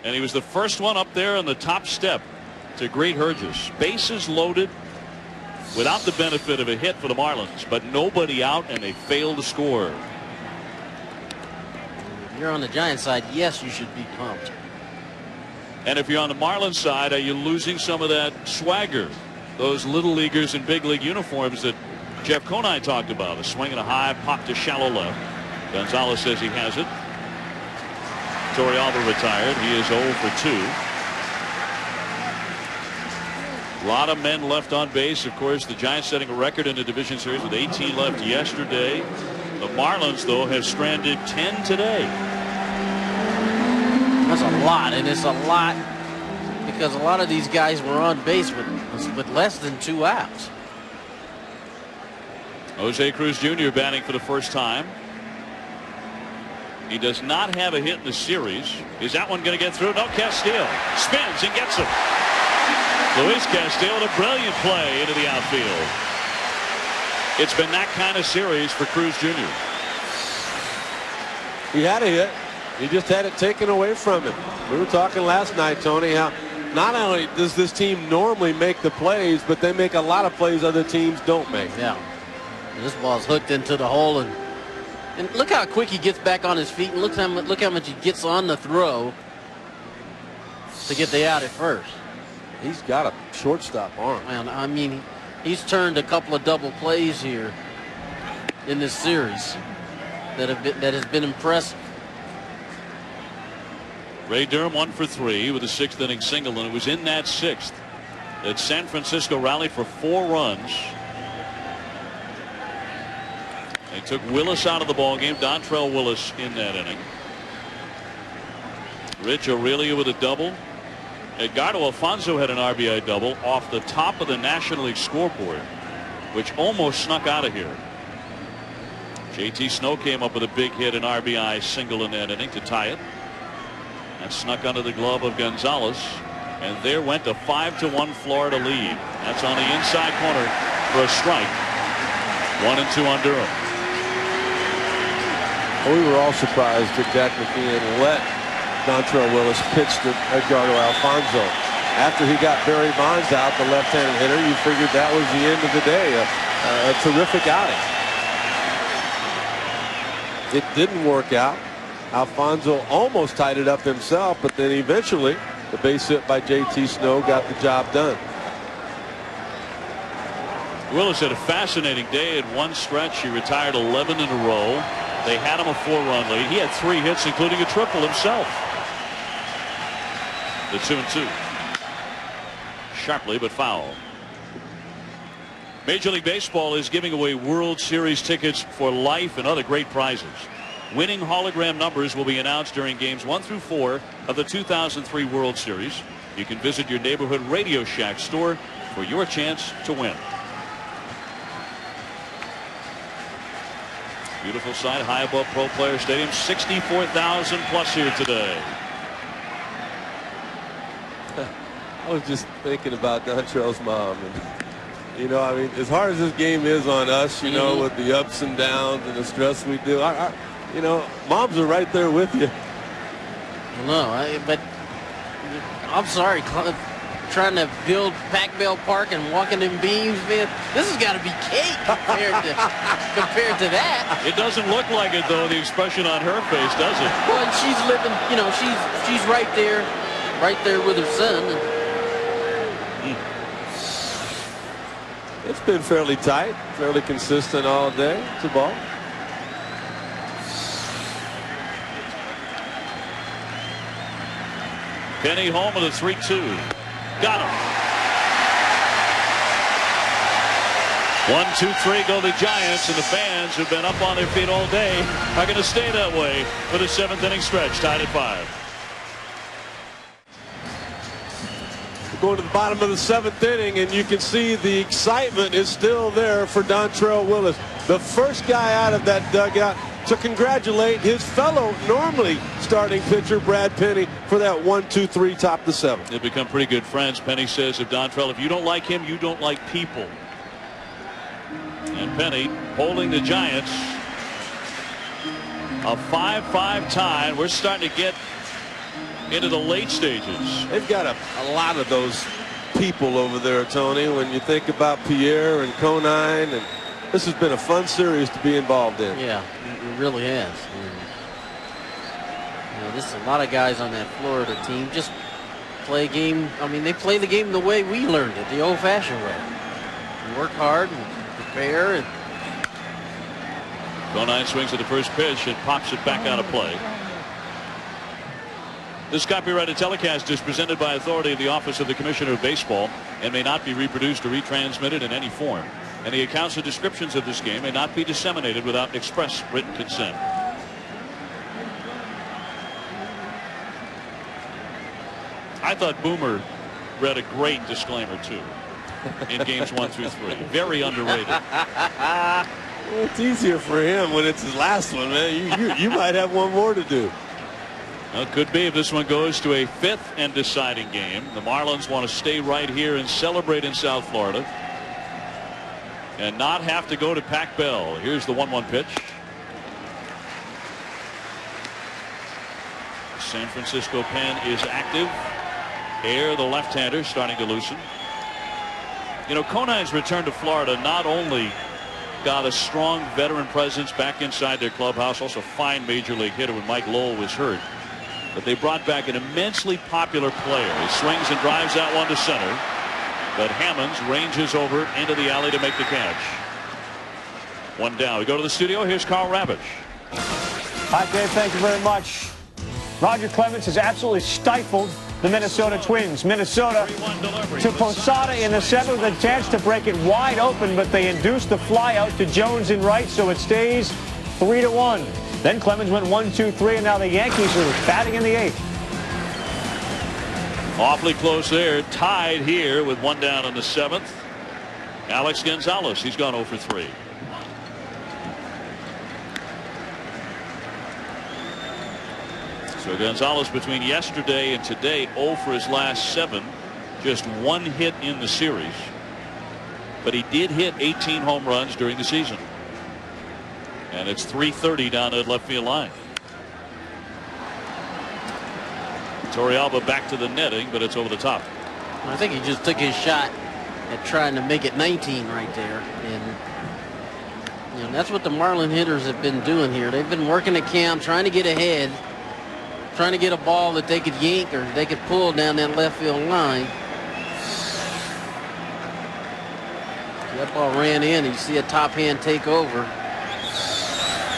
And he was the first one up there on the top step to great Herges. Bases loaded without the benefit of a hit for the Marlins, but nobody out, and they failed to score. If you're on the Giants side, yes, you should be pumped. And if you're on the Marlins side, are you losing some of that swagger? Those little leaguers in big league uniforms that Jeff Conine talked about. A swing and a high, pop to shallow left. Gonzalez says he has it. Torrealba retired. He is 0 for 2. A lot of men left on base. Of course, the Giants setting a record in the division series with 18 left yesterday. The Marlins, though, have stranded 10 today. That's a lot, and it's a lot because a lot of these guys were on base with less than 2 outs. Jose Cruz Jr. batting for the first time. He does not have a hit in the series. Is that one going to get through? No, Castillo spins and gets him. Luis Castillo, a brilliant play into the outfield. It's been that kind of series for Cruz Jr. He had a hit. He just had it taken away from him. We were talking last night, Tony, how not only does this team normally make the plays, but they make a lot of plays other teams don't make. Yeah. And this ball's hooked into the hole, and look how quick he gets back on his feet, and look how much he gets on the throw to get the out at first. He's got a shortstop arm. Man, I mean, he's turned a couple of double plays here in this series that has been impressive. Ray Durham 1 for 3 with a 6th inning single, and it was in that 6th that San Francisco rallied for 4 runs. They took Willis out of the ballgame. Dontrelle Willis in that inning. Rich Aurelia with a double. Edgardo Alfonzo had an RBI double off the top of the National League scoreboard, which almost snuck out of here. JT Snow came up with a big hit, an RBI single in that inning to tie it. And snuck under the glove of Gonzalez. And there went a 5-1 Florida lead. That's on the inside corner for a strike. 1-2 on Durham. Well, we were all surprised that Jack McKeon let Dontrelle Willis pitch to Edgardo Alfonzo. After he got Barry Bonds out, the left-handed hitter, you figured that was the end of the day. A terrific outing. It didn't work out. Alfonzo almost tied it up himself, but then eventually the base hit by JT Snow got the job done. Willis had a fascinating day. At one stretch, he retired 11 in a row. They had him a 4-run lead. He had 3 hits, including a triple himself. The 2-2. Sharply, but foul. Major League Baseball is giving away World Series tickets for life and other great prizes. Winning hologram numbers will be announced during games 1 through 4 of the 2003 World Series. You can visit your neighborhood Radio Shack store for your chance to win. Beautiful sight high above Pro Player Stadium. 64,000 plus here today. I was just thinking about Dontrelle's mom. And, you know, I mean, as hard as this game is on us, you know, with the ups and downs and the stress we do, you know, moms are right there with you. No, but I'm sorry, trying to build Pac Bell Park and walking in beams, man. This has got to be cake compared to that. It doesn't look like it, though, the expression on her face, does it? Well, and she's living, you know, she's right there with her son. It's been fairly tight, fairly consistent all day. It's a ball. Penny home with a 3-2. Got him. 1, 2, 3 go the Giants, and the fans who've been up on their feet all day are going to stay that way for the 7th inning stretch, tied at 5. We're going to the bottom of the 7th inning, and you can see the excitement is still there for Dontrelle Willis, the first guy out of that dugout to congratulate his fellow normally starting pitcher Brad Penny for that 1-2-3 top the 7th. They've become pretty good friends. Penny says of Dontrelle, if you don't like him, you don't like people. And Penny holding the Giants a 5-5 tie. We're starting to get into the late stages. They've got a lot of those people over there, Tony, when you think about Pierre and Conine, and this has been a fun series to be involved in. Yeah, it really has. You know, there's a lot of guys on that Florida team just play a game. I mean, they play the game the way we learned it, the old-fashioned way. You work hard and prepare. And Conine swings at the first pitch and pops it back out of play. This copyrighted telecast is presented by authority of the Office of the Commissioner of Baseball and may not be reproduced or retransmitted in any form. Any accounts or descriptions of this game may not be disseminated without express written consent. I thought Boomer read a great disclaimer too in games 1 through 3. Very underrated. Well, it's easier for him when it's his last one, man. You might have one more to do. Well, it could be if this one goes to a 5th and deciding game. The Marlins want to stay right here and celebrate in South Florida and not have to go to Pac Bell. Here's the 1-1 pitch. The San Francisco pen is active. PIERRE, the left-hander, starting to loosen. You know, Conine's return to Florida not only got a strong veteran presence back inside their clubhouse, also fine major league hitter when Mike Lowell was hurt, but they brought back an immensely popular player. He swings and drives that one to center, but Hammonds ranges over into the alley to make the catch. One down. We go to the studio. Here's Carl Ravitch. Hi, Dave. Thank you very much. Roger Clemens has absolutely stifled the Minnesota Twins. Minnesota to Posada in the seventh with a chance to break it wide open, but they induced the fly out to Jones in right, so it stays 3-1. Then Clemens went 1-2-3, and now the Yankees are batting in the eighth. Awfully close there. Tied here with one down in the seventh. Alex Gonzalez. He's gone 0 for 3. So Gonzalez between yesterday and today 0 for his last 7. Just 1 hit in the series. But he did hit 18 home runs during the season. And it's 330 down at left field line. Torrealba back to the netting, but it's over the top. I think he just took his shot at trying to make it 19 right there. And you know, that's what the Marlin hitters have been doing here. They've been working at camp, trying to get ahead, trying to get a ball that they could yank or they could pull down that left field line. That ball ran in, and you see a top hand take over.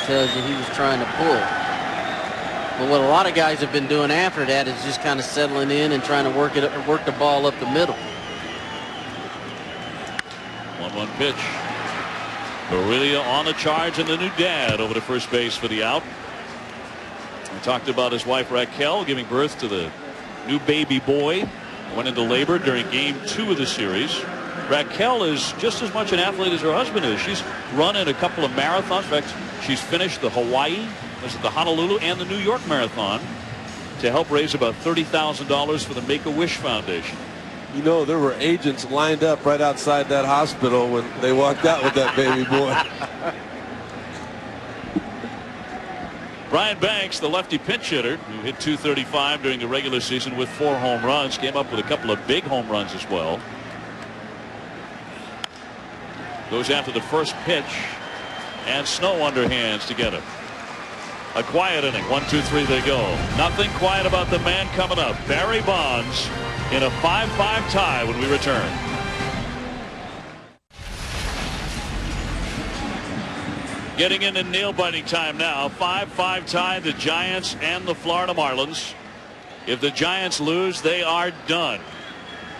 Tells you he was trying to pull. But what a lot of guys have been doing after that is just kind of settling in and trying to work the ball up the middle. 1-1 pitch. Aurilia on the charge, and the new dad over to first base for the out. We talked about his wife Raquel giving birth to the new baby boy. Went into labor during game 2 of the series. Raquel is just as much an athlete as her husband is. She's run in a couple of marathons. In fact, she's finished the Hawaii, the Honolulu, and the New York Marathon to help raise about $30,000 for the Make-A-Wish Foundation. You know, there were agents lined up right outside that hospital when they walked out with that baby boy. Brian Banks, the lefty pinch hitter, who hit .235 during the regular season with 4 home runs, came up with a couple of big home runs as well. Goes after the first pitch, and Snow underhands to get him. A quiet inning. 1-2-3 they go. Nothing quiet about the man coming up. Barry Bonds in a 5-5 tie when we return. Getting into nail-biting time now. 5-5 tie, the Giants and the Florida Marlins. If the Giants lose, they are done.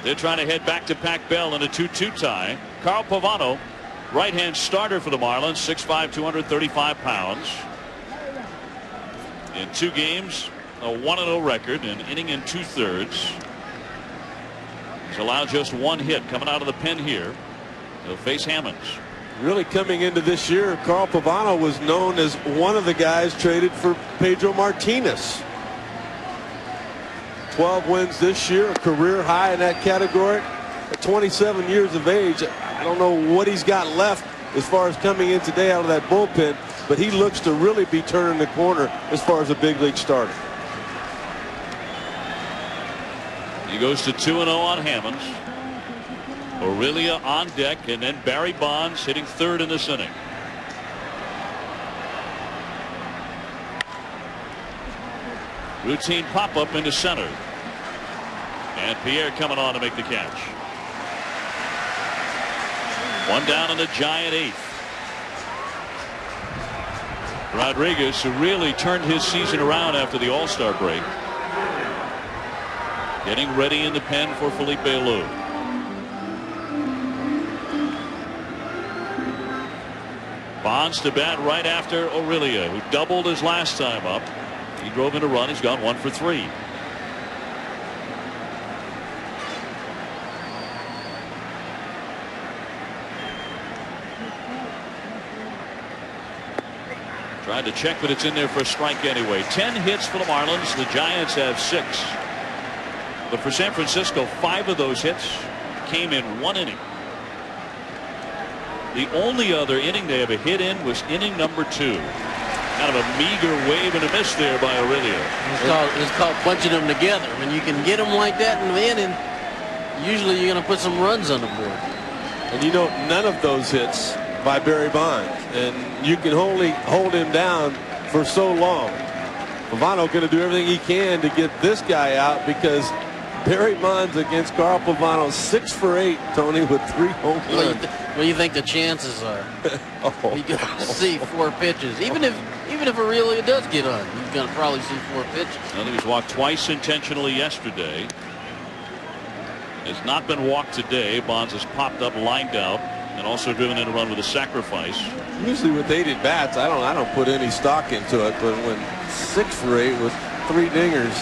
They're trying to head back to Pac-Bell in a 2-2 tie. Carl Pavano, right-hand starter for the Marlins, 6'5", 235 pounds. In 2 games, a 1-0 record, an inning and 2/3. He's allowed just 1 hit coming out of the pen here. He'll face Hammonds. Really coming into this year, Carl Pavano was known as one of the guys traded for Pedro Martinez. 12 wins this year, a career high in that category. At 27 years of age, I don't know what he's got left as far as coming in today out of that bullpen, but he looks to really be turning the corner as far as a big league starter. He goes to 2-0 on Hammonds. Aurilia on deck, and then Barry Bonds hitting 3rd in this inning. Routine pop-up into center. And PIERRE coming on to make the catch. 1 down in the Giant 8th. Rodriguez, who really turned his season around after the All-Star break, getting ready in the pen for Felipe ALOU. Bonds to bat right after Aurilia, who doubled his last time up. He drove in a run. He's gone 1 for 3. Tried to check, but it's in there for a strike anyway. 10 hits for the Marlins. The Giants have 6. But for San Francisco, 5 of those hits came in 1 inning. The only other inning they have a hit in was inning number 2. Kind of a meager wave and a miss there by Aurilia. It's called bunching them together. When you can get them like that in the inning, usually you're going to put some runs on the board. And you know, none of those hits by Barry Bonds, and you can only hold him down for so long. Pavano going to do everything he can to get this guy out, because Barry Bonds against Carl Pavano, 6 for 8, Tony, with 3 home runs. What do you think the chances are? You can see 4 pitches. Even if Aurelia does get on, you're going to probably see 4 pitches. I think he was walked twice intentionally yesterday. Has not been walked today. Bonds has popped up, lined out, and also driven in a run with a sacrifice. Usually with 8 at bats, I don't put any stock into it, but when 6 for 8 with 3 dingers,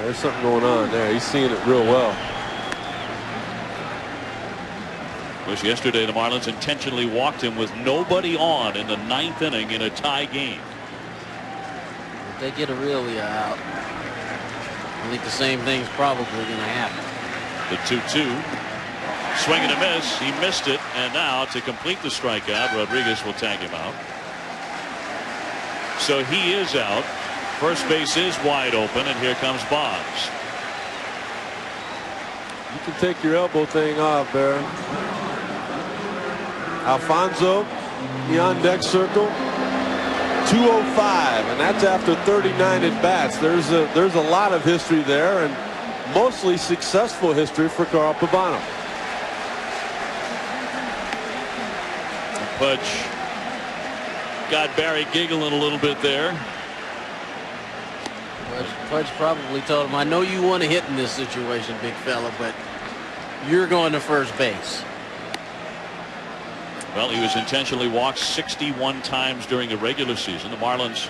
there's something going on there. He's seeing it real well. Of course, yesterday the Marlins intentionally walked him with nobody on in the 9th inning in a tie game. If they get Aurelia out, I think the same thing's probably going to happen. The 2-2. Swing and a miss. He missed it. And now to complete the strikeout, Rodriguez will tag him out. So he is out. First base is wide open, and here comes Bonds. You can take your elbow thing off, Baron. Alfonzo, the on deck circle, 205, and that's after 39 at bats. There's a lot of history there, and mostly successful history for Carl Pavano. Pudge got Barry giggling a little bit there. Pudge probably told him, I know you want to hit in this situation, big fella, but you're going to first base. Well, he was intentionally walked 61 times during the regular season. The Marlins,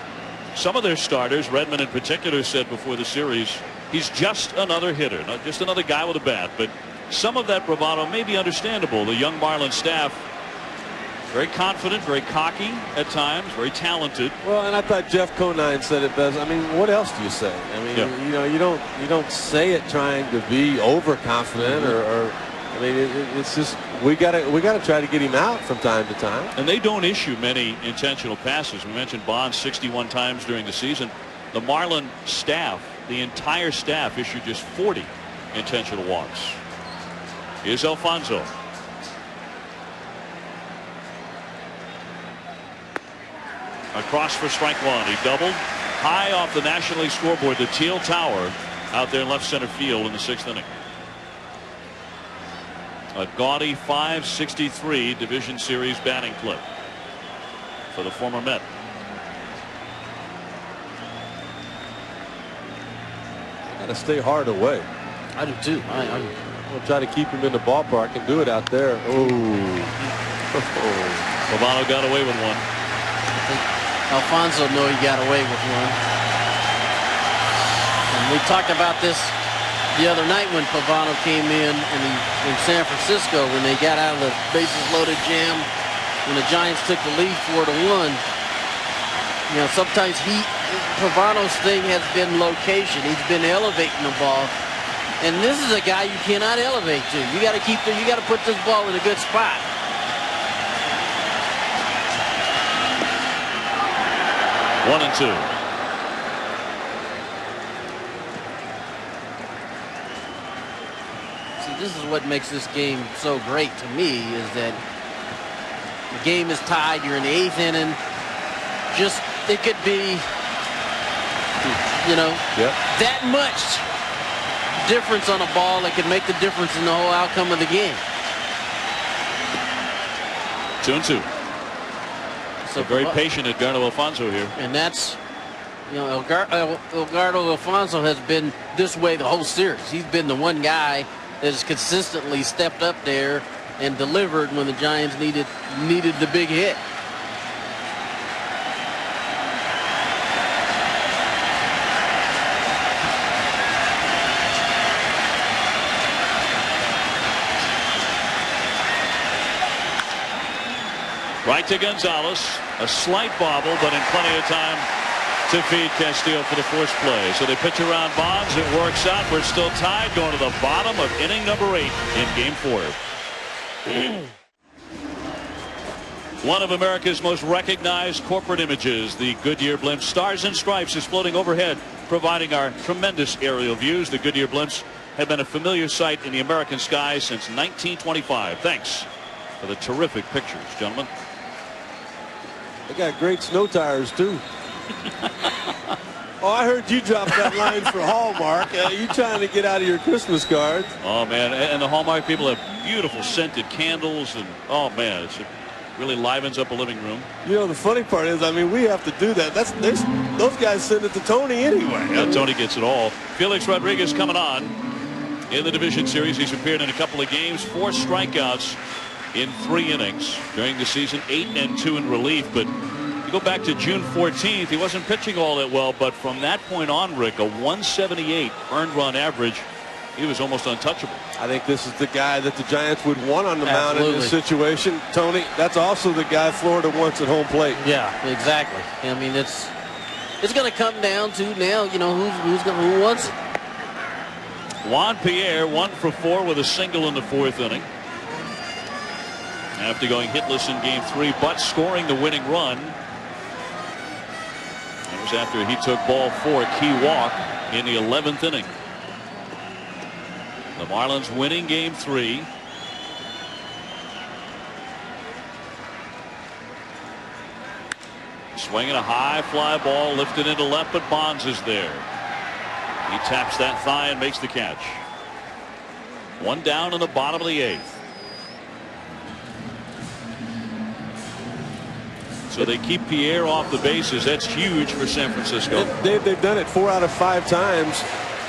some of their starters, Redmond in particular, said before the series, he's just another hitter, not just another guy with a bat. But some of that bravado may be understandable. The young Marlins staff, very confident, very cocky at times, very talented. Well, and I thought Jeff Conine said it best. I mean, what else do you say? I mean, yeah. You know, you don't say it trying to be overconfident or I mean, it's just we gotta try to get him out from time to time. And they don't issue many intentional passes. We mentioned Bonds 61 times during the season. The Marlin staff, the entire staff, issued just 40 intentional walks. Here's Alfonzo. Across for strike 1. He doubled high off the National League scoreboard, the Teal Tower, out there in left center field in the 6th inning. A gaudy .563 division series batting clip for the former Met. Got to stay hard away. I do too. I'm going to try to keep him in the ballpark and do it out there. Oh. Pavano got away with one. I think Alfonso knew he got away with one. And we talked about this the other night when Pavano came in San Francisco, when they got out of the bases loaded jam, when the Giants took the lead 4-1. You know, sometimes Pavano's thing has been location. He's been elevating the ball, and this is a guy you cannot elevate to. You got to put this ball in a good spot. One and 2. This is what makes this game so great to me, is that the game is tied. You're in the 8th inning. Just, it could be, you know, that much difference on a ball that could make the difference in the whole outcome of the game. 2-2. So very patient Edgardo Alfonzo here. And that's, you know, Edgardo Alfonzo has been this way the whole series. He's been the one guy that has consistently stepped up there and delivered when the Giants needed the big hit. Right to Gonzalez, a slight bobble, but in plenty of time to feed Castillo for the force play. So they pitch around Bonds. It works out. We're still tied, going to the bottom of inning number 8 in game 4. One of America's most recognized corporate images, the Goodyear blimp Stars and Stripes, is floating overhead, providing our tremendous aerial views. The Goodyear blimps have been a familiar sight in the American skies since 1925. Thanks for the terrific pictures, gentlemen. They got great snow tires, too. Oh, I heard you drop that line for Hallmark. You trying to get out of your Christmas cards. Oh, man. And the Hallmark people have beautiful scented candles. And, oh, man, it really livens up a living room. You know, the funny part is, I mean, we have to do that. Those guys send it to Tony anyway. Yeah, Tony gets it all. Felix Rodriguez coming on in the division series. He's appeared in a couple of games, 4 strikeouts in 3 innings during the season, 8-2 in relief. But you go back to June 14th, he wasn't pitching all that well, but from that point on, Rick, a 178 earned run average, he was almost untouchable. I think this is the guy that the Giants would want on the mound in this situation. Tony, that's also the guy Florida wants at home plate. Yeah, exactly. I mean, it's going to come down to now, you know, who wants it. Juan Pierre 1 for 4 with a single in the 4th inning. After going hitless in game 3, but scoring the winning run. That was after he took ball 4, key walk in the 11th inning. The Marlins winning game 3. Swinging a high fly ball, lifted into left, but Bonds is there. He taps that thigh and makes the catch. 1 down in the bottom of the 8th. So they keep Pierre off the bases. That's huge for San Francisco. They've done it 4 out of 5 times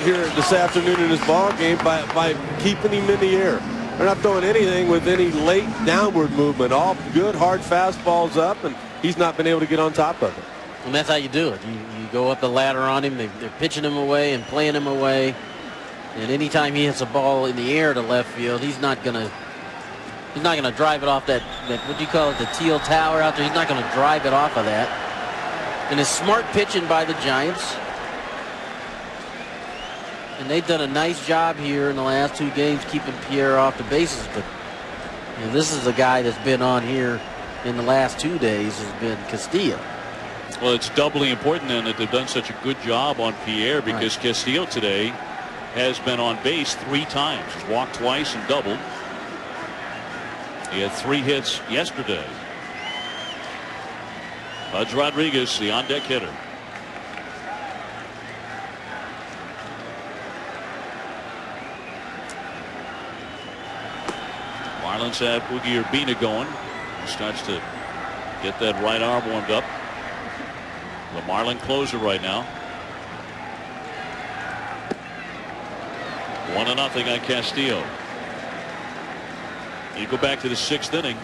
here this afternoon in this ball game by keeping him in the air. They're not throwing anything with any late downward movement. All good hard fastballs up, and he's not been able to get on top of it. And that's how you do it. You go up the ladder on him. They're pitching him away and playing him away. And anytime he hits a ball in the air to left field, he's not gonna drive it off that what do you call it, the teal tower out there. He's not gonna drive it off of that. And it's smart pitching by the Giants. And they've done a nice job here in the last 2 games keeping Pierre off the bases. But you know, this is the guy that's been on here in the last 2 days has been Castillo. Well, it's doubly important then that they've done such a good job on Pierre, because Castillo today has been on base 3 times. He's walked twice and doubled. He had 3 hits yesterday. Pudge Rodriguez, the on-deck hitter. Marlins have Ugueth Urbina going. He starts to get that right arm warmed up. The Marlin closer right now. 1-0 on Castillo. You go back to the 6th inning.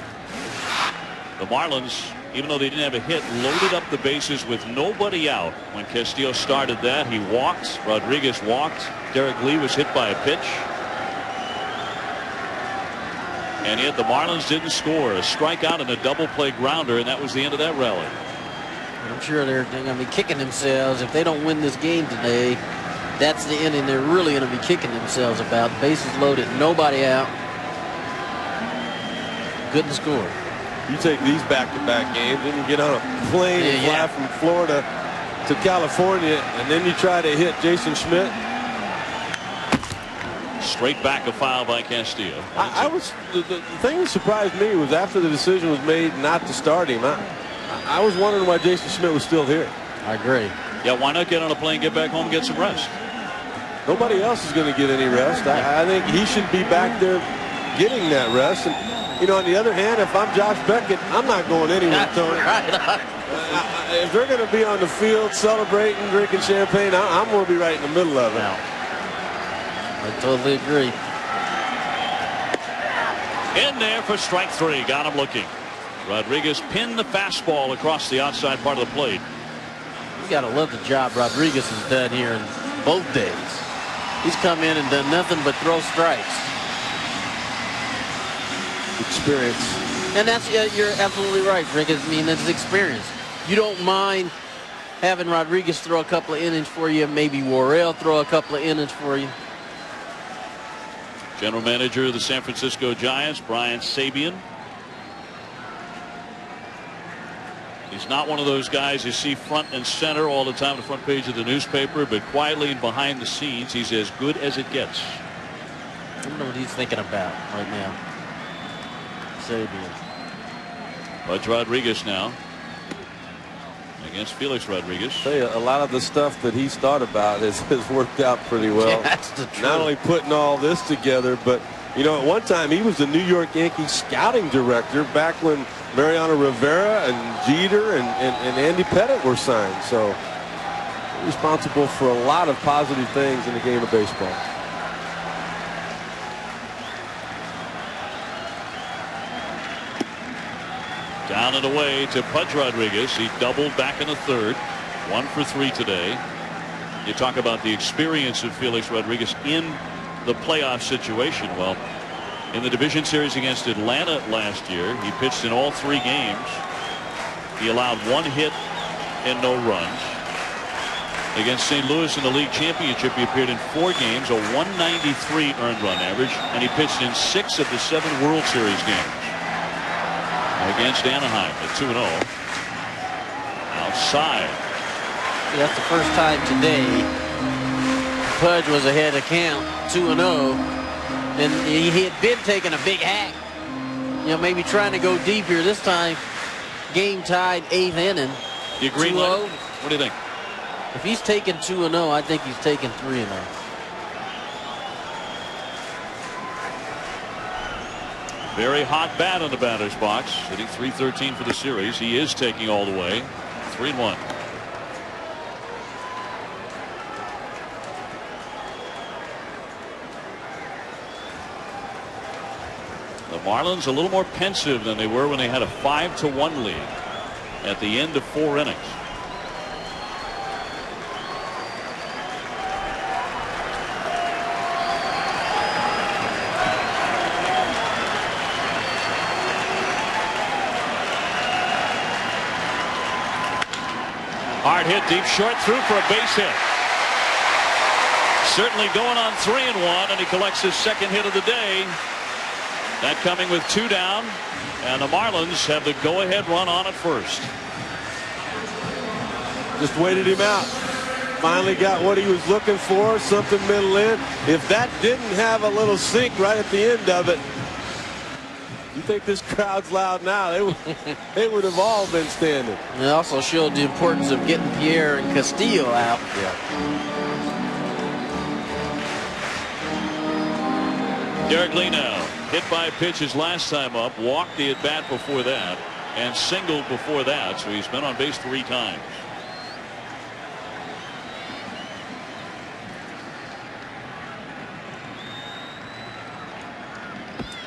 The Marlins, even though they didn't have a hit, loaded up the bases with nobody out. When Castillo started that, he walked. Rodriguez walked. Derek Lee was hit by a pitch. And yet the Marlins didn't score. A strikeout and a double play grounder, and that was the end of that rally. I'm sure they're going to be kicking themselves if they don't win this game today. That's the inning they're really going to be kicking themselves about. Bases loaded, nobody out. Couldn't score. You take these back-to-back games, then you get on a plane and fly from Florida to California, and then you try to hit Jason Schmidt. Straight back, a foul by Castillo. The thing that surprised me was after the decision was made not to start him. I was wondering why Jason Schmidt was still here. I agree. Yeah, why not get on a plane, get back home, and get some rest? Nobody else is going to get any rest. I think he should be back there getting that rest. And, you know, on the other hand, if I'm Josh Beckett, I'm not going anywhere, Tony. If they're going to be on the field celebrating, drinking champagne, I'm going to be right in the middle of it. I totally agree. In there for strike 3. Got him looking. Rodriguez pinned the fastball across the outside part of the plate. You got to love the job Rodriguez has done here in both days. He's come in and done nothing but throw strikes. Experience. And that's, you're absolutely right, Rick. I mean, it's experience. You don't mind having Rodriguez throw a couple of innings for you, maybe Worrell throw a couple of innings for you. General manager of the San Francisco Giants, Brian Sabean. He's not one of those guys you see front and center all the time on the front page of the newspaper, but quietly and behind the scenes, he's as good as it gets. I don't know what he's thinking about right now. Sabian. Pudge Rodriguez now against Felix Rodriguez. I'll tell you, a lot of the stuff that he's thought about has worked out pretty well. Yeah, that's the truth. Not only putting all this together, but you know, at one time he was the New York Yankees scouting director back when Mariano Rivera and Jeter and Andy Pettitte were signed. So responsible for a lot of positive things in the game of baseball. Down and away to Pudge Rodriguez. He doubled back in the third. 1 for 3 today. You talk about the experience of Felix Rodriguez in the playoff situation. Well, in the division series against Atlanta last year, he pitched in all 3 games. He allowed 1 hit and no runs. Against St. Louis in the league championship, he appeared in 4 games, a 193 earned run average, and he pitched in 6 of the 7 World Series games. Against Anaheim at 2-0. Outside. Yeah, that's the first time today Pudge was ahead of count, 2-0. And he had been taking a big hack. You know, maybe trying to go deep here. This time, game tied, 8th inning. You agree, 2-0. What do you think? If he's taking 2-0, I think he's taking 3-0. Very hot bat on the batter's box, hitting .313 for the series. He is taking all the way. 3-1. The Marlins a little more pensive than they were when they had a 5-1 lead at the end of 4 innings. Hard hit deep short, through for a base hit. Certainly going on 3-1, and he collects his 2nd hit of the day. That coming with 2 down, and the Marlins have the go-ahead run on at first. Just waited him out. Finally got what he was looking for, something middle in. If that didn't have a little sink right at the end of it, you think this crowd's loud now? They would have all been standing. It also showed the importance of getting Pierre and Castillo out. Yeah. Derek Lee now hit by a pitch his last time up, walked the at bat before that, and singled before that, so he's been on base 3 times.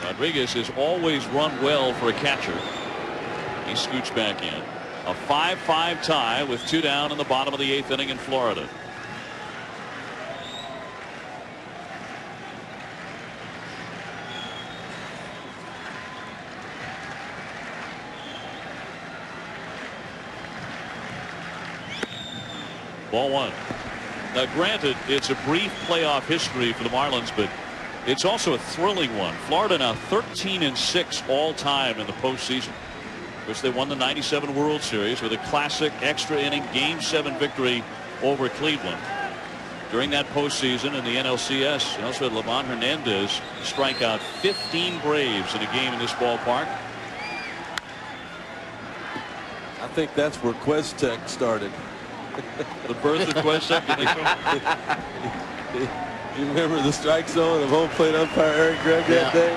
Rodriguez has always run well for a catcher. He scoots back in. A 5-5 tie with 2 down in the bottom of the 8th inning in Florida. Ball 1. Now granted, it's a brief playoff history for the Marlins, but it's also a thrilling one. Florida now 13-6 all time in the postseason, which they won the '97 World Series with a classic extra inning Game 7 victory over Cleveland. During that postseason in the NLCS, they also had Livan Hernandez strike out 15 Braves in a game in this ballpark. I think that's where Questec started. The birth of Questec. You remember the strike zone of home plate umpire Eric Gregg that day?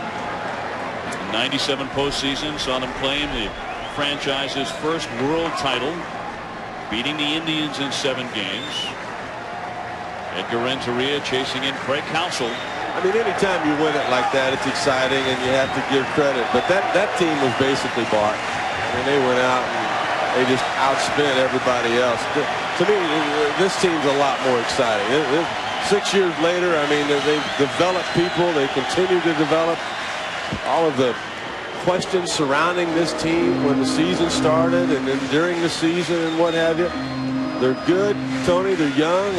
97 postseason saw them claim the franchise's first world title, beating the Indians in 7 games. Edgar Renteria chasing in Craig Counsell. I mean, anytime you win it like that, it's exciting and you have to give credit. But that team was basically bought. I mean, they went out and they just outspent everybody else. To me, this team's a lot more exciting. 6 years later, I mean, they've developed people. They continue to develop. All of the questions surrounding this team when the season started and then during the season and what have you. They're good, Tony. They're young,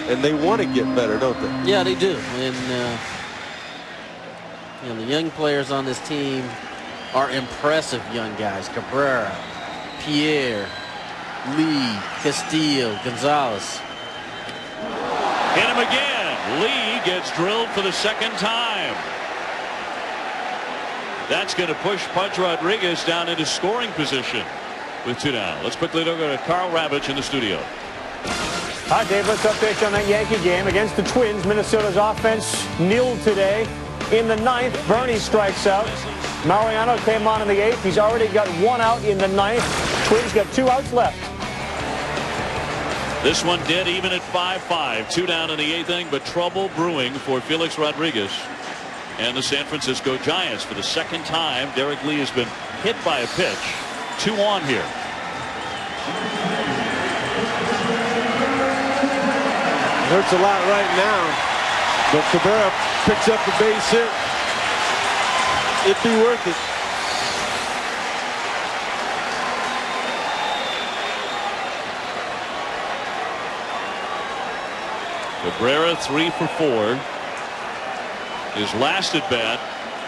and they want to get better, don't they? Yeah, they do. And you know, the young players on this team are impressive young guys. Cabrera, Pierre, Lee, Castillo, Gonzalez. Hit him again. Lee gets drilled for the second time. That's going to push Pudge Rodriguez down into scoring position with 2 down. Let's quickly look at Carl Ravitch in the studio. Hi, Dave. Let's update you on that Yankee game against the Twins. Minnesota's offense kneeled today. In the 9th, Bernie strikes out. Mariano came on in the 8th. He's already got 1 out in the 9th. Twins got 2 outs left. This one dead even at 5-5. 2 down in the 8th inning, but trouble brewing for Felix Rodriguez and the San Francisco Giants. For the second time, Derek Lee has been hit by a pitch. 2 on here. Hurts a lot right now, but Cabrera picks up the base hit. It'd be worth it. Cabrera 3 for 4. His last at bat,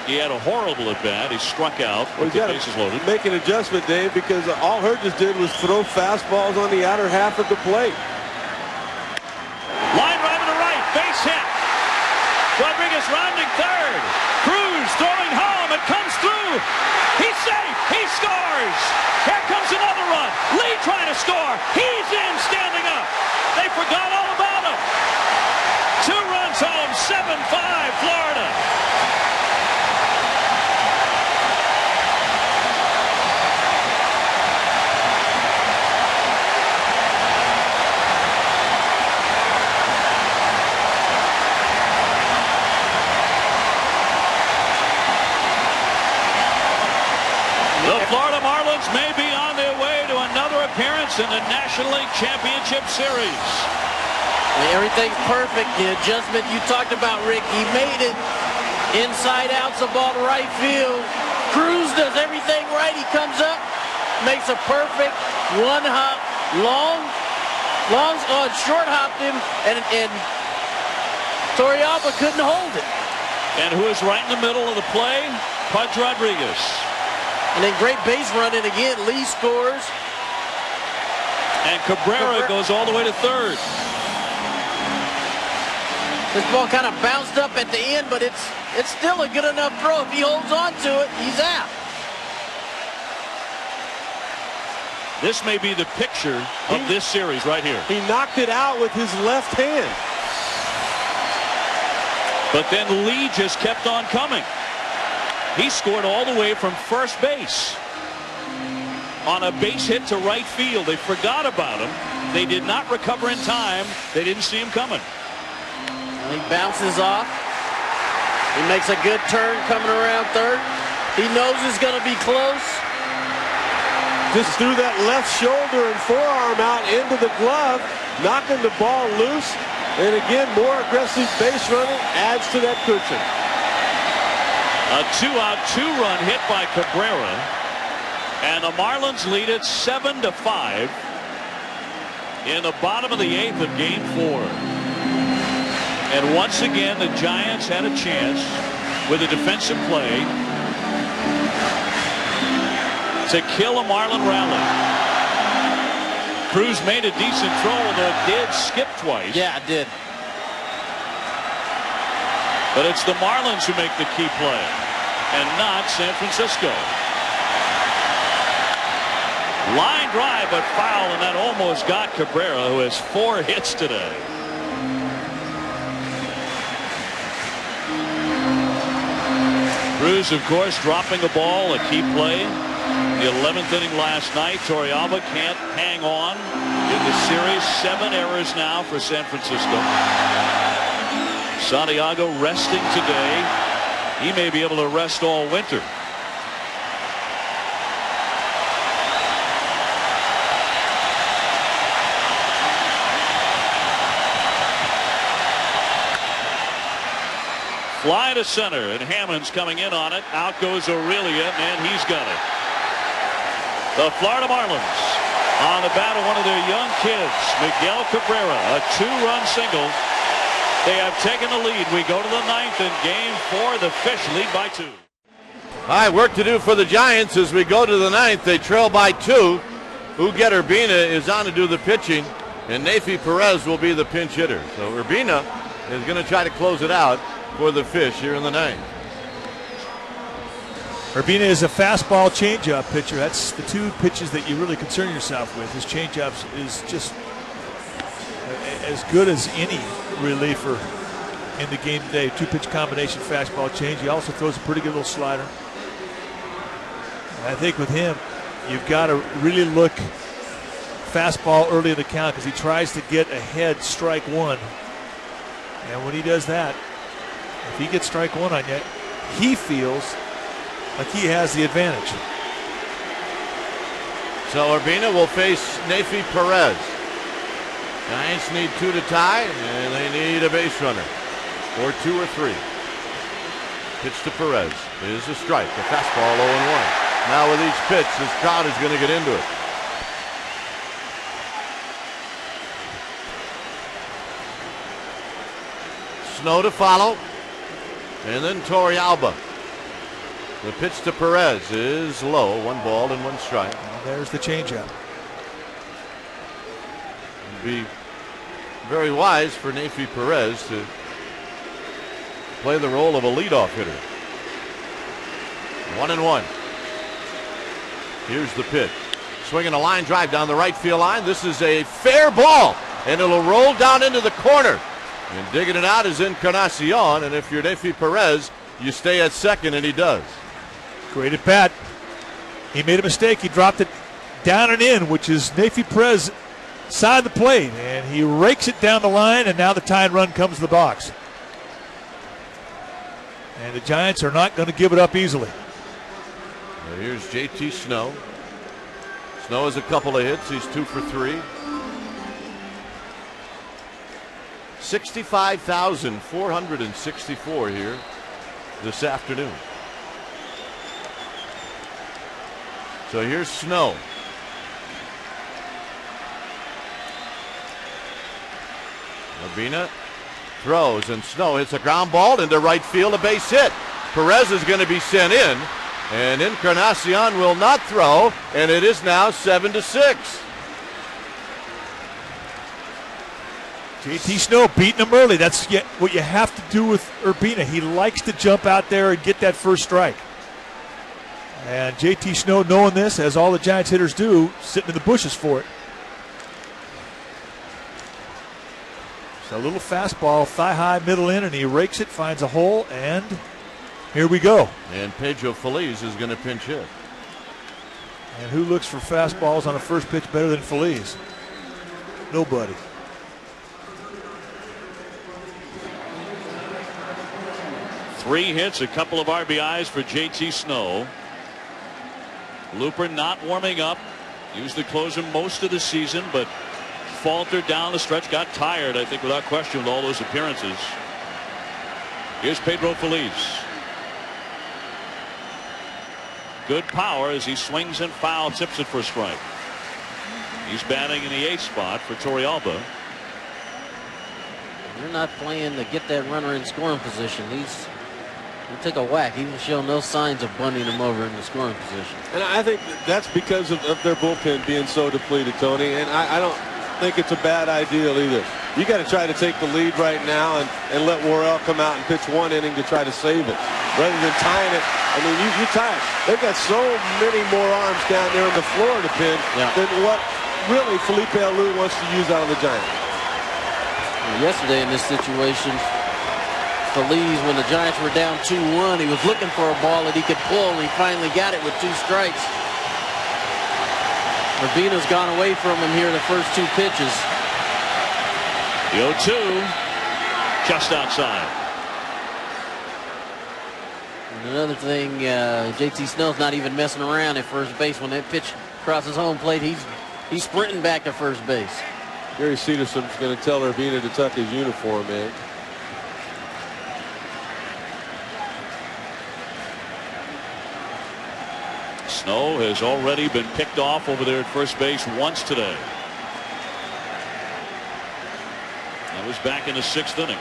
he had a horrible at bat. He struck out. Well, he's got to make an adjustment, Dave, because all Hurt just did was throw fastballs on the outer half of the plate. Line drive to the right, base hit. Rodriguez rounding third. Cruz throwing home. It comes through. He's safe. He scores. Here comes another run. Lee trying to score. He's in, standing up. They forgot all about him. 2 runs home, 7-5, Florida. The Florida Marlins may be on their way to another appearance in the National League Championship Series. Everything's perfect. The adjustment you talked about, Rick, he made it. Inside out's a ball to right field. Cruz does everything right. He comes up, makes a perfect 1 hop, short hopped him, and Torrealba couldn't hold it. And who is right in the middle of the play? Pudge Rodriguez. And then great base running again. Lee scores. And Cabrera goes all the way to third. This ball kind of bounced up at the end, but it's still a good enough throw. If he holds on to it, he's out. This may be the picture of this series right here. He knocked it out with his left hand. But then Lee just kept on coming. He scored all the way from first base on a base hit to right field. They forgot about him. They did not recover in time. They didn't see him coming. He bounces off. He makes a good turn coming around third. He knows he's going to be close. Just threw that left shoulder and forearm out into the glove, knocking the ball loose. And again, more aggressive base running adds to that cushion. A 2-out, 2-run hit by Cabrera. And the Marlins lead it 7-5 in the bottom of the 8th of Game 4. And once again, the Giants had a chance with a defensive play to kill a Marlin rally. Cruz made a decent throw, although it did skip twice. Yeah, it did. But it's the Marlins who make the key play, and not San Francisco. Line drive, but foul, and that almost got Cabrera, who has 4 hits today. Cruz, of course, dropping a ball, a key play. The 11th inning last night. Torrealba can't hang on in the series. 7 errors now for San Francisco. Santiago resting today. He may be able to rest all winter. Fly to center, and Hammond's coming in on it. Out goes AURILIA, and he's got it. The Florida Marlins on the bat of one of their young kids, Miguel Cabrera, a 2-run single. They have taken the lead. We go to the 9th in Game 4. The Fish lead by 2. All right, work to do for the Giants as we go to the 9th. They trail by 2. Ugueth Urbina is on to do the pitching, and Nafi Perez will be the pinch hitter. So Urbina is going to try to close it out for the Fish here in the ninth. Urbina is a fastball changeup pitcher. That's the two pitches that you really concern yourself with. His changeup is just as good as any reliever in the game today. Two-pitch combination, fastball change. He also throws a pretty good little slider. And I think with him, you've got to really look fastball early in the count because he tries to get ahead strike one. And when he does that, if he gets strike one on you, he feels like he has the advantage. So Urbina will face Nafi Perez. Giants need 2 to tie, and they need a base runner, or 2 or 3. Pitch to Perez is a strike. A fastball 0-1. Now with each pitch, this crowd is going to get into it. Snow to follow, and then Torrealba. The pitch to Perez is low. 1 ball and 1 strike. And there's the changeup. Be very wise for Nafi Perez to play the role of a leadoff hitter. 1-1. Here's the pitch. Swinging a line drive down the right field line. This is a fair ball, and it'll roll down into the corner. And digging it out is Encarnacion, and if you're Nafi Perez, you stay at second, and he does. Great at bat. He made a mistake. He dropped it down and in, which is Nafi Perez side of the plate, and he rakes it down the line, and now the tying run comes to the box. And the Giants are not going to give it up easily. Well, here's JT Snow. Snow has a couple of hits. He's 2 for 3. 65,464 here this afternoon. So here's Snow. Urbina throws, and Snow hits a ground ball into right field, a base hit. Perez is going to be sent in, and Encarnacion will not throw, and it is now 7-6. JT Snow beating him early. That's what you have to do with Urbina. He likes to jump out there and get that first strike. And JT Snow, knowing this, as all the Giants hitters do, sitting in the bushes for it. So a little fastball, thigh high, middle in, and he rakes it, finds a hole, and here we go. And Pedro Feliz is going to pinch hit. And who looks for fastballs on a first pitch better than Feliz? Nobody. Three hits, a couple of RBIs for JT Snow. Looper not warming up. Used the closer most of the season, but faltered down the stretch. Got tired, I think, without question, with all those appearances. Here's Pedro Feliz. Good power as he swings and foul, tips it for a strike. He's batting in the 8th spot for Torrealba. You're not playing to get that runner in scoring position. He'll take a whack. He will show no signs of bunting him over in the scoring position. And I think that's because of their bullpen being so depleted, Tony. And I don't think it's a bad idea either. You got to try to take the lead right now and let Worrell come out and pitch 1 inning to try to save it, rather than tying it. I mean, you tie it. They've got so many more arms down there in the Florida pen than what really Felipe ALOU wants to use out of the Giants. Well, yesterday in this situation, Feliz, when the Giants were down 2-1, he was looking for a ball that he could pull, and he finally got it with 2 strikes. Urbina's gone away from him here the first 2 pitches. The 0-2 just outside. And another thing, JT Snell's not even messing around at first base. When that pitch crosses home plate, he's sprinting back to first base. Gary Cederson's going to tell Urbina to tuck his uniform in. Snow has already been picked off over there at first base once today. That was back in the 6th inning.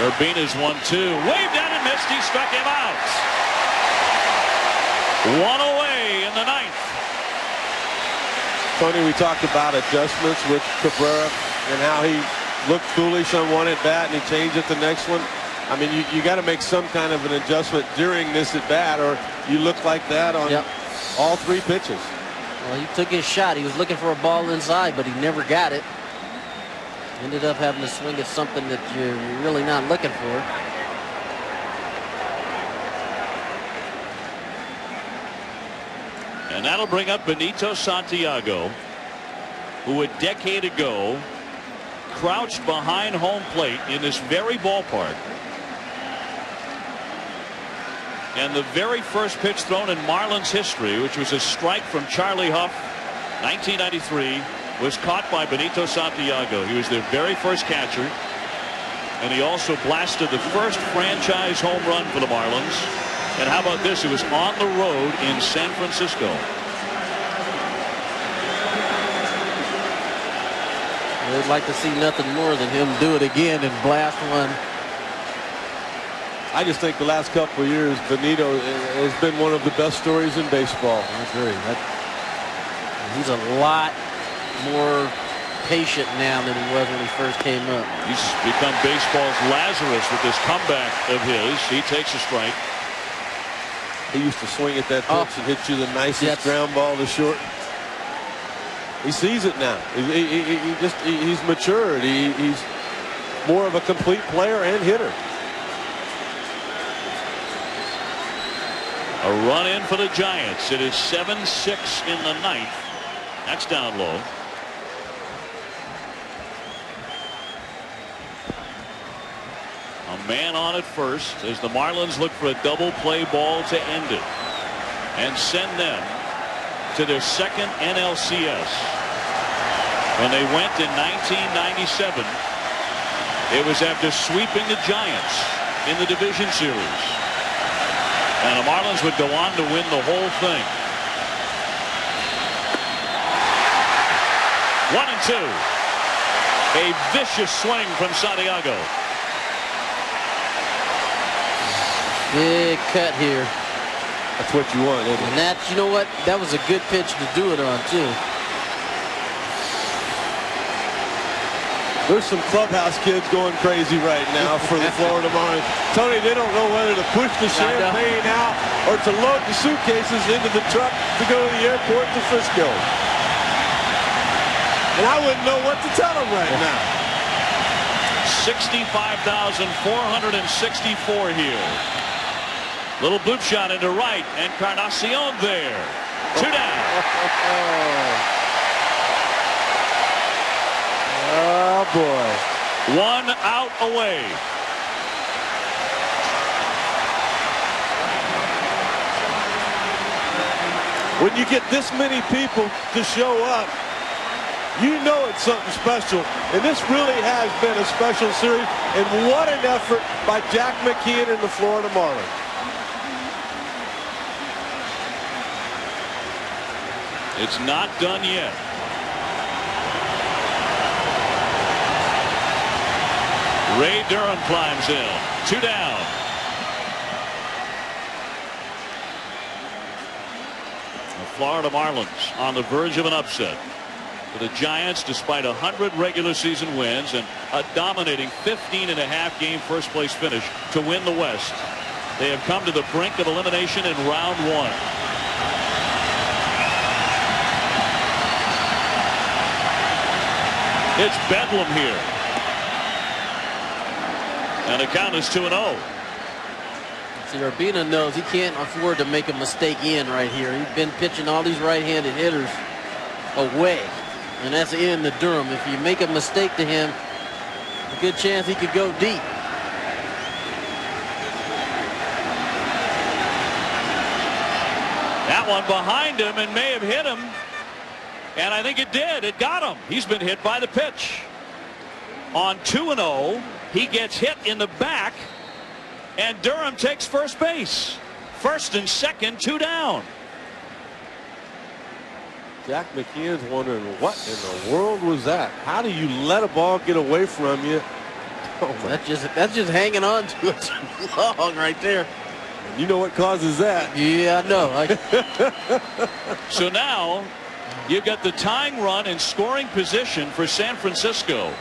Urbina's 1-2. Waved down and missed. He struck him out. One away in the ninth. Tony, we talked about adjustments with Cabrera and how he looked foolish on one at bat and he changed it the next one. I mean, you got to make some kind of an adjustment during this at bat, or you look like that on all three pitches. Well, he took his shot. He was looking for a ball inside, but he never got it. Ended up having to swing at something that you're really not looking for. And that'll bring up Benito Santiago, who a decade ago crouched behind home plate in this very ballpark. And the very first pitch thrown in Marlins history, which was a strike from Charlie Huff, 1993, was caught by Benito Santiago. He was their very first catcher. And he also blasted the first franchise home run for the Marlins. And how about this? It was on the road in San Francisco. I'd like to see nothing more than him do it again and blast one. I just think the last couple of years, Benito has been one of the best stories in baseball. I agree. He's a lot more patient now than he was when he first came up. He's become baseball's Lazarus with this comeback of his. He takes a strike. He used to swing at that pitch and hit you the nicest ground ball to short. He sees it now. He's matured. He's more of a complete player and hitter. A run in for the Giants. It is 7-6 in the ninth. That's down low. A man on at first as the Marlins look for a double play ball to end it and send them to their second NLCS. When they went in 1997, it was after sweeping the Giants in the division series. And the Marlins would go on to win the whole thing. 1-2. A vicious swing from Santiago. Big cut here. That's what you want, isn't it? And that, you know what? That was a good pitch to do it on, too. There's some clubhouse kids going crazy right now for the Florida Marlins. Tony, they don't know whether to push the champagne out or to load the suitcases into the truck to go to the airport to Frisco. And I wouldn't know what to tell them right now. 65,464 here. Little bloop shot into right, and Encarnacion there. 2 down. Oh, boy. 1 out away. When you get this many people to show up, you know it's something special. And this really has been a special series. And what an effort by Jack McKeon and the Florida Marlins. It's not done yet. Ray Durham climbs in. 2 down. The Florida Marlins on the verge of an upset. For the Giants, despite 100 regular season wins and a dominating 15.5 game first place finish to win the West, they have come to the brink of elimination in round 1. It's bedlam here. And the count is 2-0. See, Urbina knows he can't afford to make a mistake in right here. He's been pitching all these right-handed hitters away. And that's in the Durham. If you make a mistake to him, a good chance he could go deep. That one behind him and may have hit him. And I think it did. It got him. He's been hit by the pitch. On 2-0, he gets hit in the back, and Durham takes first base. First and second, 2 down. Jack McKeon's wondering what in the world was that? How do you let a ball get away from you Oh, that's just hanging on to it too long right there. You know what causes that? Yeah, I know. So now you've got the tying run in scoring position for San Francisco.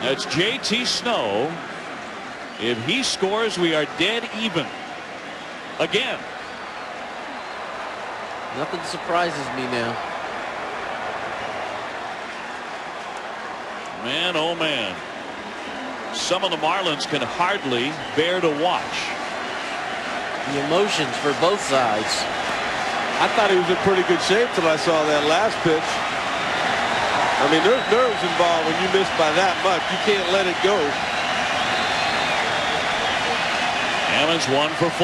That's JT Snow. If he scores, we are dead even again. Nothing surprises me now. Man, oh man. Some of the Marlins can hardly bear to watch. The emotions for both sides. I thought he was in pretty good shape till I saw that last pitch. I mean, there's nerves involved when you miss by that much. You can't let it go. Hammonds 1 for 4.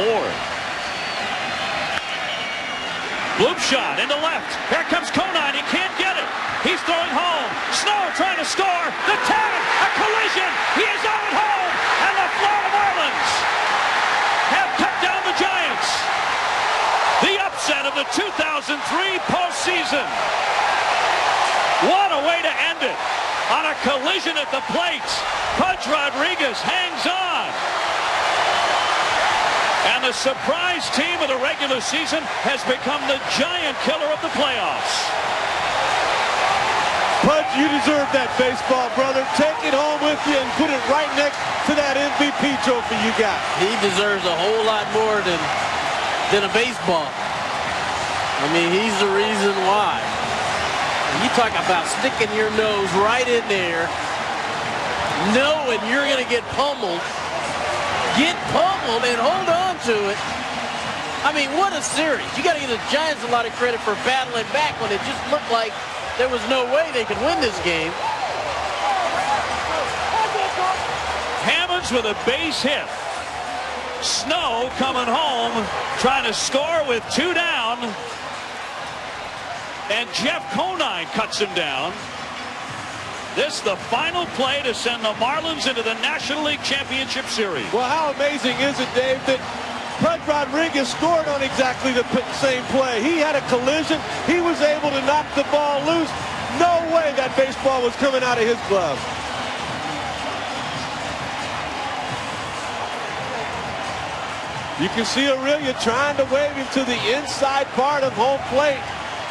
Loop shot into left. Here comes Conine. He can't get it. He's throwing home. Snow trying to score. The tag. A collision. He is out at home. And the Florida Marlins have cut down the Giants. The upset of the 2003 postseason. What a way to end it. On a collision at the plate. Pudge Rodriguez hangs on. And the surprise team of the regular season has become the giant killer of the playoffs. Pudge, you deserve that baseball, brother. Take it home with you and put it right next to that MVP trophy you got. He deserves a whole lot more than a baseball. I mean, he's the reason why. You talk about sticking your nose right in there, knowing you're going to get pummeled. Get pummeled and hold on to it. I mean, what a series. You got to give the Giants a lot of credit for battling back when it just looked like there was no way they could win this game. Hammonds with a base hit. Snow coming home, trying to score with 2 down. And Jeff Conine cuts him down. This the final play to send the Marlins into the National League Championship Series. Well, how amazing is it, Dave, that Pudge Rodriguez scored on exactly the same play. He had a collision. He was able to knock the ball loose. No way that baseball was coming out of his glove. You can see Aurelia trying to wave him to the inside part of home plate.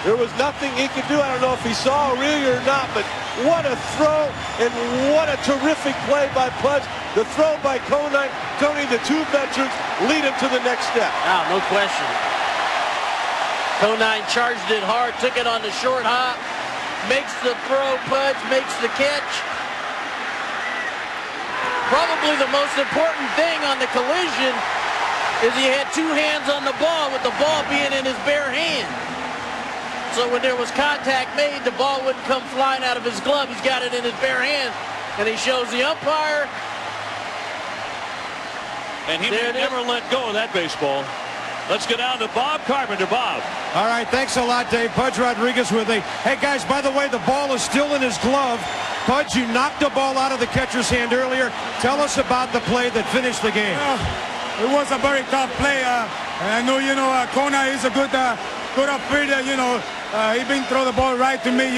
There was nothing he could do. I don't know if he saw Aurelia or not, but what a throw and what a terrific play by Pudge. The throw by Conine. Tony, the 2 veterans lead him to the next step. Oh, no question. Conine charged it hard, took it on the short hop, makes the throw. Pudge makes the catch. Probably the most important thing on the collision is he had 2 hands on the ball, with the ball being in his bare hand. So when there was contact made, the ball wouldn't come flying out of his glove. He's got it in his bare hand, and he shows the umpire. And he may never let go of that baseball. Let's get down to Bob Carpenter. Bob. All right, thanks a lot, Dave. Pudge Rodriguez with a... Hey, guys, by the way, the ball is still in his glove. Pudge, you knocked the ball out of the catcher's hand earlier. Tell us about the play that finished the game. It was a very tough play. I know, Conine is a good fielder, he been throw the ball right to me,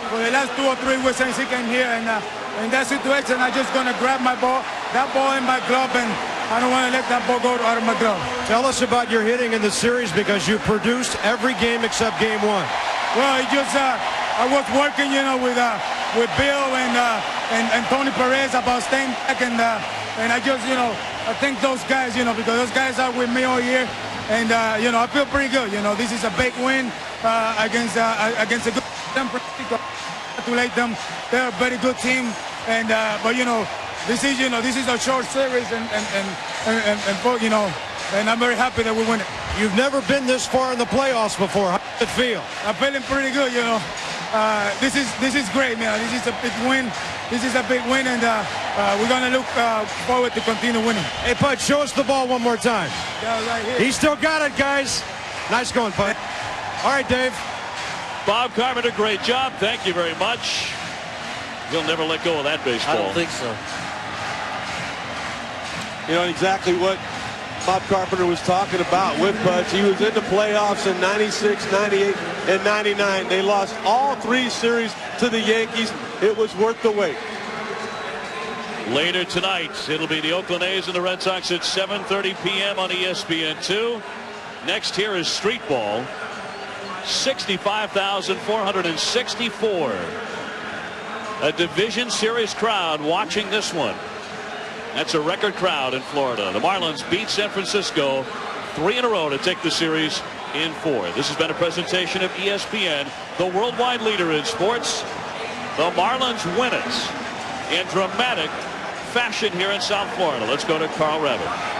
for the last 2 or 3 whistles he came here, and in that situation, I just gonna grab that ball in my glove, and I don't want to let that ball go out of my glove. Tell us about your hitting in the series, because you produced every game except game 1. Well, I was working, with Bill and Tony Perez about staying back, and I just, I thank those guys, because those guys are with me all year. And, I feel pretty good. This is a big win against a good team. Congratulate them. They're a very good team. And, but, this is a short series. And I'm very happy that we win it. You've never been this far in the playoffs before. How does it feel? I'm feeling pretty good, This is great, man. This is a big win. This is a big win, and we're going to look forward to continue winning. Hey, Pudge, show us the ball one more time. Yeah, right here. He still got it, guys. Nice going, Pudge. All right, Dave. Bob Carpenter, great job. Thank you very much. He'll never let go of that baseball. I don't think so. Exactly what Bob Carpenter was talking about with Pudge. He was in the playoffs in 96, 98, and 99. They lost all 3 series to the Yankees. It was worth the wait. Later tonight, it'll be the Oakland A's and the Red Sox at 7:30 p.m. on ESPN2. Next here is Street Ball. 65,464. A division series crowd watching this one. That's a record crowd in Florida. The Marlins beat San Francisco 3 in a row to take the series in 4. This has been a presentation of ESPN, the worldwide leader in sports. The Marlins win it in dramatic fashion here in South Florida. Let's go to Carl Rabbit.